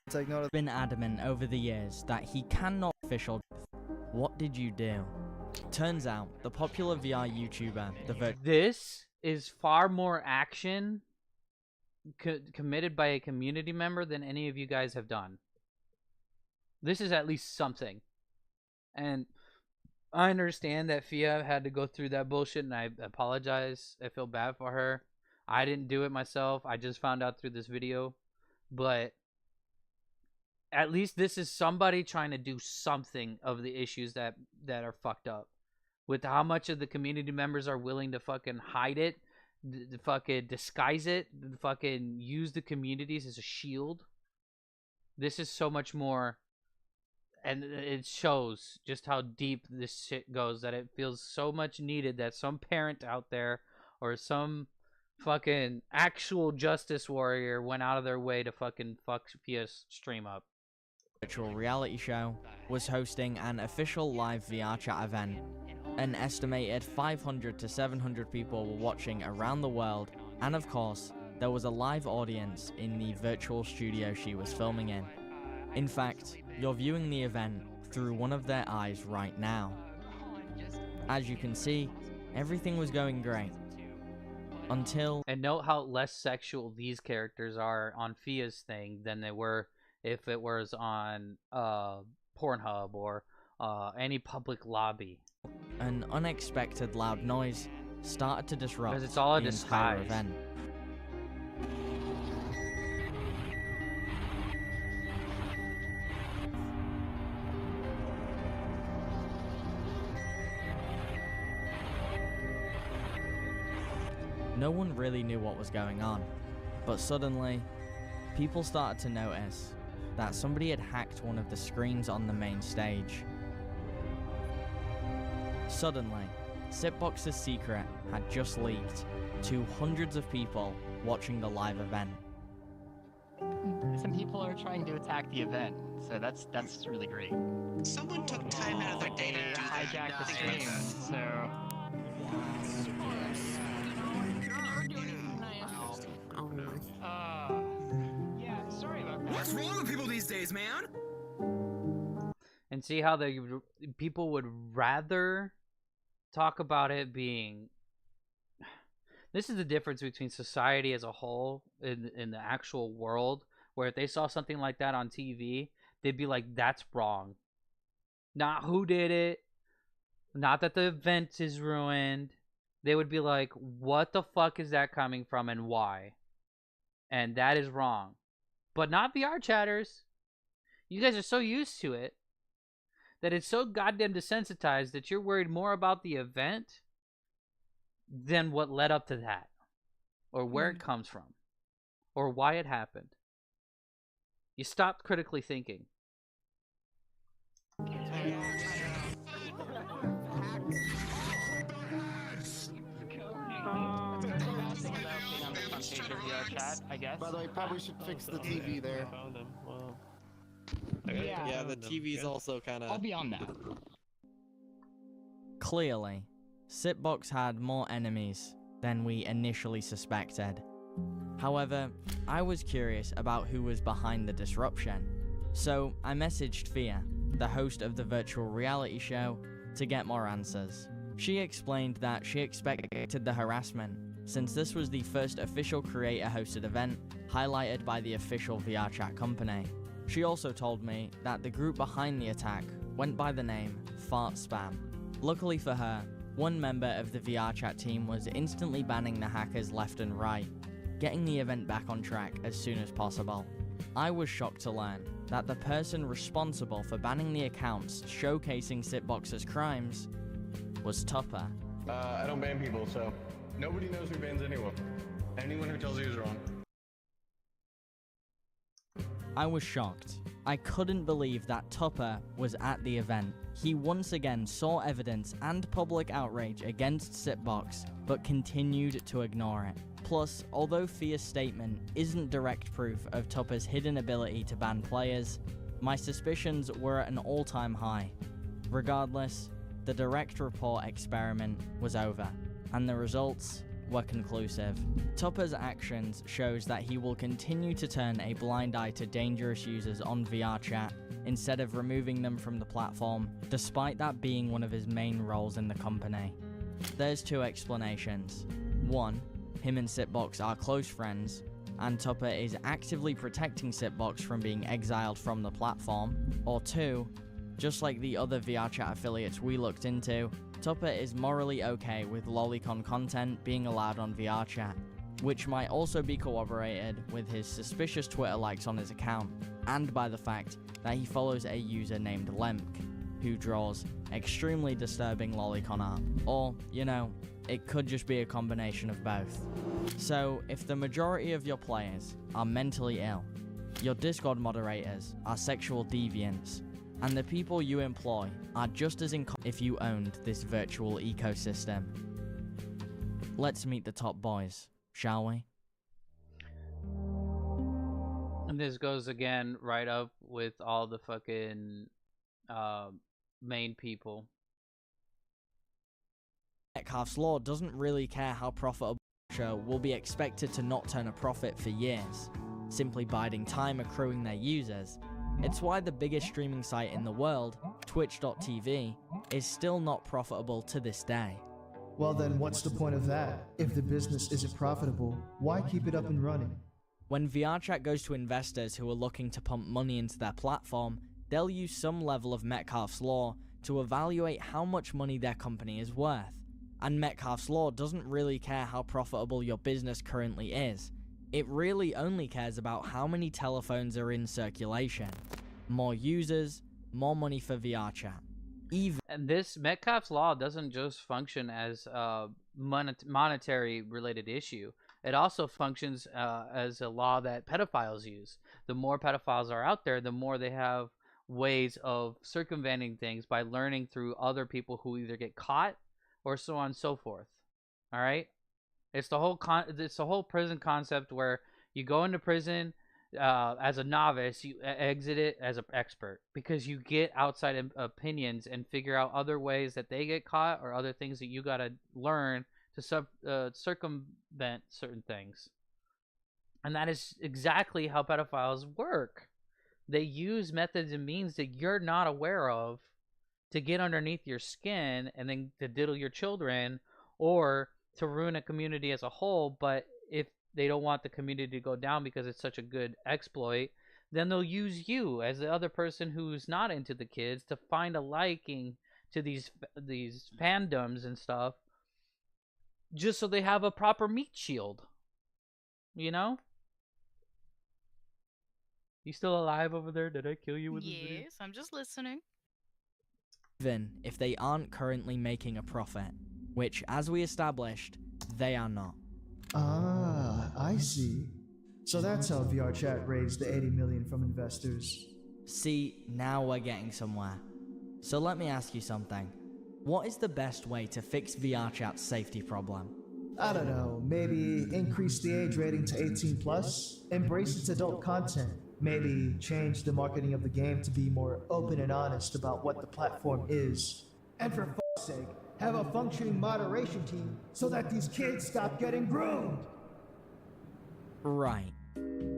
Speaker 17: It's like no.
Speaker 3: Been adamant over the years that he cannot official. What did you do? Turns out the popular VR YouTuber,
Speaker 1: This is far more action committed by a community member than any of you guys have done. This is at least something. And I understand that Fia had to go through that bullshit, and I apologize. I feel bad for her. I didn't do it myself. I just found out through this video. But at least this is somebody trying to do something of the issues that are fucked up. With how much of the community members are willing to fucking hide it fucking disguise it, fucking use the communities as a shield. This is so much more, and it shows just how deep this shit goes, that it feels so much needed that some parent out there or some fucking actual justice warrior went out of their way to fucking fuck Fia's stream up.
Speaker 3: Virtual reality show was hosting an official live VR chat event. An estimated 500 to 700 people were watching around the world, and of course, there was a live audience in the virtual studio she was filming in. In fact, you're viewing the event through one of their eyes right now. As you can see, everything was going great. Until...
Speaker 1: And note how less sexual these characters are on Fia's thing than they were if it was on Pornhub or any public lobby.
Speaker 3: An unexpected loud noise started to disrupt
Speaker 1: because it's all a
Speaker 3: the
Speaker 1: disguise.
Speaker 3: entire event. No one really knew what was going on, but suddenly, people started to notice that somebody had hacked one of the screens on the main stage. Suddenly, Sitbox's secret had just leaked to hundreds of people watching the live event.
Speaker 18: Some people are trying to attack the event, so that's really great.
Speaker 19: Someone took time out of their day to
Speaker 18: hijack the stream, so... Yeah, sorry about that.
Speaker 19: What's wrong with people these days, man?
Speaker 1: And see how people would rather talk about it being... This is the difference between society as a whole in the actual world, where if they saw something like that on TV, they'd be like, that's wrong. Not who did it, not that the event is ruined. They would be like, what the fuck is that coming from and why? And that is wrong. But not VR chatters. You guys are so used to it that it's so goddamn desensitized that you're worried more about the event than what led up to that, or where it comes from, or why it happened. You stopped critically thinking.
Speaker 14: By the way, probably should fix the TV there.
Speaker 20: Yeah, the TV's also kind of...
Speaker 18: I'll be on that.
Speaker 3: Clearly, Sitbox had more enemies than we initially suspected. However, I was curious about who was behind the disruption, so I messaged Fia, the host of the virtual reality show, to get more answers. She explained that she expected the harassment, since this was the first official creator-hosted event highlighted by the official VRChat company. She also told me that the group behind the attack went by the name Fart Spam. Luckily for her, one member of the VRChat team was instantly banning the hackers left and right, getting the event back on track as soon as possible. I was shocked to learn that the person responsible for banning the accounts showcasing Sitbox's crimes was Tupper.
Speaker 10: I don't ban people, so nobody knows who bans anyone. Anyone who tells you is wrong.
Speaker 3: I was shocked. I couldn't believe that Tupper was at the event. He once again saw evidence and public outrage against Sitbox, but continued to ignore it. Plus, although Fia's statement isn't direct proof of Tupper's hidden ability to ban players, my suspicions were at an all-time high. Regardless, the direct report experiment was over, and the results were conclusive. Tupper's actions shows that he will continue to turn a blind eye to dangerous users on VRChat instead of removing them from the platform, despite that being one of his main roles in the company. There's two explanations. One, him and Sitbox are close friends, and Tupper is actively protecting Sitbox from being exiled from the platform. Or two, just like the other VRChat affiliates we looked into, Tupper is morally okay with lolicon content being allowed on VRChat, which might also be corroborated with his suspicious Twitter likes on his account, and by the fact that he follows a user named Lemk. who draws extremely disturbing lolicon art. Or, you know, it could just be a combination of both. So, if the majority of your players are mentally ill, your Discord moderators are sexual deviants, and the people you employ are just as if you owned this virtual ecosystem. Let's meet the top boys, shall we?
Speaker 1: And this goes again right up with all the fucking main people.
Speaker 3: Metcalfe's Law doesn't really care how profitable a show will be expected to not turn a profit for years, simply biding time accruing their users. It's why the biggest streaming site in the world, Twitch.tv, is still not profitable to this day.
Speaker 4: Well then, what's the point of that? If the business isn't profitable, why keep it up and running?
Speaker 3: When VRChat goes to investors who are looking to pump money into their platform, they'll use some level of Metcalfe's Law to evaluate how much money their company is worth. And Metcalfe's Law doesn't really care how profitable your business currently is. It really only cares about how many telephones are in circulation. More users, more money for VRChat.
Speaker 1: And this Metcalfe's Law doesn't just function as a monetary related issue. It also functions as a law that pedophiles use. The more pedophiles are out there, the more they have ways of circumventing things by learning through other people who either get caught or so on and so forth. All right? It's the whole prison concept where you go into prison as a novice, you exit it as an expert because you get outside opinions and figure out other ways that they get caught or other things that you got to learn to circumvent certain things. And that is exactly how pedophiles work. They use methods and means that you're not aware of to get underneath your skin and then to diddle your children or to ruin a community as a whole. But if they don't want the community to go down because it's such a good exploit, then they'll use you as the other person who's not into the kids to find a liking to these fandoms and stuff, just so they have a proper meat shield. You know? You still alive over there? Did I kill you with this video?
Speaker 2: Yes, I'm just listening.
Speaker 3: Even if they aren't currently making a profit, which, as we established, they are not.
Speaker 4: Ah, I see. So that's how VRChat raised the 80 million from investors.
Speaker 3: See, now we're getting somewhere. So let me ask you something. What is the best way to fix VRChat's safety problem?
Speaker 4: I don't know, maybe increase the age rating to 18 plus, embrace its adult content, maybe change the marketing of the game to be more open and honest about what the platform is. And for f***'s sake, have a functioning moderation team so that these kids stop getting groomed.
Speaker 3: Right.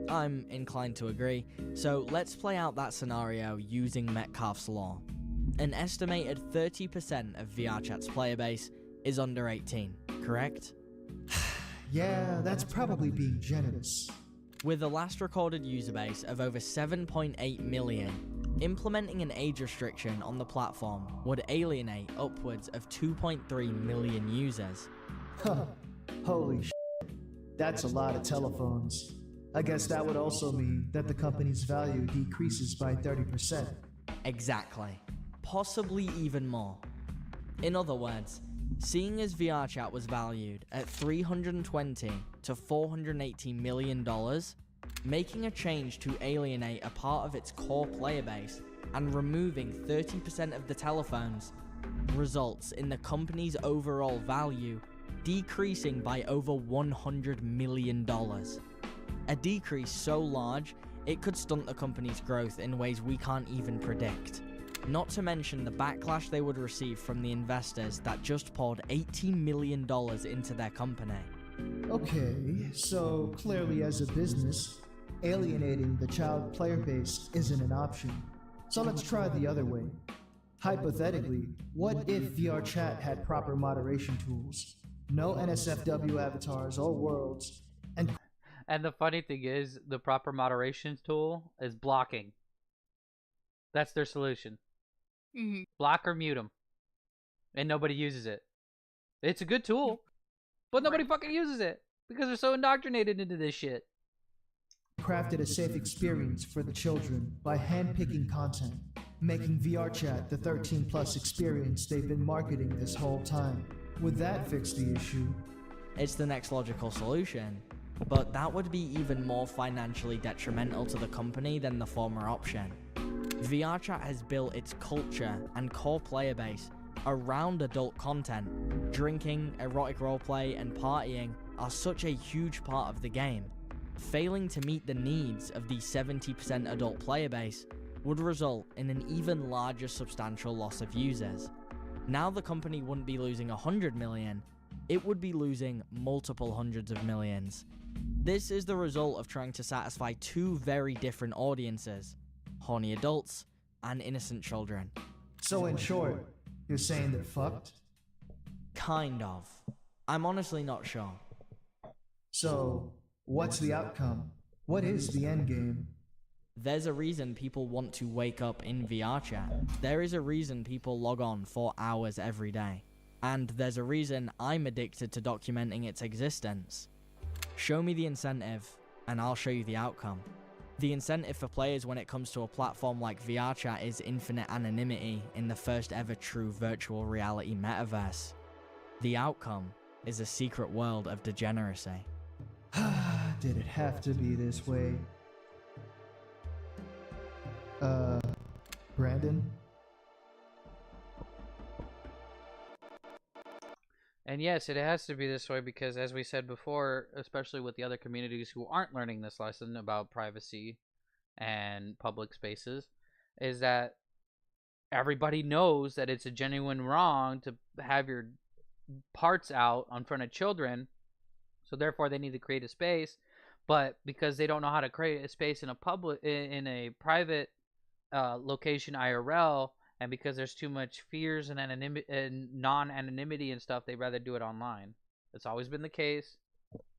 Speaker 3: I'm inclined to agree, so let's play out that scenario using Metcalfe's Law. An estimated 30% of VRChat's player base is under 18, correct?
Speaker 4: Yeah, that's probably being generous.
Speaker 3: With the last recorded user base of over 7.8 million, implementing an age restriction on the platform would alienate upwards of 2.3 million users.
Speaker 4: Huh. Holy shit. That's a lot of telephones. I guess that would also mean that the company's value decreases by 30%.
Speaker 3: Exactly. Possibly even more. In other words, seeing as VRChat was valued at $320 to $480 million, making a change to alienate a part of its core player base and removing 30% of the telephones results in the company's overall value decreasing by over $100 million. A decrease so large, it could stunt the company's growth in ways we can't even predict. Not to mention the backlash they would receive from the investors that just poured $18 million into their company.
Speaker 4: Okay, so clearly as a business, alienating the child player base isn't an option. So let's try the other way. Hypothetically, what if VRChat had proper moderation tools? No NSFW avatars or worlds,
Speaker 1: and the funny thing is, the proper moderation tool is blocking. That's their solution.
Speaker 2: Mm-hmm.
Speaker 1: Block or mute them. And nobody uses it. It's a good tool, but nobody fucking uses it because they're so indoctrinated into this shit.
Speaker 4: Crafted a safe experience for the children by handpicking content. making VRChat the 13 plus experience they've been marketing this whole time. Would that fix the issue?
Speaker 3: It's the next logical solution, but that would be even more financially detrimental to the company than the former option. VRChat has built its culture and core player base around adult content. Drinking, erotic roleplay, and partying are such a huge part of the game. Failing to meet the needs of the 70% adult player base would result in an even larger substantial loss of users. Now the company wouldn't be losing 100 million, it would be losing multiple hundreds of millions. This is the result of trying to satisfy two very different audiences: horny adults and innocent children.
Speaker 4: So in short, you're saying they're fucked?
Speaker 3: Kind of. I'm honestly not sure.
Speaker 4: So, what's the outcome? What is the end game?
Speaker 3: There's a reason people want to wake up in VRChat. There is a reason people log on for hours every day. And there's a reason I'm addicted to documenting its existence. Show me the incentive, and I'll show you the outcome. The incentive for players when it comes to a platform like VRChat is infinite anonymity in the first ever true virtual reality metaverse. The outcome is a secret world of degeneracy.
Speaker 4: Did it have to be this way? Brandon?
Speaker 1: And yes, it has to be this way because, as we said before, especially with the other communities who aren't learning this lesson about privacy and public spaces, is that everybody knows that it's a genuine wrong to have your parts out in front of children, so therefore they need to create a space. But because they don't know how to create a space in a private location IRL, and because there's too much fears and non-anonymity and stuff, they'd rather do it online. That's always been the case.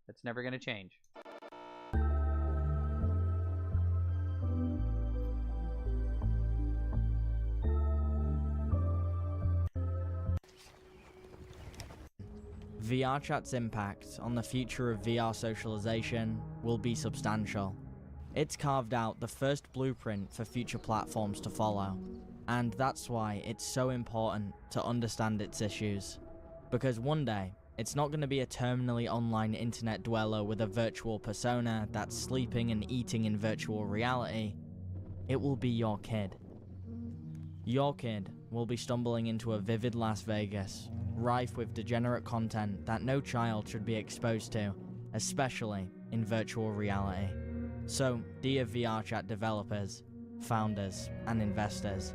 Speaker 1: It's never going to change.
Speaker 3: VRChat's impact on the future of VR socialization will be substantial. It's carved out the first blueprint for future platforms to follow, and that's why it's so important to understand its issues. Because one day, it's not going to be a terminally online internet dweller with a virtual persona that's sleeping and eating in virtual reality. It will be your kid. Your kid will be stumbling into a vivid Las Vegas, rife with degenerate content that no child should be exposed to, especially in virtual reality. So, dear VRChat developers, founders, and investors,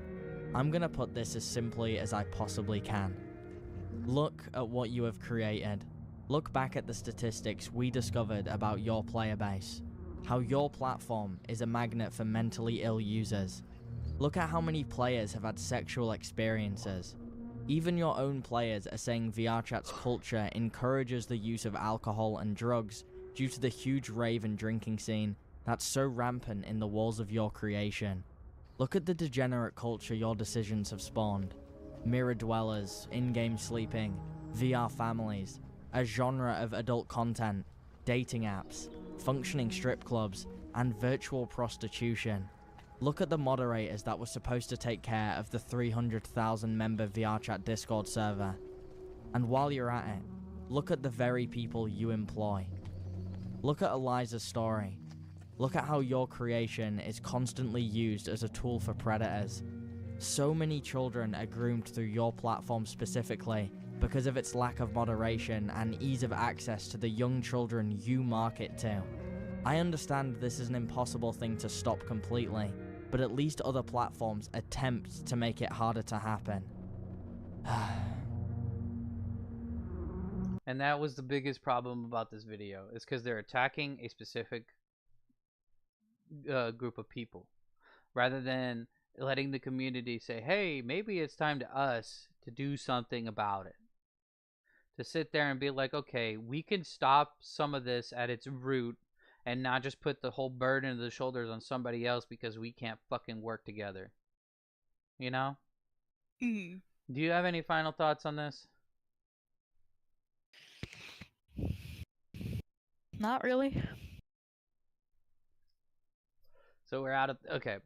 Speaker 3: I'm gonna put this as simply as I possibly can. Look at what you have created. Look back at the statistics we discovered about your player base. How your platform is a magnet for mentally ill users. Look at how many players have had sexual experiences. Even your own players are saying VRChat's culture encourages the use of alcohol and drugs due to the huge rave and drinking scene that's so rampant in the walls of your creation. Look at the degenerate culture your decisions have spawned. Mirror dwellers, in-game sleeping, VR families, a genre of adult content, dating apps, functioning strip clubs, and virtual prostitution. Look at the moderators that were supposed to take care of the 300,000 member VRChat Discord server. And while you're at it, look at the very people you employ. Look at Eliza's story. Look at how your creation is constantly used as a tool for predators. So many children are groomed through your platform specifically because of its lack of moderation and ease of access to the young children you market to. I understand this is an impossible thing to stop completely, but at least other platforms attempt to make it harder to happen.
Speaker 1: And that was the biggest problem about this video, is because they're attacking a specific group of people, rather than letting the community say, hey, maybe it's time to us to do something about it. To sit there and be like, okay, we can stop some of this at its root and not just put the whole burden of the shoulders on somebody else because we can't fucking work together. You know?
Speaker 2: Mm.
Speaker 1: Do you have any final thoughts on this?
Speaker 2: Not really.
Speaker 1: So we're out of... Okay.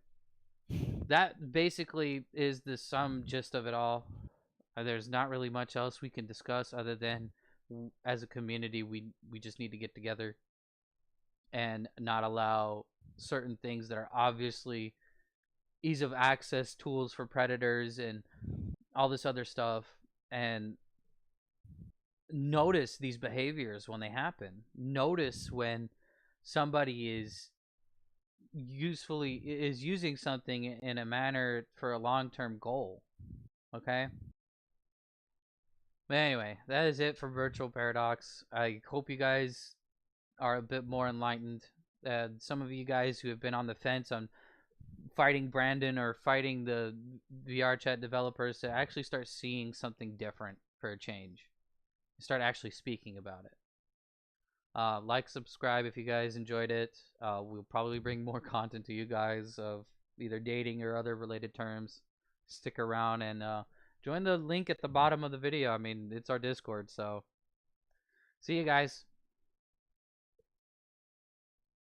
Speaker 1: that basically is the sum gist of it all. There's not really much else we can discuss other than as a community we just need to get together and not allow certain things that are obviously ease of access tools for predators and all this other stuff, and notice these behaviors when they happen. Notice when somebody is using something in a manner for a long-term goal. Okay? But anyway, that is it for Virtual Paradox. I hope you guys are a bit more enlightened. Some of you guys who have been on the fence on fighting Brandon or fighting the VRChat developers to actually start seeing something different for a change. Start actually speaking about it. Like, subscribe if you guys enjoyed it. We'll probably bring more content to you guys of either dating or other related terms. Stick around and join the link at the bottom of the video. I mean, it's our Discord, so see you guys.